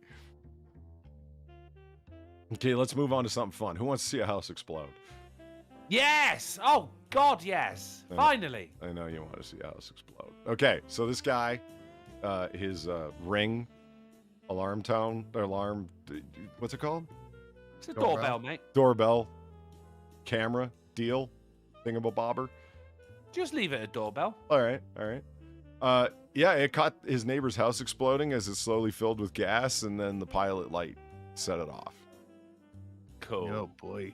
Okay, let's move on to something fun. Who wants to see a house explode? Yes! Oh, God, yes. Finally. I know you want to see a house explode. Okay, so this guy, his ring, alarm tone, what's it called? It's a doorbell, mate. Doorbell, camera, deal, thingamabobber. Just leave it a doorbell. All right. Yeah, it caught his neighbor's house exploding as it slowly filled with gas, and then the pilot light set it off. Cool. Oh boy.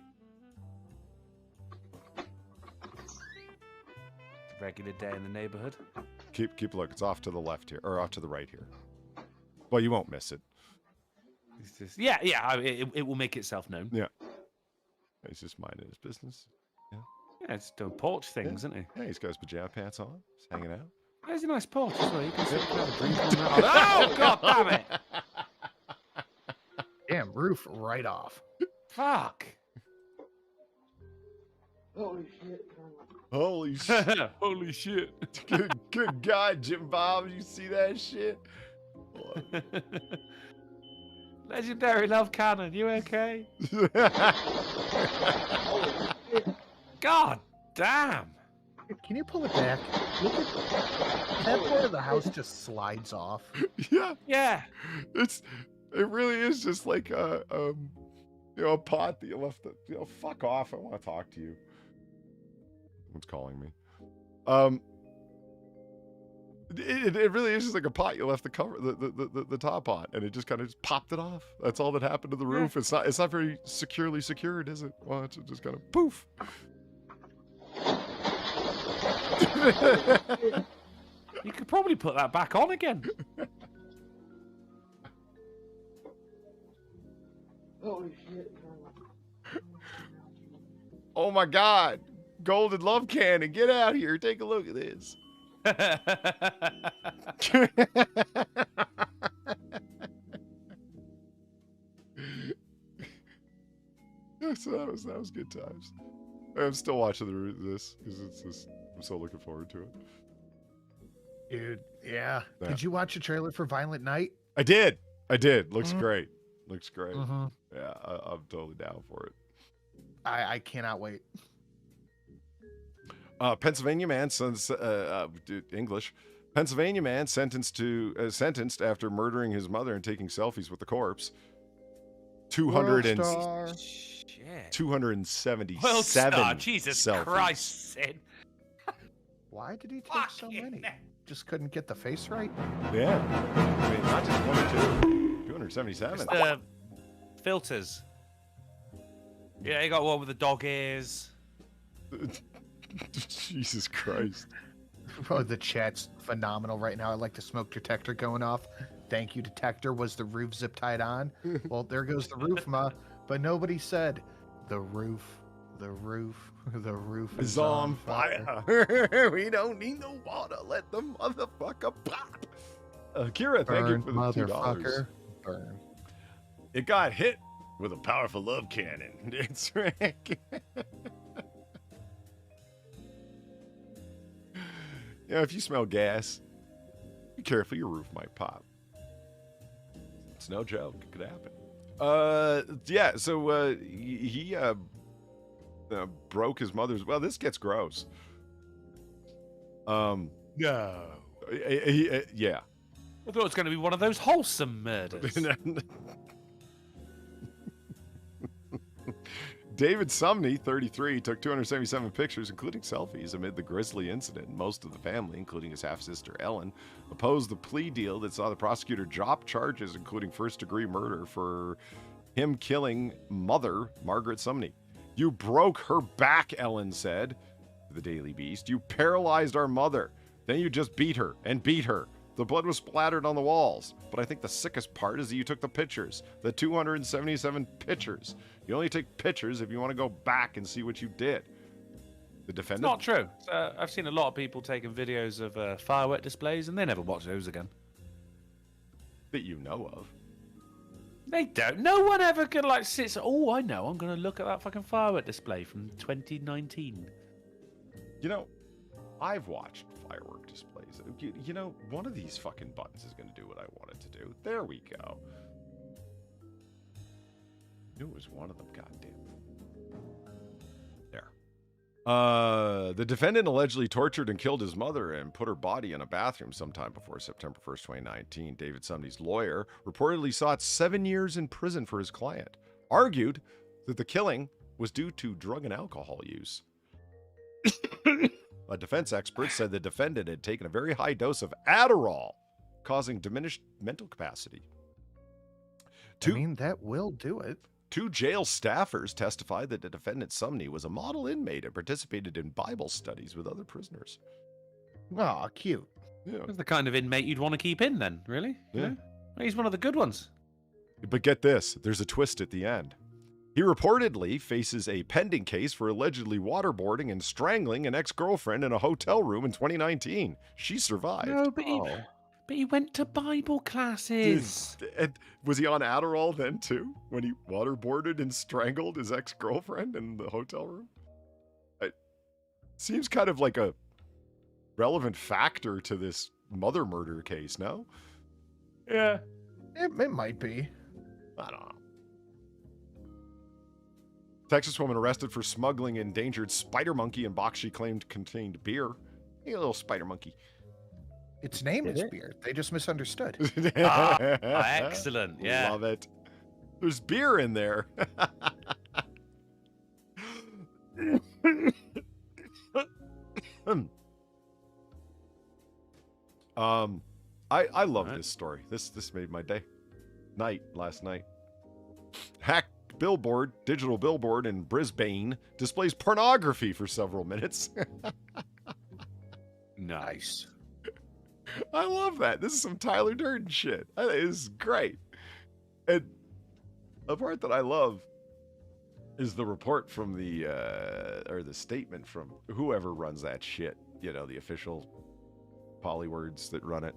Regular day in the neighborhood. Keep a look. It's off to the left here, or off to the right here. Well, you won't miss it. It will make itself known. Yeah. He's just minding his business. Yeah, it's doing porch things, isn't he? Yeah, he's got his pajama pants on. He's hanging out. There's a nice porch as well. You can sit and have a drink on that. Oh, God damn it! Damn, roof right off. Fuck. Holy shit. Holy shit. Holy shit. Good God, Jim Bob. You see that shit? Legendary Love Cannon. You okay? God damn. Can you pull it back? Look at that part of the house just slides off. Yeah. It really is just like a pot that you left. Fuck off. I want to talk to you. Someone's calling me. It really is just like a pot. You left the cover, the top on, and it just kind of just popped it off. That's all that happened to the roof. It's not very securely secured, is it? Well, it's just kind of poof. You could probably put that back on again. Holy shit. Oh my God. Golden love cannon. Get out here. Take a look at this. So that was good times. I'm still watching this because it's just, I'm so looking forward to it. Dude, yeah. Did you watch the trailer for Violent Night? I did. Looks great. Looks great. Mhm. Yeah, I'm totally down for it. I cannot wait. Pennsylvania man English. Pennsylvania man sentenced after murdering his mother and taking selfies with the corpse. 277 Well, Jesus selfies. Christ, Sid. Why did he take so many? Just couldn't get the face right? Yeah. I mean, not just 1 or 2. 277. It's the filters. Yeah, you got one with the dog ears. Jesus Christ. Oh, the chat's phenomenal right now. I like the smoke detector going off. Thank you, detector. Was the roof zip tied on? Well, there goes the roof, ma. But nobody said the roof is on fire. We don't need no water. Let the motherfucker pop. Kira, thank you for the $2. Burn. It got hit with a powerful love cannon. It's right. Yeah, if you smell gas, be careful. Your roof might pop. It's no joke. It could happen. Yeah. So he broke his mother's. Well, this gets gross. No. Yeah. I thought it was going to be one of those wholesome murders. David Sumney, 33, took 277 pictures, including selfies, amid the grisly incident. Most of the family, including his half-sister Ellen, opposed the plea deal that saw the prosecutor drop charges, including first-degree murder, for him killing mother, Margaret Sumney. You broke her back, Ellen said to the Daily Beast. You paralyzed our mother. Then you just beat her and beat her. The blood was splattered on the walls. But I think the sickest part is that you took the pictures. The 277 pictures. You only take pictures if you want to go back and see what you did. The defendant... It's not true. I've seen a lot of people taking videos of firework displays and they never watch those again. That you know of. They don't. No one ever can sit. Oh, I know. I'm going to look at that fucking firework display from 2019. You know, I've watched firework displays. You know, one of these fucking buttons is going to do what I want it to do. There we go. I knew it was one of them. Goddamn. There. The defendant allegedly tortured and killed his mother and put her body in a bathroom sometime before September 1st, 2019. David Sumney's lawyer reportedly sought 7 years in prison for his client. Argued that the killing was due to drug and alcohol use. A defense expert said the defendant had taken a very high dose of Adderall, causing diminished mental capacity. That will do it. 2 jail staffers testified that the defendant Sumney was a model inmate and participated in Bible studies with other prisoners. Oh, cute. Yeah. That's the kind of inmate you'd want to keep in then, really? Yeah. He's one of the good ones. But get this, there's a twist at the end. He reportedly faces a pending case for allegedly waterboarding and strangling an ex-girlfriend in a hotel room in 2019. She survived. No, but he went to Bible classes. And was he on Adderall then too, when he waterboarded and strangled his ex-girlfriend in the hotel room? It seems kind of like a relevant factor to this mother murder case, no? Yeah. It might be. I don't know. Texas woman arrested for smuggling endangered spider monkey in box she claimed contained beer. Hey, a little spider monkey. Its name is beer. They just misunderstood. Excellent. Yeah. Love it. There's beer in there. I love this story. This made my day. Last night. Hacked digital billboard in Brisbane displays pornography for several minutes. Nice. I love that. This is some Tyler Durden shit. It is great. And the part that I love is the report from or the statement from whoever runs that shit. You know, the official polywords that run it.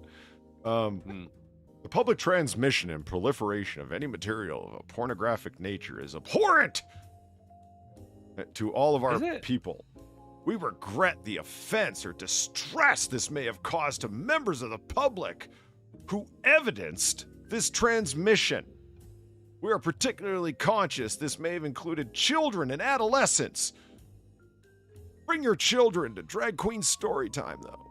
The public transmission and proliferation of any material of a pornographic nature is abhorrent to all of our people. We regret the offense or distress this may have caused to members of the public who evidenced this transmission. We are particularly conscious this may have included children and adolescents. Bring your children to Drag Queen Story Time, though.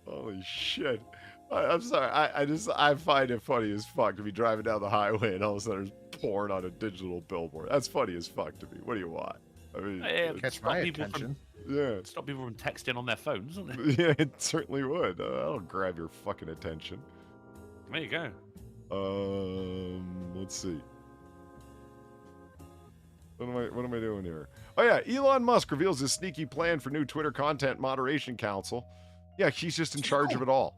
Holy shit. I'm sorry. I find it funny as fuck to be driving down the highway and all of a sudden there's porn on a digital billboard. That's funny as fuck to me. What do you want? I mean, catch my attention. Stop people from texting on their phones, doesn't it? Yeah, it certainly would. That'll grab your fucking attention. There you go. Let's see. What am I doing here? Oh yeah, Elon Musk reveals his sneaky plan for new Twitter Content Moderation Council. Yeah, he's just in charge of it all.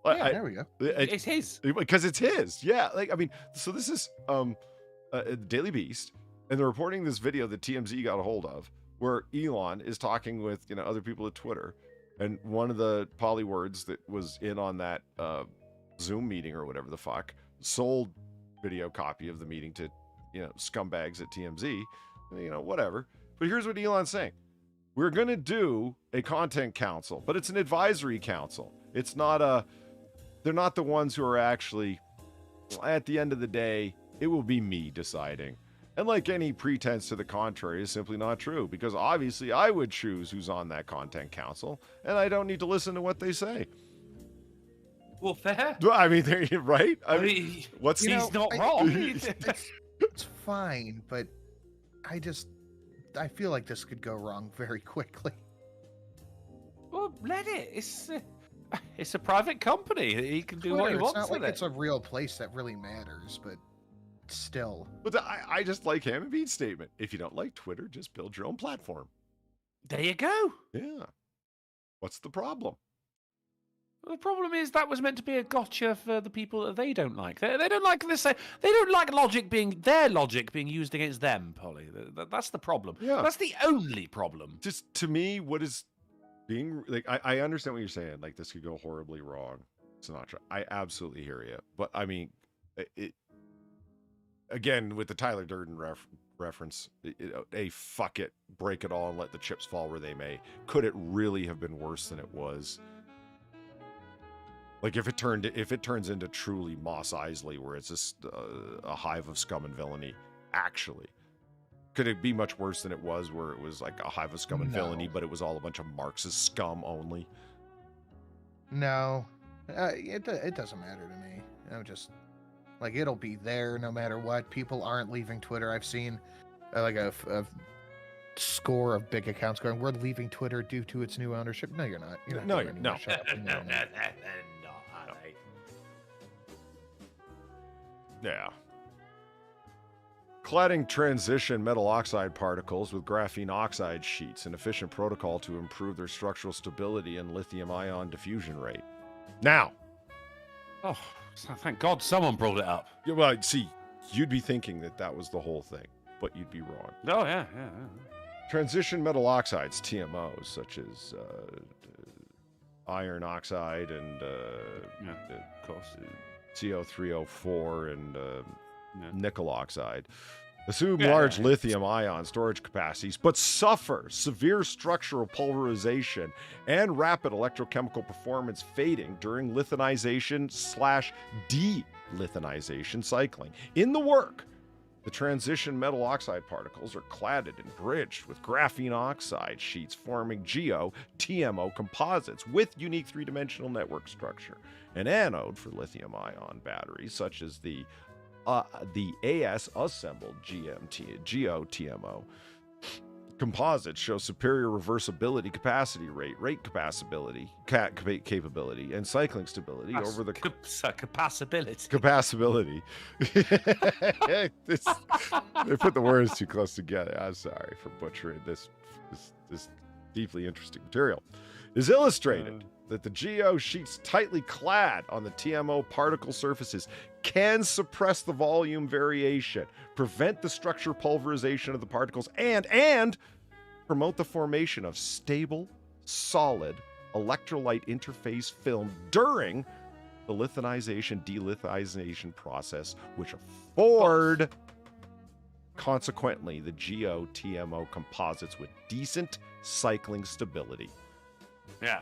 Yeah, there we go. It's his. Because it's his. Yeah, so this is Daily Beast, and they're reporting this video that TMZ got a hold of, where Elon is talking with other people at Twitter, and one of the polywords that was in on that Zoom meeting or whatever the fuck sold video copy of the meeting to scumbags at TMZ, whatever. But here's what Elon's saying. We're going to do a content council, but it's an advisory council. It's not they're not the ones who are actually, at the end of the day, it will be me deciding. And like any pretense to the contrary is simply not true, because obviously I would choose who's on that content council, and I don't need to listen to what they say. Well, fair. I mean, right? I mean, he's not wrong. It's fine, but I feel like this could go wrong very quickly. Well, let it. It's a private company. He can do what he wants. It's not like it's a real place that really matters, but still. But I just like him and Bean's statement. If you don't like Twitter, just build your own platform. There you go. Yeah. What's the problem? The problem is that was meant to be a gotcha for the people that they don't like. They don't like this. They don't like their logic being used against them, Polly. That's the problem. Yeah. That's the only problem. Just to me, what is being like, I understand what you're saying. Like, this could go horribly wrong, Sinatra. I absolutely hear you. But I mean, again, with the Tyler Durden reference, fuck it, break it all and let the chips fall where they may. Could it really have been worse than it was? Like, if it turns into truly Mos Eisley, where it's just a hive of scum and villainy, actually, could it be much worse than it was, where it was like a hive of scum and villainy, but it was all a bunch of Marxist scum only? No, it doesn't matter to me. I'm just like, it'll be there no matter what. People aren't leaving Twitter. I've seen like a score of big accounts going, "We're leaving Twitter due to its new ownership." No, you're not. You're not no. Shut up. No. Yeah. Cladding transition metal oxide particles with graphene oxide sheets, an efficient protocol to improve their structural stability and lithium-ion diffusion rate. Now. Oh, thank God someone brought it up. Yeah, well, see, you'd be thinking that was the whole thing, but you'd be wrong. Oh, yeah. Transition metal oxides, TMOs, such as iron oxide and of course, CO304 and nickel oxide assume large lithium-ion storage capacities, but suffer severe structural pulverization and rapid electrochemical performance fading during lithinization/de-lithinization cycling. In the work, the transition metal oxide particles are cladded and bridged with graphene oxide sheets, forming TMO composites with unique three-dimensional network structure. An anode for lithium-ion batteries, such as the the AS assembled GOTMO composites show superior reversibility capability, and cycling stability over the capacability. They put the words too close together. I'm sorry for butchering this deeply interesting material. It is illustrated that the GO sheets tightly clad on the TMO particle surfaces can suppress the volume variation, prevent the structure pulverization of the particles, and promote the formation of stable, solid electrolyte interface film during the delithization process, which afford, consequently, the GO-TMO composites with decent cycling stability. Yeah.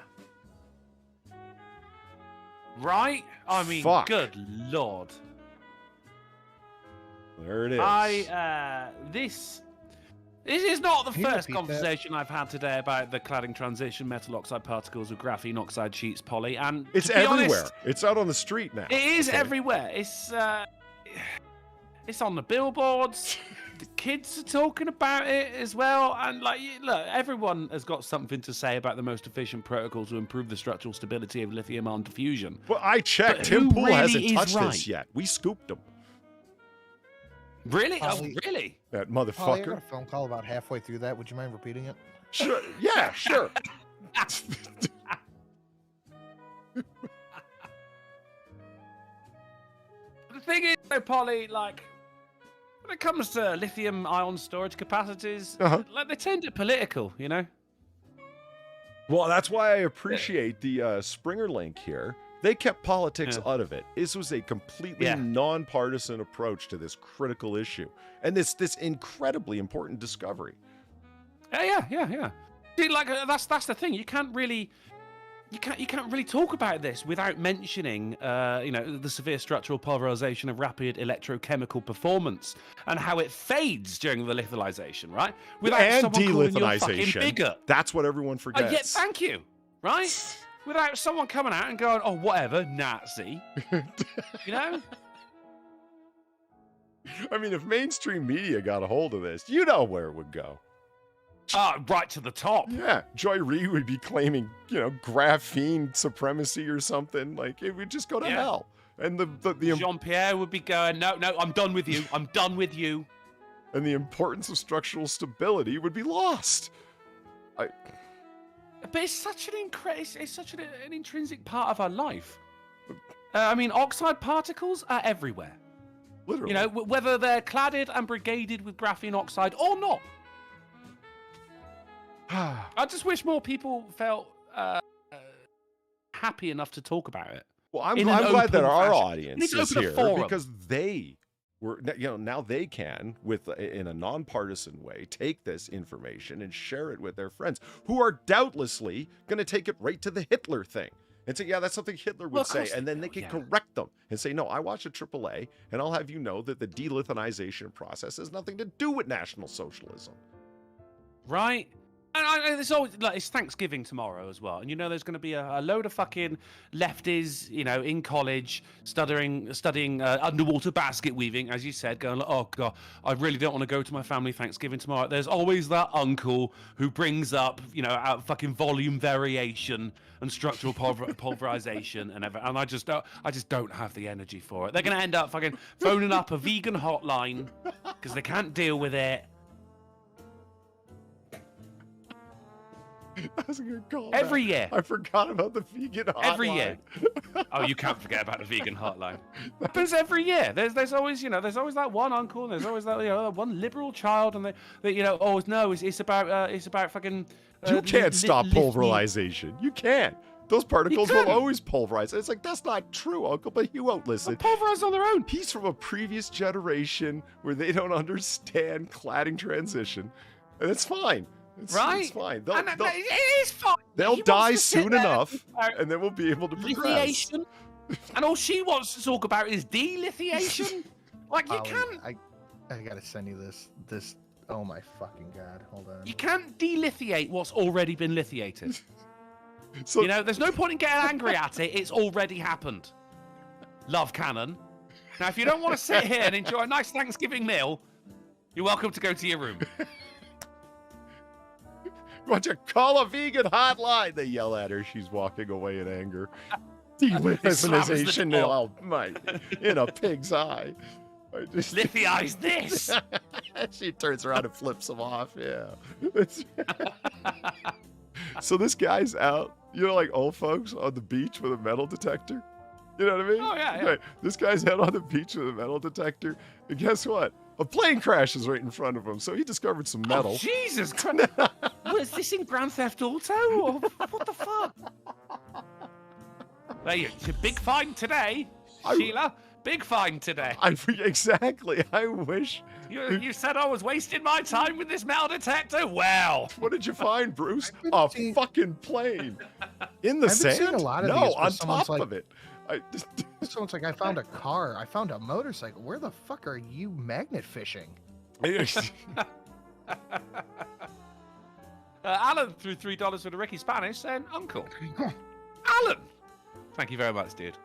Right? I mean, good lord. There it is. This is not the first conversation I've had today about the cladding transition, metal oxide particles with graphene oxide sheets, poly, and it's everywhere. It's out on the street now. It is everywhere. It's on the billboards. The kids are talking about it as well, and look, everyone has got something to say about the most efficient protocol to improve the structural stability of lithium-ion diffusion. Well, I checked. Tim Pool hasn't touched this yet. We scooped him. Really? Polly, really? That motherfucker. Polly, I got a phone call about halfway through that. Would you mind repeating it? Sure. Yeah, sure. The thing is, though, Polly, when it comes to lithium-ion storage capacities, they tend to political, you know? Well, that's why I appreciate the Springer link here. They kept politics out of it. This was a completely non-partisan approach to this critical issue, and this incredibly important discovery. Yeah. See, that's the thing. You can't really talk about this without mentioning, the severe structural pulverization of rapid electrochemical performance and how it fades during the lithalization, right? And delithization. That's what everyone forgets. Yeah, thank you. Right? Without someone coming out and going, oh, whatever, Nazi. You know? I mean, if mainstream media got a hold of this, you know where it would go. Right to the top. Yeah. Joy Reid would be claiming, graphene supremacy or something. Like, it would just go to hell. And the Jean-Pierre would be going, no, I'm done with you. I'm done with you. And the importance of structural stability would be lost. But it's such an intrinsic part of our life. I mean, oxide particles are everywhere. Literally. Whether they're cladded and brigaded with graphene oxide or not. I just wish more people felt happy enough to talk about it. Well, I'm glad that our audience is here because they were, now they can, in a nonpartisan way, take this information and share it with their friends who are doubtlessly going to take it right to the Hitler thing and say, yeah, that's something Hitler would say. And then they can correct them and say, no, I watched a AAA, and I'll have you know that the delithization process has nothing to do with National Socialism. Right? And it's always it's Thanksgiving tomorrow as well, and there's going to be a load of fucking lefties, in college studying underwater basket weaving, as you said, going like, oh god, I really don't want to go to my family Thanksgiving tomorrow. There's always that uncle who brings up fucking volume variation and structural pulverization and everything, and I just don't have the energy for it. They're going to end up fucking phoning up a vegan hotline because they can't deal with it. That was a good call. Every year. I forgot about the vegan hotline. Every year. Oh, you can't forget about the vegan hotline. But it's every year. There's always that one uncle, and there's always that one liberal child, and it's about fucking. You can't stop pulverization. You can't. Those particles will always pulverize. It's like, that's not true, uncle, but you won't listen. They'll pulverize on their own. He's from a previous generation where they don't understand cladding transition, and it's fine. It's fine. It is fine. They'll die soon enough, and then we'll be able to progress. Lithiation, and all she wants to talk about is delithiation. Like, you can't. I gotta send you this. Oh my fucking god! Hold on. You can't delithiate what's already been lithiated. So, there's no point in getting angry at it. It's already happened. Love cannon. Now, if you don't want to sit here and enjoy a nice Thanksgiving meal, you're welcome to go to your room. Why don't you call a vegan hotline? They yell at her. She's walking away in anger. Dehumanization in a pig's eye. Lithiai's this. She turns around and flips him off. Yeah. So this guy's out, like old folks on the beach with a metal detector. You know what I mean? Oh, yeah. Okay. This guy's out on the beach with a metal detector. And guess what? A plane crashes right in front of him. So he discovered some metal. Oh, Jesus Christ. Was this in Grand Theft Auto? Or what the fuck? Hey, it's a big find today, Sheila. Big find today. Exactly. I wish. You said I was wasting my time with this metal detector? Well. What did you find, Bruce? A fucking plane. In the sand? Seen a lot of no, these on top of it. Someone's like, I found a car. I found a motorcycle. Where the fuck are you magnet fishing? Alan threw $3 for the Ricky Spanish saying, Uncle. Alan. Thank you very much, dude.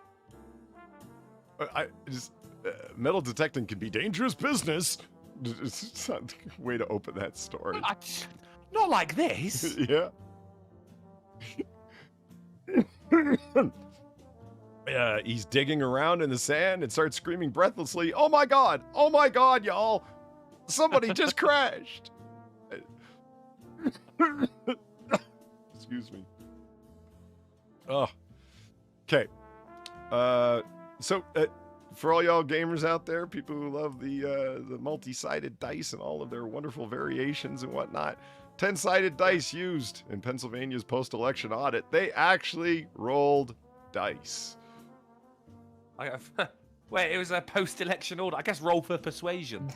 Metal detecting can be dangerous business. It's not a way to open that story. Not like this. Yeah. He's digging around in the sand and starts screaming breathlessly, oh my God, y'all. Somebody just crashed. Excuse me. Oh. Okay. So for all y'all gamers out there, people who love the multi-sided dice and all of their wonderful variations and whatnot, 10-sided dice used in Pennsylvania's post-election audit. They actually rolled dice. Wait, it was a post-election audit. I guess roll for persuasion.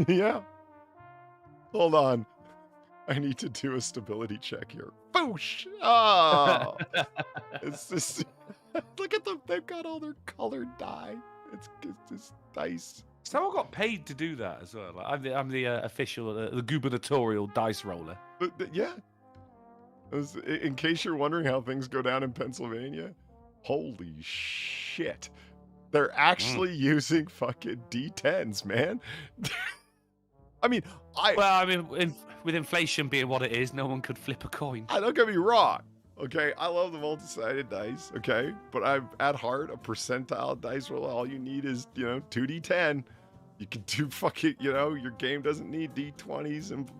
Yeah. Hold on. I need to do a stability check here. Boosh! Oh! It's just... Look at them. They've got all their colored dye. It's just dice. Someone got paid to do that as well. Like, I'm the official, the gubernatorial dice roller. Yeah. In case you're wondering how things go down in Pennsylvania, holy shit. They're actually using fucking D10s, man. I mean, with inflation being what it is, no one could flip a coin. Don't get me wrong. Okay, I love the multi-sided dice, okay? But I'm, at heart, a percentile dice roll. All you need is, 2d10. You can do fucking, your game doesn't need d20s and,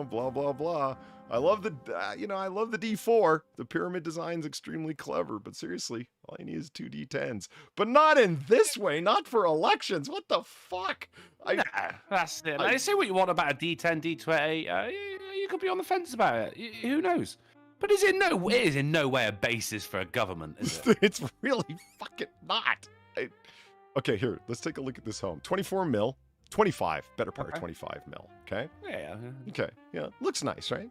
blah, blah, blah. I love the, I love the d4. The pyramid design's extremely clever, but seriously, all you need is 2d10s. But not in this way, not for elections. What the fuck? Nah, that's it. Like, say what you want about a d10, d20. You could be on the fence about it. Who knows? But it is in no way a basis for a government, is it? It's really fucking not. Okay, here, let's take a look at this home. 24 mil, 25, better part of 25 mil, okay? Yeah. Okay, yeah, looks nice, right?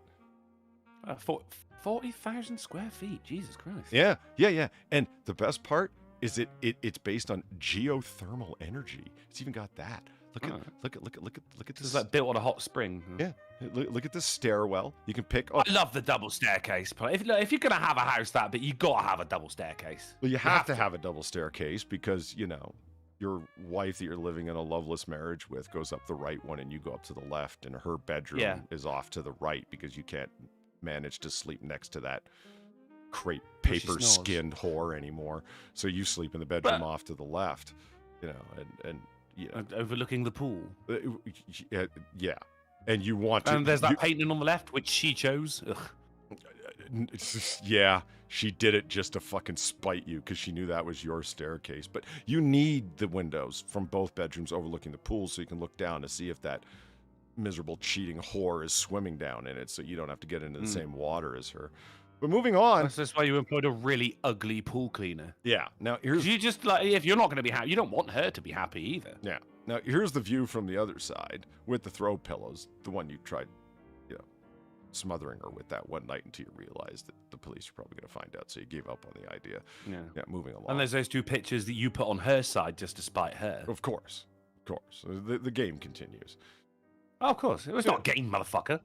40,000 square feet, Jesus Christ. Yeah. And the best part is it's based on geothermal energy. It's even got that. Look at this. It's like built on a hot spring. Yeah. Look at this stairwell. You can pick. I love the double staircase. But if you're gonna have a house that big, you gotta have a double staircase. Well, you have to have a double staircase because your wife that you're living in a loveless marriage with goes up the right one, and you go up to the left, and her bedroom is off to the right because you can't manage to sleep next to that crepe paper skinned whore anymore. So you sleep in the bedroom off to the left, and overlooking the pool. Yeah. And you want to. And there's that painting on the left, which she chose. Ugh. Yeah, she did it just to fucking spite you because she knew that was your staircase. But you need the windows from both bedrooms overlooking the pool so you can look down to see if that miserable cheating whore is swimming down in it, so you don't have to get into the same water as her. But moving on. That's why you employed a really ugly pool cleaner. Yeah. Now here's you just if you're not going to be happy, you don't want her to be happy either. Yeah. Now here's the view from the other side with the throw pillows, the one you tried, smothering her with that one night until you realized that the police are probably going to find out, so you gave up on the idea. Yeah. Moving along. And there's those two pictures that you put on her side just to spite her. Of course. The game continues. Oh, of course. It was not game, motherfucker.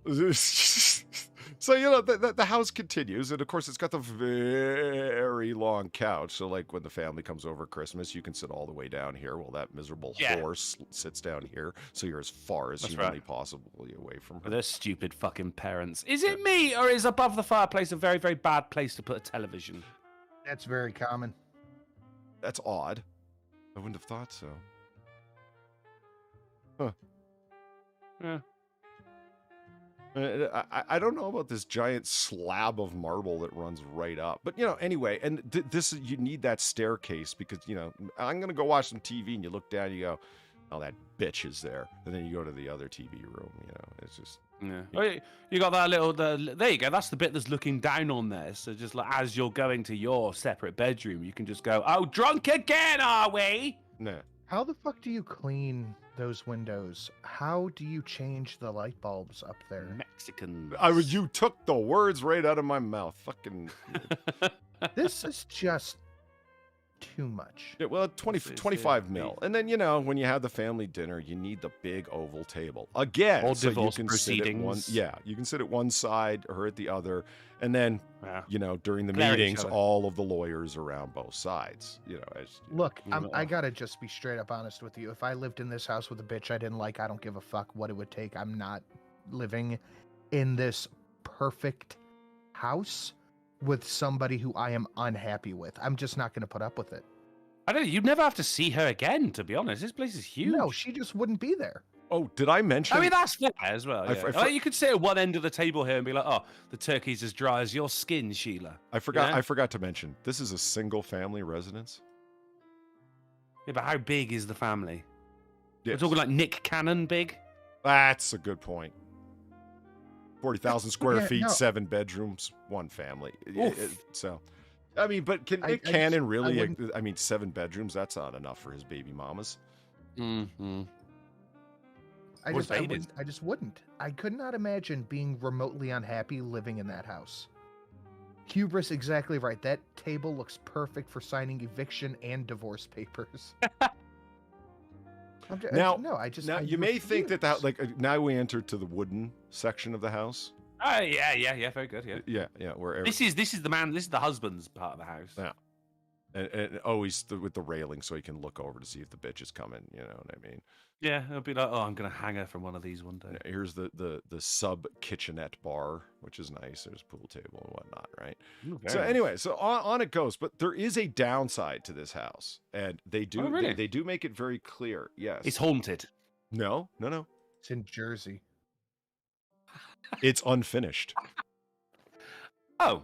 So, you know, the house continues. And, of course, it's got the very long couch. So, like, when the family comes over Christmas, you can sit all the way down here while that miserable horse sits down here. So you're as far as humanly possibly away from her. They're stupid fucking parents. Is it me, or is above the fireplace a very, very bad place to put a television? That's very common. That's odd. I wouldn't have thought so. Huh. Yeah. I don't know about this giant slab of marble that runs right up. But, you know, anyway, and this you need that staircase because, you know, I'm going to go watch some TV and you look down and you go, oh, that bitch is there. And then you go to the other TV room, you know, it's just... Yeah. You got that little... there you go. That's the bit that's looking down on there. So just like as you're going to your separate bedroom, you can just go, oh, drunk again, are we? No. How the fuck do you clean those windows? How do you change the light bulbs up there? Mexican. You took the words right out of my mouth. Fucking. This is just too much. Yeah, well, 25 mil. And then, you know, when you have the family dinner, you need the big oval table. Again, All so divorce you can proceedings. sit at one, you can sit at one side, her at the other. And then, you know, during the Glare at each meetings, other. all of the lawyers around both sides. You know, Look, I gotta just be straight up honest with you. If I lived in this house with a bitch I didn't like, I don't give a fuck what it would take. I'm not living in this perfect house with somebody who I am unhappy with. I'm just not going to put up with it. I don't know. You'd never have to see her again, to be honest. This place is huge. No, she just wouldn't be there. Oh, did I mention? I mean, that's fair as well. Yeah. I You could sit at one end of the table here and be like, oh, the turkey's as dry as your skin, Sheila. I forgot. You know? I forgot to mention. This is a single family residence. Yeah, but how big is the family? Yes. We're talking like Nick Cannon big? That's a good point. 40,000 square feet, no. 7 bedrooms, 1 family. So, I mean, but can Nick Cannon really? I mean, 7 bedrooms. That's not enough for his baby mamas. Mm-hmm. I just wouldn't. I could not imagine being remotely unhappy living in that house. Hubris, exactly right. That table looks perfect for signing eviction and divorce papers. Now you may think that now we enter to the wooden section of the house. Oh yeah, very good. Yeah. Where this is the man. This is the husband's part of the house. Yeah, and always with the railing so he can look over to see if the bitch is coming. You know what I mean? Yeah, it'll be like, oh, I'm gonna hang her from one of these one day. Here's the sub kitchenette bar, which is nice. There's a pool table and whatnot, right? Ooh, so anyway, so on it goes. But there is a downside to this house, and they do they do make it very clear. Yes, it's haunted. No. It's in Jersey. It's unfinished. Oh.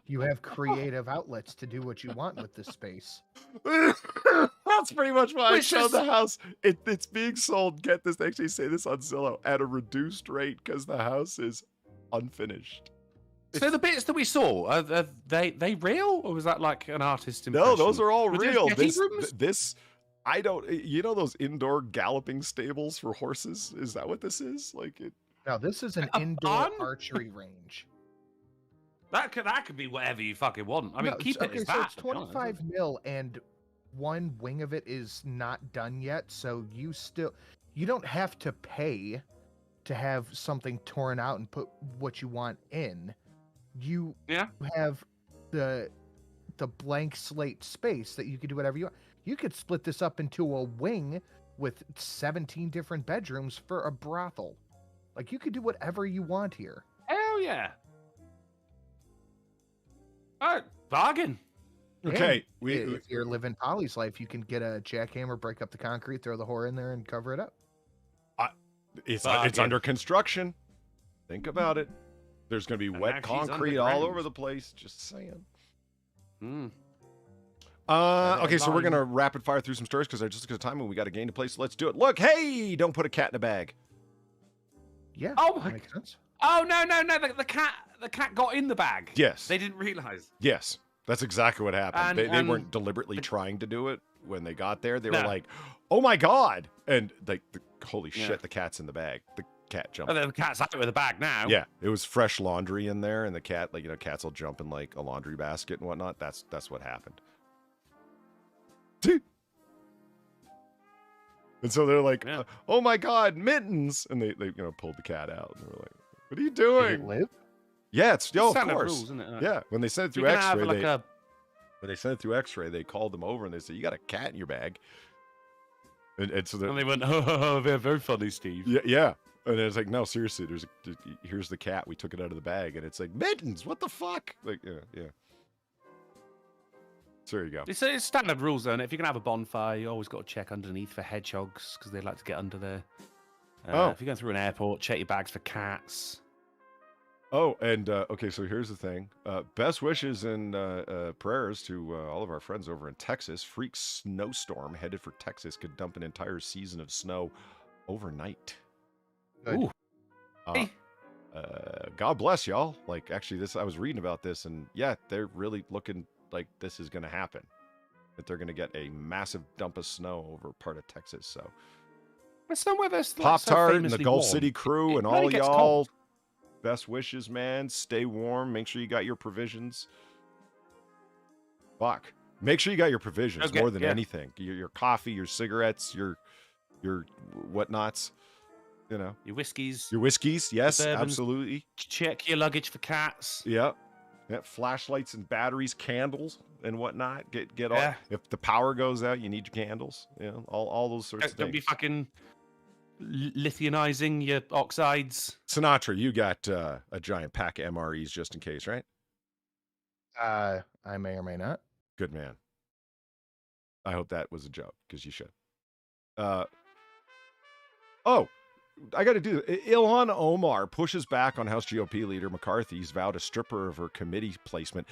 You have creative outlets to do what you want with this space. That's pretty much why I showed the house. It's being sold. Get this, they actually say this on Zillow at a reduced rate because the house is unfinished. So the bits that we saw, are they real, or was that like an artist impression? No, those are all Were real. This I don't. You know those indoor galloping stables for horses? Is that what this is? Like it? No, this is an indoor archery range. That could be whatever you fucking want. I mean, keep it as that. It's 25 mil, and one wing of it is not done yet. So you don't have to pay to have something torn out and put what you want in. You have the blank slate space that you could do whatever you want. You could split this up into a wing with 17 different bedrooms for a brothel. Like, you could do whatever you want here. Hell yeah. All right, bargain. Okay. If you're living Polly's life, you can get a jackhammer, break up the concrete, throw the whore in there, and cover it up. It's under construction. Think about it. There's going to be wet concrete all over the place. Just saying. Okay, so we're going to rapid fire through some stories because I just looked at the time and we got a game to play, so let's do it. Look, hey, don't put a cat in a bag. Yeah. Oh, that makes sense. Oh, no. The cat got in the bag. Yes. They didn't realize. Yes. That's exactly what happened. And, they weren't deliberately trying to do it when they got there. They were like, oh my God. And like, holy shit, the cat's in the bag. The cat jumped. Oh, the cat's out with the bag now. Yeah. It was fresh laundry in there. And the cat, cats will jump in like a laundry basket and whatnot. That's what happened. And so they're like, oh my God, mittens. And they pulled the cat out. And they were like, what are you doing? Did it live? Yeah, of course. Rules, isn't it? Yeah, when they sent it through X-ray, they called them over and they said, you got a cat in your bag. And so they went, oh, they're very funny, Steve. Yeah. And it's like, no, seriously, here's the cat. We took it out of the bag. And it's like, mittens, what the fuck? Like, yeah. So there you go. It's standard rules, though. And if you're going to have a bonfire, you always got to check underneath for hedgehogs because they like to get under there. If you're going through an airport, check your bags for cats. Oh, and okay, so here's the thing. Best wishes and prayers to all of our friends over in Texas. Freak snowstorm headed for Texas could dump an entire season of snow overnight. Ooh. God bless y'all. Like, actually, I was reading about this, and yeah, they're really looking like this is going to happen. That they're going to get a massive dump of snow over part of Texas. So, but somewhere there's Pop-Tart and the Gulf City crew and all y'all. Cold. Best wishes, man. Stay warm. Make sure you got your provisions. Fuck. Make sure you got your provisions more than anything. Your coffee, your cigarettes, your whatnots. You know, your whiskeys. Yes, absolutely. Check your luggage for cats. Yeah. Flashlights and batteries, candles and whatnot. Get all. If the power goes out, you need your candles. You know, all those sorts of things. Don't be fucking lithiumizing your oxides. Sinatra, you got a giant pack of MREs just in case, right? I may or may not. Good man. I hope that was a joke because you should. I got to do it. Ilhan Omar pushes back on House GOP leader McCarthy's vow to strip her of her committee placement.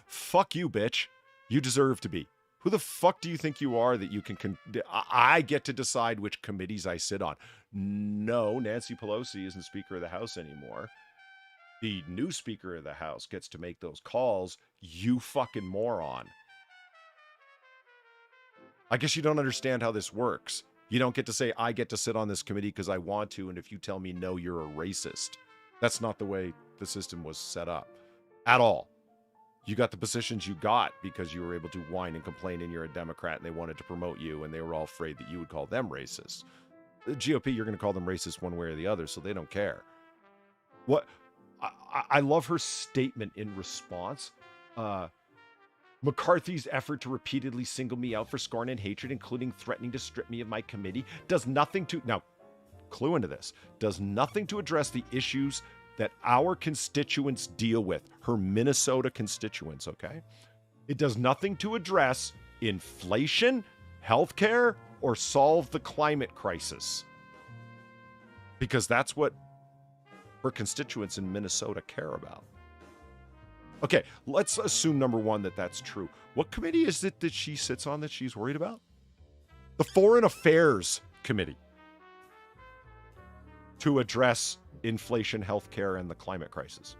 Fuck you, bitch. You deserve to be. Who the fuck do you think you are that you can... I get to decide which committees I sit on. No, Nancy Pelosi isn't Speaker of the House anymore. The new Speaker of the House gets to make those calls. You fucking moron. I guess you don't understand how this works. You don't get to say, I get to sit on this committee because I want to, and if you tell me no, you're a racist. That's not the way the system was set up. At all. You got the positions you got because you were able to whine and complain and you're a Democrat and they wanted to promote you and they were all afraid that you would call them racist. The GOP, you're going to call them racist one way or the other, so they don't care. What? I love her statement in response. McCarthy's effort to repeatedly single me out for scorn and hatred, including threatening to strip me of my committee, does nothing to... Now, clue into this. Does nothing to address the issues that our constituents deal with. Her Minnesota constituents, okay? It does nothing to address inflation, healthcare, or solve the climate crisis. Because that's what her constituents in Minnesota care about. Okay, let's assume, number one, that that's true. What committee is it that she sits on that she's worried about? The Foreign Affairs Committee. To address inflation, healthcare, and the climate crisis.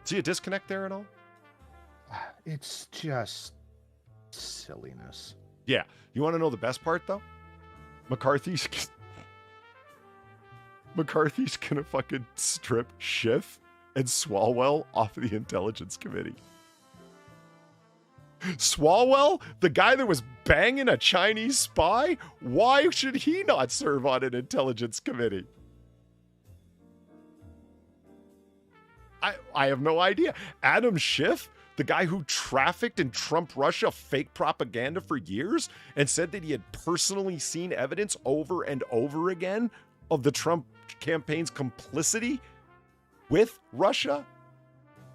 See a disconnect there at all? It's just silliness. Yeah. You want to know the best part, though? McCarthy's gonna fucking strip Schiff and Swalwell off of the Intelligence Committee. Swalwell, the guy that was banging a Chinese spy, why should he not serve on an Intelligence Committee? I have no idea. Adam Schiff, the guy who trafficked in Trump Russia fake propaganda for years and said that he had personally seen evidence over and over again of the Trump campaign's complicity with Russia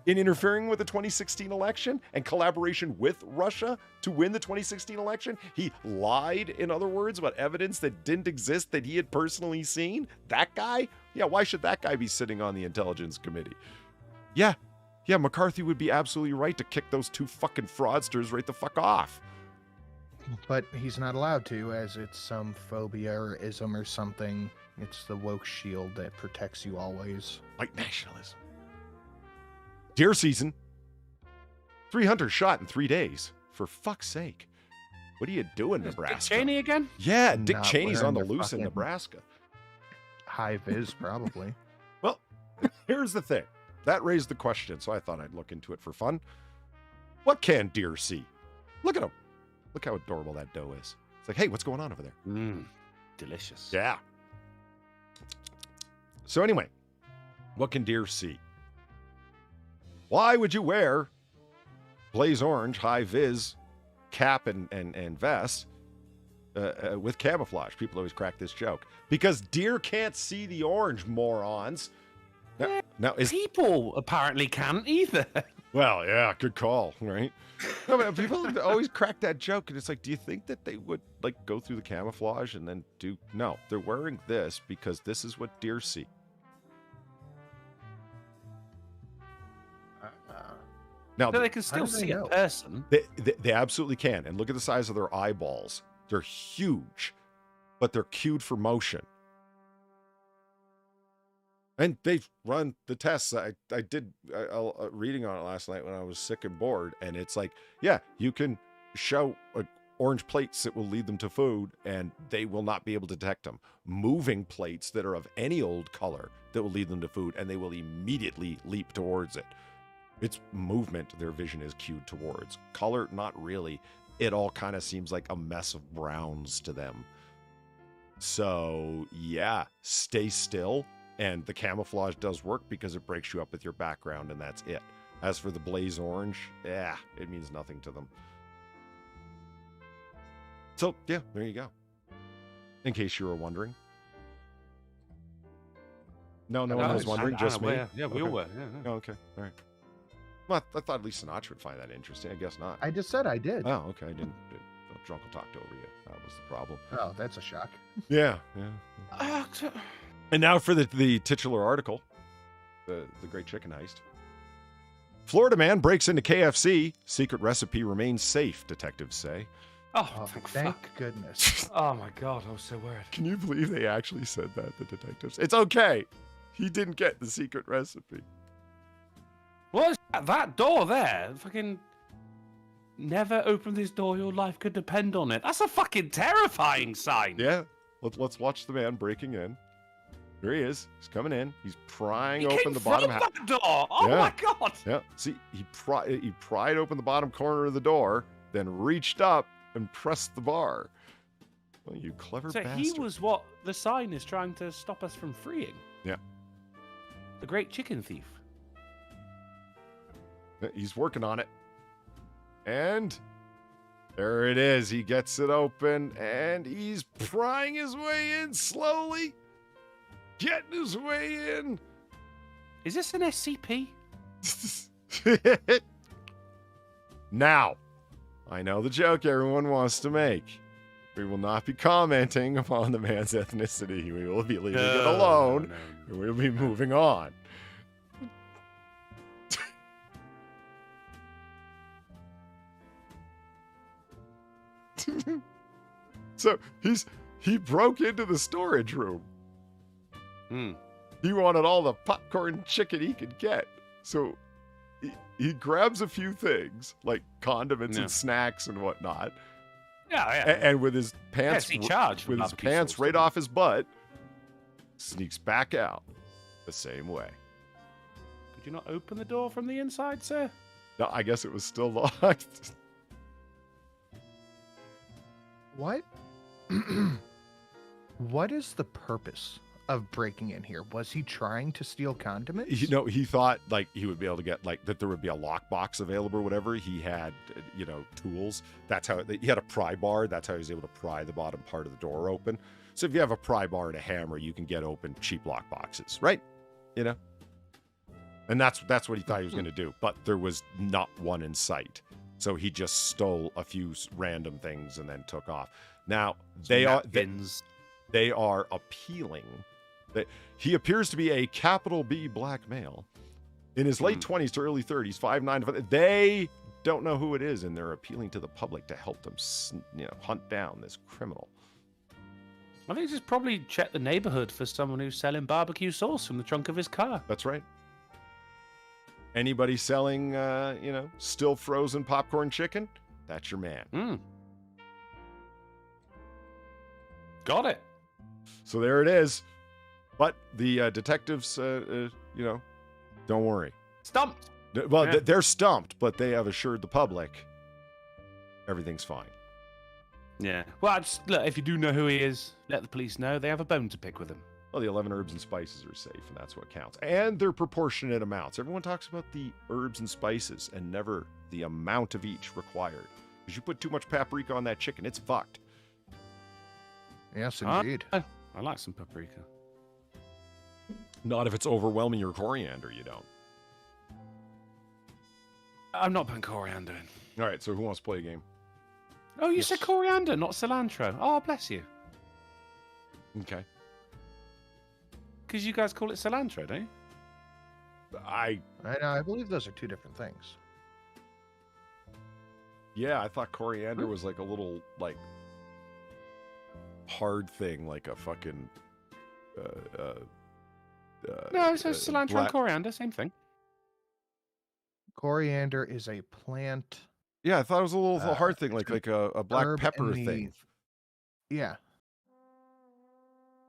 in interfering with the 2016 election and collaboration with Russia to win the 2016 election. He lied, in other words, about evidence that didn't exist that he had personally seen. That guy? Yeah, why should that guy be sitting on the Intelligence Committee? Yeah, McCarthy would be absolutely right to kick those two fucking fraudsters right the fuck off. But he's not allowed to, as it's some phobia or ism or something. It's the woke shield that protects you always. White nationalism. Deer season. 3 hunters shot in 3 days. For fuck's sake. What are you doing, Nebraska? Dick Cheney again? Yeah, Dick Cheney's on the loose in Nebraska. High vis, probably. Well, here's the thing. That raised the question, so I thought I'd look into it for fun. What can deer see? Look at them. Look how adorable that dough is. It's like, hey, what's going on over there? Delicious. Yeah. So anyway, what can deer see? Why would you wear blaze orange, high vis cap and vest with camouflage? People always crack this joke. Because deer can't see the orange, morons. Now people apparently can't either. Well, yeah, good call, right? No, but people always crack that joke, and it's like, do you think that they would like go through the camouflage and then do? No, they're wearing this because this is what deer see. Now they can still see a person. They absolutely can, and look at the size of their eyeballs. They're huge, but they're cued for motion. And they've run the tests. I did reading on it last night when I was sick and bored. And it's like, yeah, you can show orange plates that will lead them to food, and they will not be able to detect them. Moving plates that are of any old color that will lead them to food, and they will immediately leap towards it. It's movement their vision is cued towards. Color, not really. It all kind of seems like a mess of browns to them. So, yeah, stay still. And the camouflage does work because it breaks you up with your background, and that's it. As for the blaze orange, it means nothing to them. So, yeah, there you go. In case you were wondering. No one was wondering, just me? Yeah, we all were. Yeah. Oh, okay, all right. Well, I thought at least Sinatra would find that interesting. I guess not. I just said I did. Oh, okay. I didn't. Drunkle talked over you. That was the problem. Oh, that's a shock. Yeah. And now for the titular article, the Great Chicken Heist. Florida man breaks into KFC. Secret recipe remains safe, detectives say. Oh, thank goodness. Oh, my God. I was so worried. Can you believe they actually said that, the detectives? It's okay. He didn't get the secret recipe. What is that door there? Fucking never open this door. Your life could depend on it. That's a fucking terrifying sign. Yeah. Let's watch the man breaking in. Here he is. He's coming in. He's prying open the bottom half. That door. Oh my God. Yeah. See, he pried open the bottom corner of the door, then reached up and pressed the bar. Well, you clever bastard. So he was what the sign is trying to stop us from freeing. Yeah. The Great Chicken Thief. He's working on it. And there it is. He gets it open, and he's prying his way in slowly. Getting his way in. Is this an SCP? Now, I know the joke everyone wants to make. We will not be commenting upon the man's ethnicity. We will be leaving it alone. And we'll be moving on. So he broke into the storage room. He wanted all the popcorn chicken he could get. So he grabs a few things like condiments and snacks and whatnot. Yeah. And with his pants, with his pants right off his butt, sneaks back out the same way. Could you not open the door from the inside, sir? No, I guess it was still locked. What? What is the purpose of breaking in here? Was he trying to steal condiments? He thought like he would be able to get like that there would be a lockbox available or whatever. He had, tools. That's how he had a pry bar. That's how he was able to pry the bottom part of the door open. So if you have a pry bar and a hammer, you can get open cheap lockboxes, right? And that's what he thought he was going to do. But there was not one in sight. So he just stole a few random things and then took off. Now they are appealing. He appears to be a capital B black male in his late 20s to early 30s, 5'9". They don't know who it is, and they're appealing to the public to help them, hunt down this criminal. I think just probably check the neighborhood for someone who's selling barbecue sauce from the trunk of his car. That's right. Anybody selling, still frozen popcorn chicken? That's your man. Got it. So there it is. But the detectives, don't worry. Stumped. Well, they're stumped, but they have assured the public everything's fine. Yeah. Well, look, if you do know who he is, let the police know. They have a bone to pick with him. Well, the 11 herbs and spices are safe, and that's what counts. And they're proportionate amounts. Everyone talks about the herbs and spices and never the amount of each required. Because you put too much paprika on that chicken, it's fucked. Yes, indeed. I like some paprika. Not if it's overwhelming your coriander, you don't. I'm not putting coriander in. All right, so who wants to play a game? Oh, you said coriander, not cilantro. Oh, bless you. Okay. Because you guys call it cilantro, don't you? I know. I believe those are two different things. Yeah, I thought coriander was like a little, like, hard thing, like a fucking... no, so cilantro and coriander, same thing. Coriander is a plant. Yeah, I thought it was a little hard thing, like a black pepper thing. Yeah.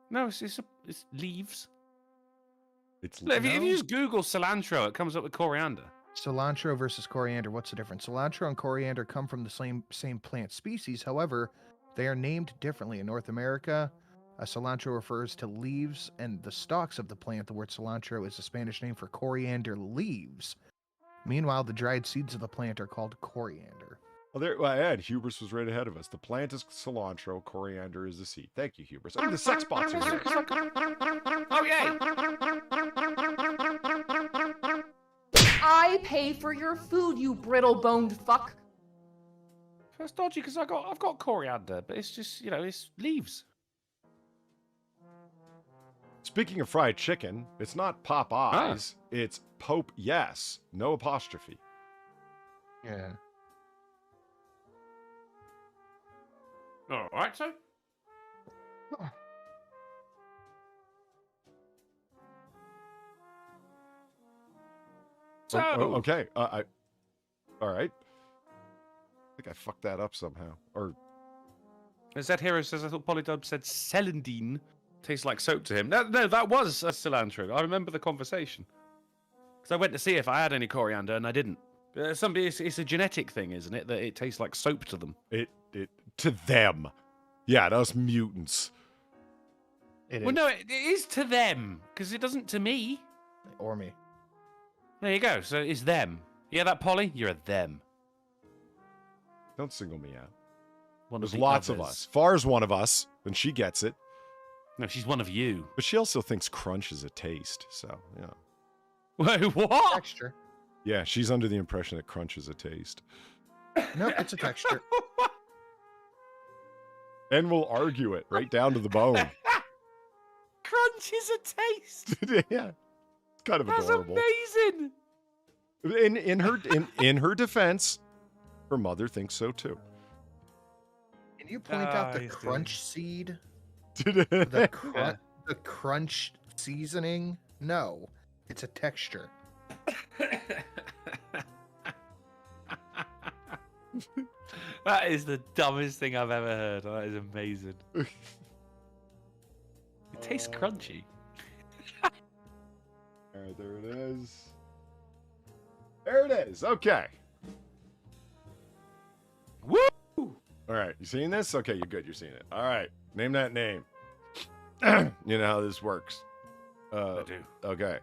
No, it's leaves. Look, if you just Google cilantro, it comes up with coriander. Cilantro versus coriander. What's the difference? Cilantro and coriander come from the same plant species. However, they are named differently. In North America, cilantro refers to leaves and the stalks of the plant. The word cilantro is a Spanish name for coriander leaves. Meanwhile, the dried seeds of the plant are called coriander. Ed, Hubris was right ahead of us. The plant is cilantro, coriander is the seed. Thank you, Hubris. Oh, the sex bots are here. Oh, yay! I pay for your food, you brittle-boned fuck. That's dodgy because I've got coriander, but it's just, it's leaves. Speaking of fried chicken, it's not Popeyes, it's Pope Yes, no apostrophe. Yeah. All right, so. Okay. All right. I think I fucked that up somehow. Or As that hero says, I thought Polydub said celandine tastes like soap to him. No, that was a cilantro. I remember the conversation. Because I went to see if I had any coriander and I didn't. It's a genetic thing, isn't it? That it tastes like soap to them. It to them. Yeah, those mutants. No, it is to them. Because it doesn't to me. Or me. There you go. So it's them. Yeah, that Polly? You're a them. Don't single me out. One There's of the lots others. of us. Far's one of us, and she gets it. No, she's one of you. But she also thinks crunch is a taste, so, yeah. Wait, what? Texture. Yeah, she's under the impression that crunch is a taste. Nope, it's a texture. And we'll argue it right down to the bone. Crunch is a taste. Yeah. It's kind of That's adorable. amazing. In her defense, her mother thinks so too. Can you point out the crunch seed? The crunch seasoning? No, it's a texture. That is the dumbest thing I've ever heard. That is amazing. It tastes crunchy. All right, there it is. There it is. Okay. Woo! All right, you seeing this? Okay, you're good. You're seeing it. All right, name that name. You know how this works. I do. Okay.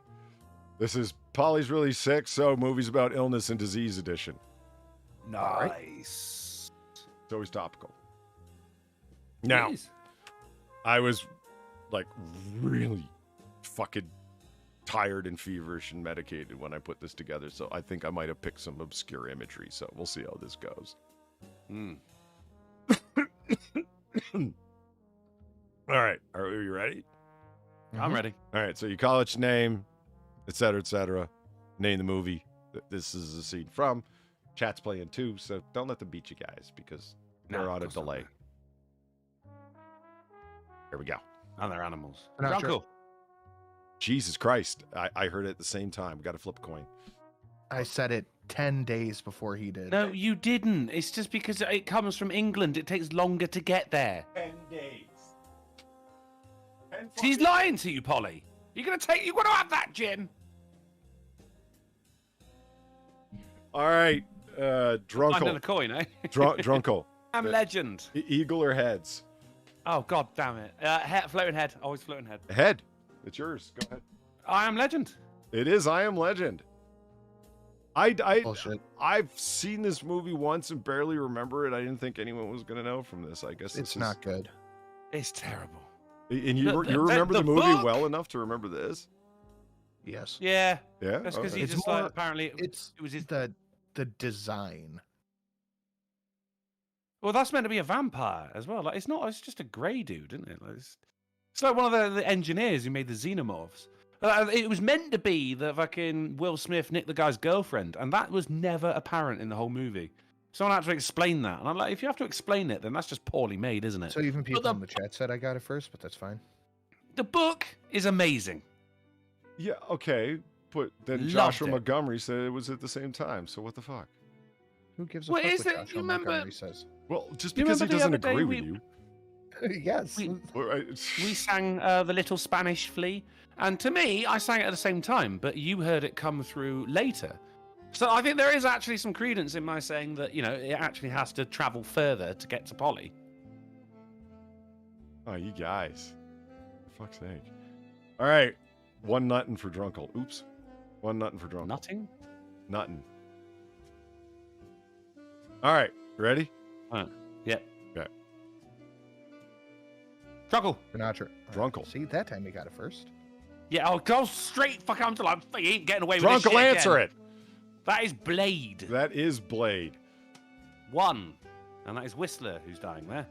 This is Polly's Really Sick, so movies about illness and disease edition. Nice. It's always topical. Now, I was like really fucking tired and feverish and medicated when I put this together, so I think I might have picked some obscure imagery, so we'll see how this goes. All right, are you ready? I'm ready. All right, so your college name, etc., name the movie that this is a scene from. Chat's playing too, so don't let them beat you guys because they're on a delay. Here we go. And they're animals. Cool. Jesus Christ, I heard it at the same time. We got to flip a coin. I said it 10 days before he did. No, you didn't. It's just because it comes from England. It takes longer to get there. 10 days. She's lying to you, Polly. You want to have that, Jim? All right, Drunkle. Under the coin, eh? Drunkle. am legend. Eagle or heads? Oh, god damn it. Floating head. Always floating head. Head. It's yours. Go ahead. I am legend. It is I Am Legend. Bullshit. I've seen this movie once and barely remember it. I didn't think anyone was going to know from this. I guess It's not good. It's terrible. And you remember the movie well enough to remember this? Yes. Yeah. Yeah. That's because Okay. he's just like, apparently it was the design. Well, that's meant to be a vampire as well. Like, it's not. It's just a grey dude, isn't it? Like, it's like one of the engineers who made the xenomorphs. It was meant to be that fucking Will Smith nicked the guy's girlfriend, and that was never apparent in the whole movie. Someone had to explain that, and I'm like, if you have to explain it, then that's just poorly made, isn't it? So even people in the chat said I got it first, but that's fine. The book is amazing. Yeah. Okay. But then Loved Joshua it. Montgomery said it was at the same time. So what the fuck? Who gives a What fuck is what it? Joshua You remember- Montgomery says? Well, just You because he remember the doesn't other day agree with you. Yes. We sang The Little Spanish Flea, and to me, I sang it at the same time, but you heard it come through later. So I think there is actually some credence in my saying that, it actually has to travel further to get to Polly. Oh, you guys. For fuck's sake. All right. One nuttin' for Drunkle. Oops. One nuttin' for Drunkle. Nutting? Nuttin'. All right. Ready? Yeah. Okay. Drunkle. Sinatra. Drunkle. See, that time you got it first. Yeah, I'll go straight fuck on to like, you ain't getting away with this Drunkle, shit answer again. it. That is Blade. That is Blade. 1. And that is Whistler who's dying there.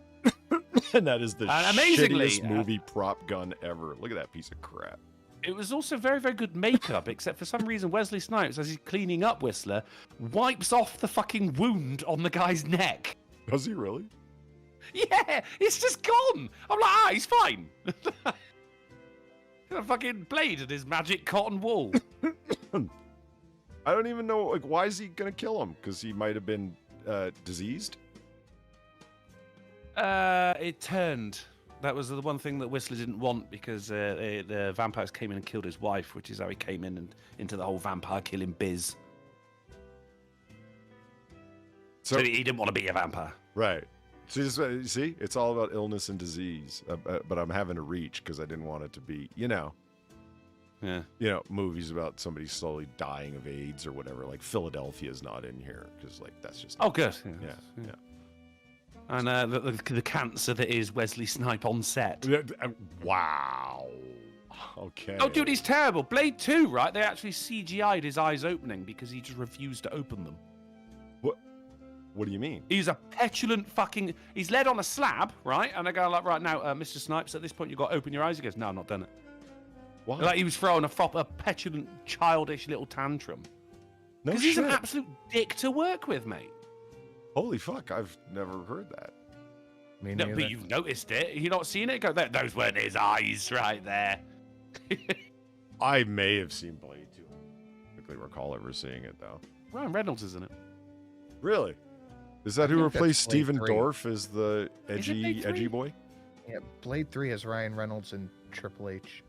And that is the And amazingly, shittiest movie prop gun ever. Look at that piece of crap. It was also very, very good makeup, except for some reason Wesley Snipes, as he's cleaning up Whistler, wipes off the fucking wound on the guy's neck. Does he really? Yeah, it's just gone. I'm like, he's fine. A fucking Blade and his magic cotton wool. I don't even know, like, why is he gonna kill him? Because he might have been diseased? It turned. That was the one thing that Whistler didn't want, because the vampires came in and killed his wife, which is how he came in and into the whole vampire killing biz. So he didn't want to be a vampire. Right. So see, it's all about illness and disease. But I'm having to reach because I didn't want it to be, Yeah. Movies about somebody slowly dying of AIDS or whatever. Like Philadelphia's not in here because, like, that's just. Oh, good. Yeah. And the cancer that is Wesley Snipe on set. Wow. Okay. Oh, dude, he's terrible. Blade 2, right? They actually CGI'd his eyes opening because he just refused to open them. What do you mean? He's a petulant fucking... He's led on a slab, right? And I go like, right, now, Mr. Snipes, at this point, you've got to open your eyes. He goes, no, I've not done it. Why? Like he was throwing a petulant, childish little tantrum. No Because he's an absolute dick to work with, mate. Holy fuck, I've never heard that. No, but you've noticed it. You not seen it? Go, those weren't his eyes right there. I may have seen Blade 2. I quickly recall ever seeing it, though. Ryan Reynolds is in it. Really? Is that who think replaced that's Blade Stephen 3. Dorff as the Is it Blade 3? edgy boy? Yeah, Blade 3 has Ryan Reynolds and Triple H.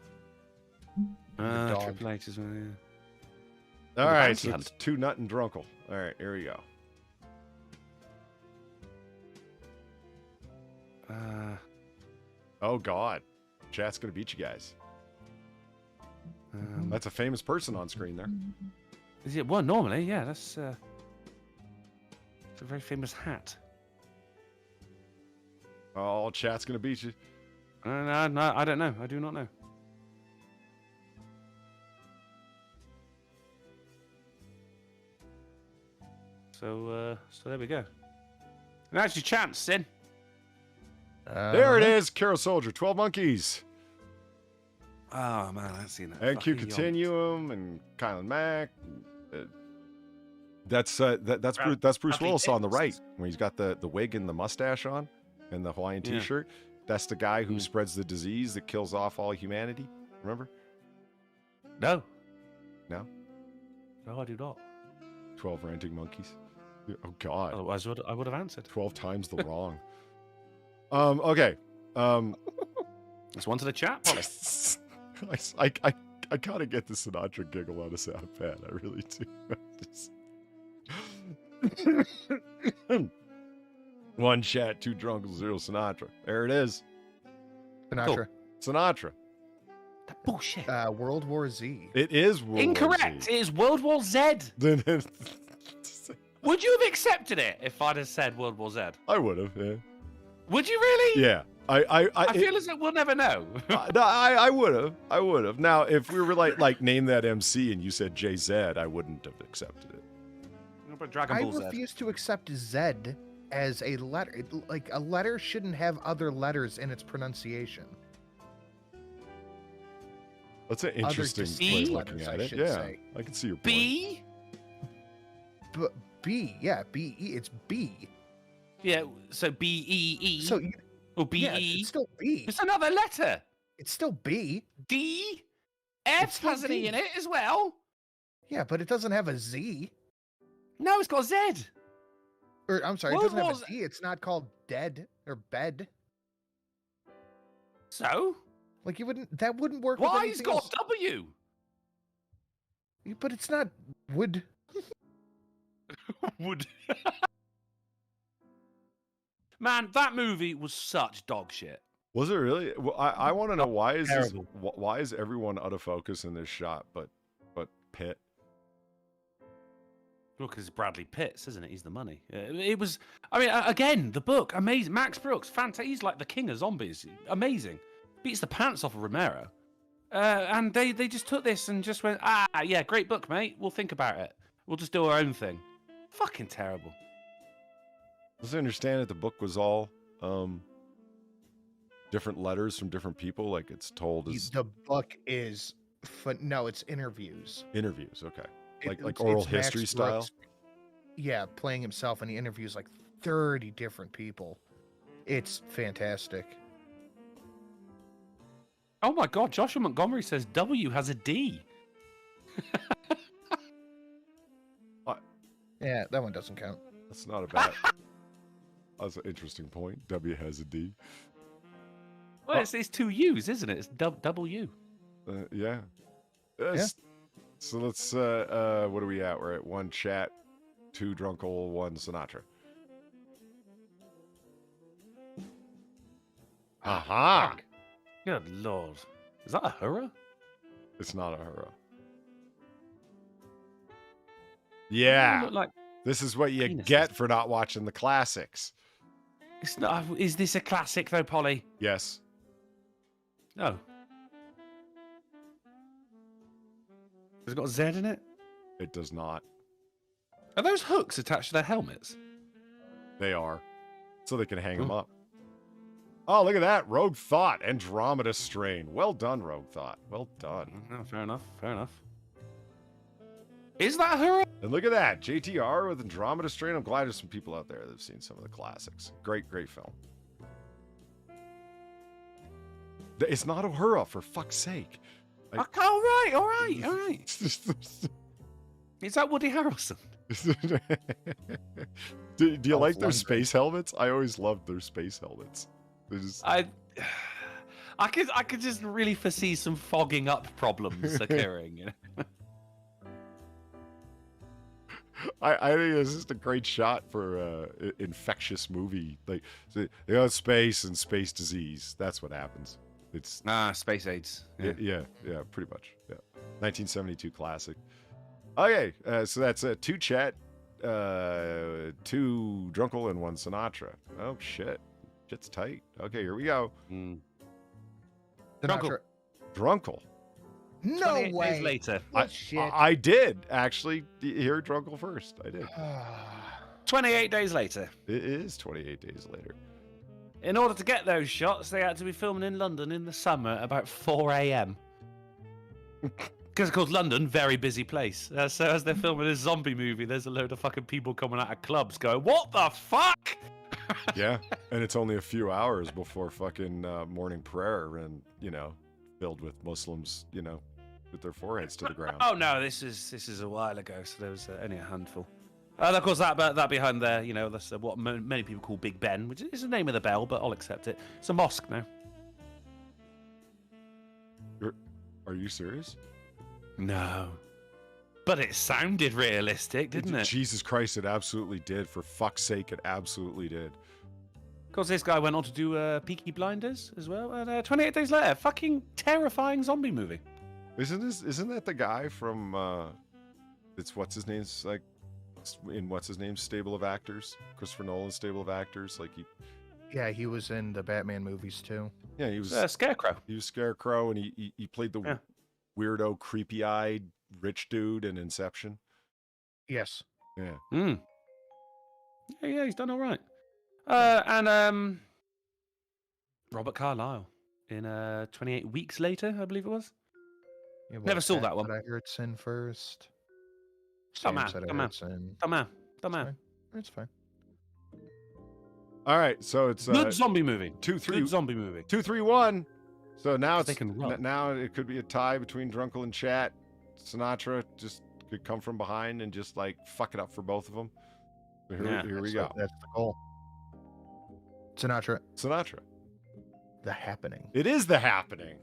Triple H as well, yeah. All right, bounty so hunt. it's 2 Nut and Drunkle. All right, here we go. Oh, God. Chat's going to beat you guys. That's a famous person on screen there. Is it? Well, normally, yeah. That's it's a very famous hat. Oh, chat's going to beat you. No, I don't know. I do not know. So there we go. And actually, chance, Sin. There it is, Carol Soldier, 12 Monkeys. Oh man, I've seen that. And Q Fucking Continuum and Kylan Mack. That's Bruce Willis on the right, when he's got the wig and the mustache on and the Hawaiian Yeah. t-shirt. That's the guy who spreads the disease that kills off all humanity. Remember? No. No? No, I do not. 12 Ranting Monkeys. Oh, God. Otherwise, I would have answered. 12 times the wrong. Okay. Let's one to the chat. I gotta get the Sinatra giggle on a sound pad. I really do. One chat, two drunk, zero Sinatra. There it is. Sinatra. Sinatra. That bullshit. World War Z. It is World Incorrect. War Z. It is World War Z. Would you have accepted it if I'd have said World War Z? I would have, yeah. Would you really? Yeah. I feel as if we'll never know. No, I would have. I would have. Now, if we were like name that MC and you said JZ, I wouldn't have accepted it. But Dragon Ball Z. refuse to accept Z as a letter. Like a letter shouldn't have other letters in its pronunciation. That's an interesting way of looking at it. Yeah, say. I can see your point. B? B, yeah, B-E, it's B. Yeah, so B-E-E. So or B-E. Yeah, it's still B. It's another letter. It's still B. D? F has an E in it as well. Yeah, but it doesn't have a Z. No, it's got Z. Or I'm sorry, World it doesn't have War a Z. It's not called dead or bed. So? Like you wouldn't. That wouldn't work. Why with it's anything got else. W? But it's not wood. Wood. Man, that movie was such dog shit. Was it really? Well, I want to know why is this, Terrible. why is everyone out of focus in this shot, but Pitt? Well, because it's Bradley Pitts, isn't it? He's the money. It was. I mean, again, the book, amazing. Max Brooks, fantastic. He's like the king of zombies. Amazing. Beats the pants off of Romero. And they just took this and just went, yeah, great book, mate. We'll think about it. We'll just do our own thing. Fucking terrible. Does I understand that the book was all different letters from different people? Like it's told as The book is, no, it's interviews. interviews. Okay, like It's oral Max history style. Brooks, yeah, playing himself, and he interviews like 30 different people. It's fantastic. Oh my God, Joshua Montgomery says W has a D. Yeah, that one doesn't count. That's not a bad. That's an interesting point. W has a D. Well, it's two U's, isn't it? It's double U. Yeah. Yeah. So let's. What are we at? We're at one chat, two drunkle, one Sinatra. Aha! Good Lord. Is that a hurrah? It's not a hurrah. Yeah. Look like This is what you penises. get for not watching the classics. it's not. Is this a classic though, Polly? Yes. No. Has it got a Z in it? It does not. Are those hooks attached to their helmets? They are. So they can hang them up. Oh, look at that. Rogue Thought. Andromeda Strain. Well done, Rogue Thought. Well done. Oh, fair enough. Fair enough. Is that a hurrah? And look at that. JTR with Andromeda Strain. I'm glad there's some people out there that have seen some of the classics. Great, great film. It's not Uhura, for fuck's sake. All right. Is that Woody Harrelson? Do you like their London. space helmets? I always loved their space helmets. They're just... I could just really foresee some fogging up problems occurring. You know? I think it's just a great shot for infectious movie. Like they got space and space disease. That's what happens. It's Space AIDS. yeah, pretty much. Yeah, 1972 classic. Okay, so that's two chat, two drunkle, and one Sinatra. Oh shit, shit's tight. Okay, here we go. Sinatra. Drunkle. No 28 way. days later. Shit. I did actually hear drunkle first. I did. 28 days later. It is 28 days later. In order to get those shots, they had to be filming in London in the summer about 4 a.m. Because, of course, London, very busy place. So as they're filming this zombie movie, there's a load of fucking people coming out of clubs going, what the fuck? Yeah, and it's only a few hours before fucking morning prayer and, filled with Muslims, with their foreheads to the ground. Oh, no, this is a while ago, so there was only a handful. And, of course, that behind there, that's what many people call Big Ben, which is the name of the bell, but I'll accept it. It's a mosque now. Are you serious? No. But it sounded realistic, didn't it? Jesus Christ, it absolutely did. For fuck's sake, it absolutely did. course, this guy went on to do Peaky Blinders as well. And 28 Days Later, fucking terrifying zombie movie. Isn't that the guy from? It's what's his name's like in what's his name's stable of actors, Christopher Nolan's stable of actors. Like he was in the Batman movies too. Yeah, he was Scarecrow. He was Scarecrow, and he played the weirdo, creepy-eyed rich dude in Inception. Yes. Yeah. Yeah, he's done all right. And Robert Carlyle in 28 Weeks Later, I believe it was. Yeah, Never saw that one. I heard Sin first. Come on. It's fine. All right, so it's good zombie movie. 2-3. Good zombie movie. 2-3-1. So now now it could be a tie between Drunkle and Chat. Sinatra just could come from behind and just like fuck it up for both of them. So here we go. That's the goal. Sinatra. The Happening. It is The Happening.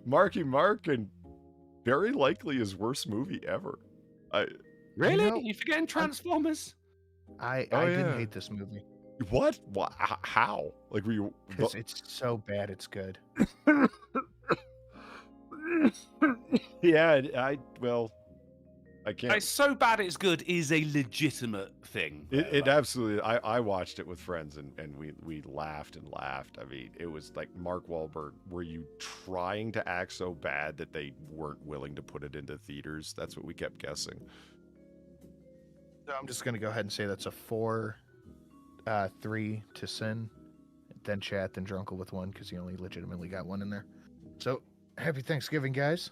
Marky Mark, and very likely his worst movie ever. Really? You forgetting Transformers? I didn't hate this movie. What? How? Like, were you? Because it's so bad, it's good. Yeah, I can't. It's so bad it's good is a legitimate thing. It absolutely. I watched it with friends and we laughed and laughed. I mean, it was like Mark Wahlberg. Were you trying to act so bad that they weren't willing to put it into theaters? That's what we kept guessing. So I'm just gonna go ahead and say that's a 4-3 to Sin, then Chat, then Drunkle with 1 because he only legitimately got 1 in there. So happy Thanksgiving, guys.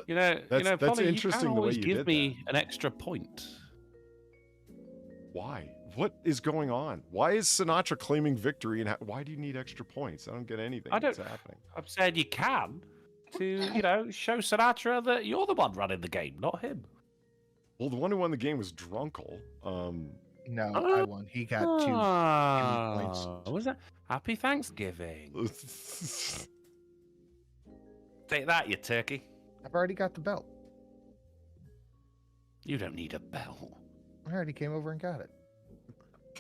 That's Polly, interesting. You the way always you give did me an extra point. Why? What is going on? Why is Sinatra claiming victory, and why do you need extra points? I don't get anything that's happening. I'm saying you can to show Sinatra that you're the one running the game, not him. Well, the one who won the game was Drunkle. No, I won. He got 2 points. What was that? Happy Thanksgiving. Take that, you turkey. I've already got the belt. You don't need a belt. I already came over and got it.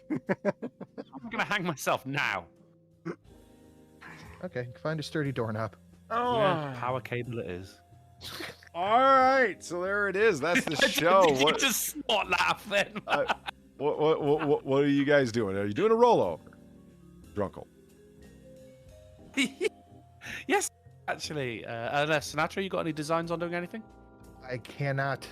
I'm going to hang myself now. Okay, find a sturdy doorknob. Oh, yeah, power cable it is. All right, so there it is. That's the show. Did you just snort laugh then? What are you guys doing? Are you doing a rollover, Drunkle? Yes, actually. Sinatra, you got any designs on doing anything? I cannot.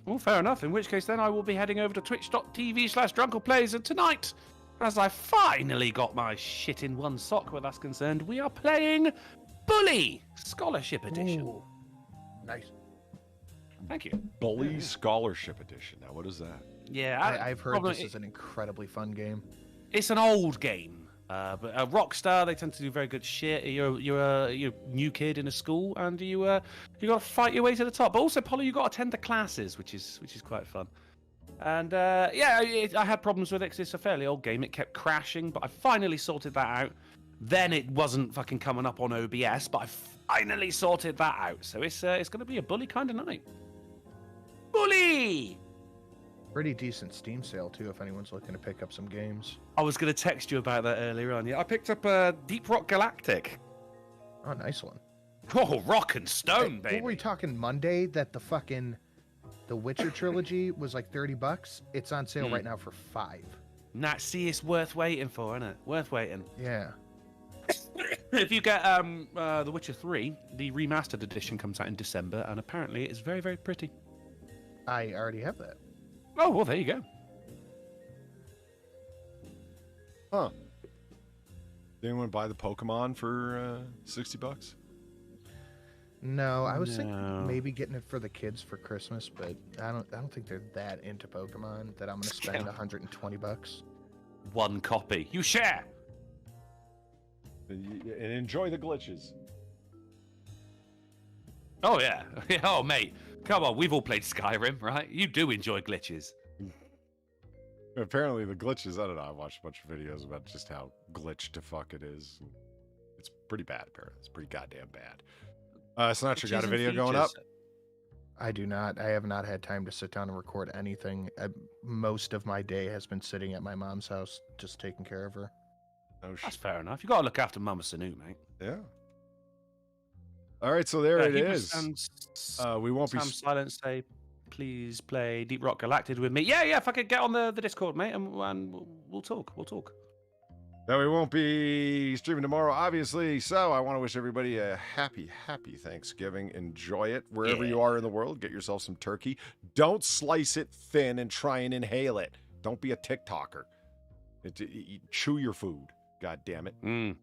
Well, fair enough. In which case, then I will be heading over to twitch.tv/drunkleplays, and tonight, as I finally got my shit in one sock where that's concerned, we are playing Bully Scholarship Edition. Ooh. Nice. Thank you. Bully Scholarship Edition. Now, what is that? Yeah, I've heard this is an incredibly fun game. It's an old game, but a Rockstar, they tend to do very good shit. You're a new kid in a school, and you got to fight your way to the top. But also, Polly, you got to attend the classes, which is quite fun. And I had problems with it because it's a fairly old game. It kept crashing, but I finally sorted that out. Then it wasn't fucking coming up on OBS, but I finally sorted that out. So it's going to be a bully kind of night. Bully! Pretty decent Steam sale, too, if anyone's looking to pick up some games. I was going to text you about that earlier on. Yeah, I picked up Deep Rock Galactic. Oh, nice one. Oh, rock and stone, baby. What were we talking Monday that the Witcher trilogy was like $30? It's on sale right now for $5. Nah, see, it's worth waiting for, isn't it? Worth waiting. Yeah. If you get The Witcher 3, the remastered edition comes out in December, and apparently it's very, very pretty. I already have that. Oh, well, there you go. Huh. Did anyone buy the Pokemon for $60? No, I was thinking maybe getting it for the kids for Christmas, but I don't think they're that into Pokemon that I'm going to spend $120. One copy. You share. And enjoy the glitches. Oh, yeah. Oh, mate. Come on, we've all played Skyrim, right? You do enjoy glitches. Apparently the glitches, I don't know, I watched a bunch of videos about just how glitched to fuck it is. It's pretty bad, apparently. It's pretty goddamn bad. Sinatra got a video going up? I do not. I have not had time to sit down and record anything. Most of my day has been sitting at my mom's house, just taking care of her. Oh, That's fair enough. You got to look after Mama Sanu, mate. Yeah. All right, so there it Hebrews is. We won't be silent. Say, please play Deep Rock Galactic with me. Yeah. If I could get on the Discord, mate, and we'll talk. We'll talk. No, we won't be streaming tomorrow, obviously. So I want to wish everybody a happy Thanksgiving. Enjoy it wherever you are in the world. Get yourself some turkey. Don't slice it thin and try and inhale it. Don't be a TikToker. Chew your food. God damn it.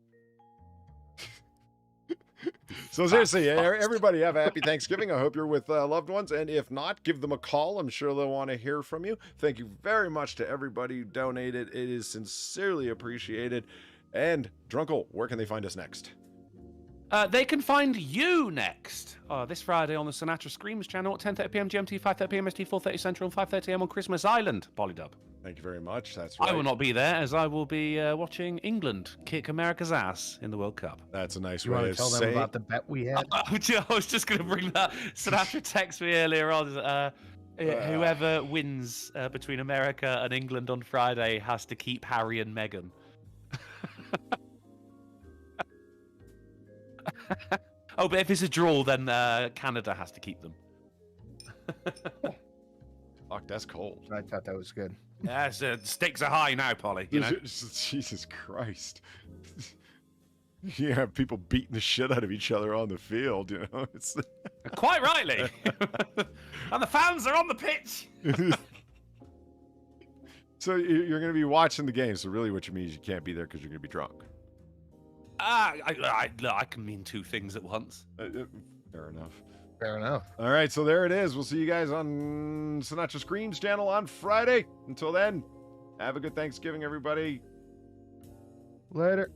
So seriously, everybody have a happy Thanksgiving. I hope you're with loved ones. And if not, give them a call. I'm sure they'll want to hear from you. Thank you very much to everybody who donated. It is sincerely appreciated. And Drunkle, where can they find us next? They can find you next this Friday on the Sinatra Screams channel at 10:30 p.m. GMT, 5:30 p.m. ST, 4:30 Central, and 5:30 a.m. on Christmas Island. Polydub. Thank you very much. That's right. I will not be there, as I will be watching England kick America's ass in the World Cup. That's a nice You way want to tell them about the bet we had? I was just going to bring that. Sinatra texted me earlier on. Whoever wins between America and England on Friday has to keep Harry and Meghan. Oh, but if it's a draw, then Canada has to keep them. Fuck, that's cold. I thought that was good. Yeah, so stakes are high now, Polly. You know? Jesus Christ. You have people beating the shit out of each other on the field, you know? It's quite rightly. And the fans are on the pitch. So you're going to be watching the game. So really what you mean is you can't be there because you're going to be drunk. I can mean two things at once. Fair enough. Fair enough. All right, so there it is. We'll see you guys on Sinatra Screams channel on Friday. Until then, have a good Thanksgiving, everybody. Later.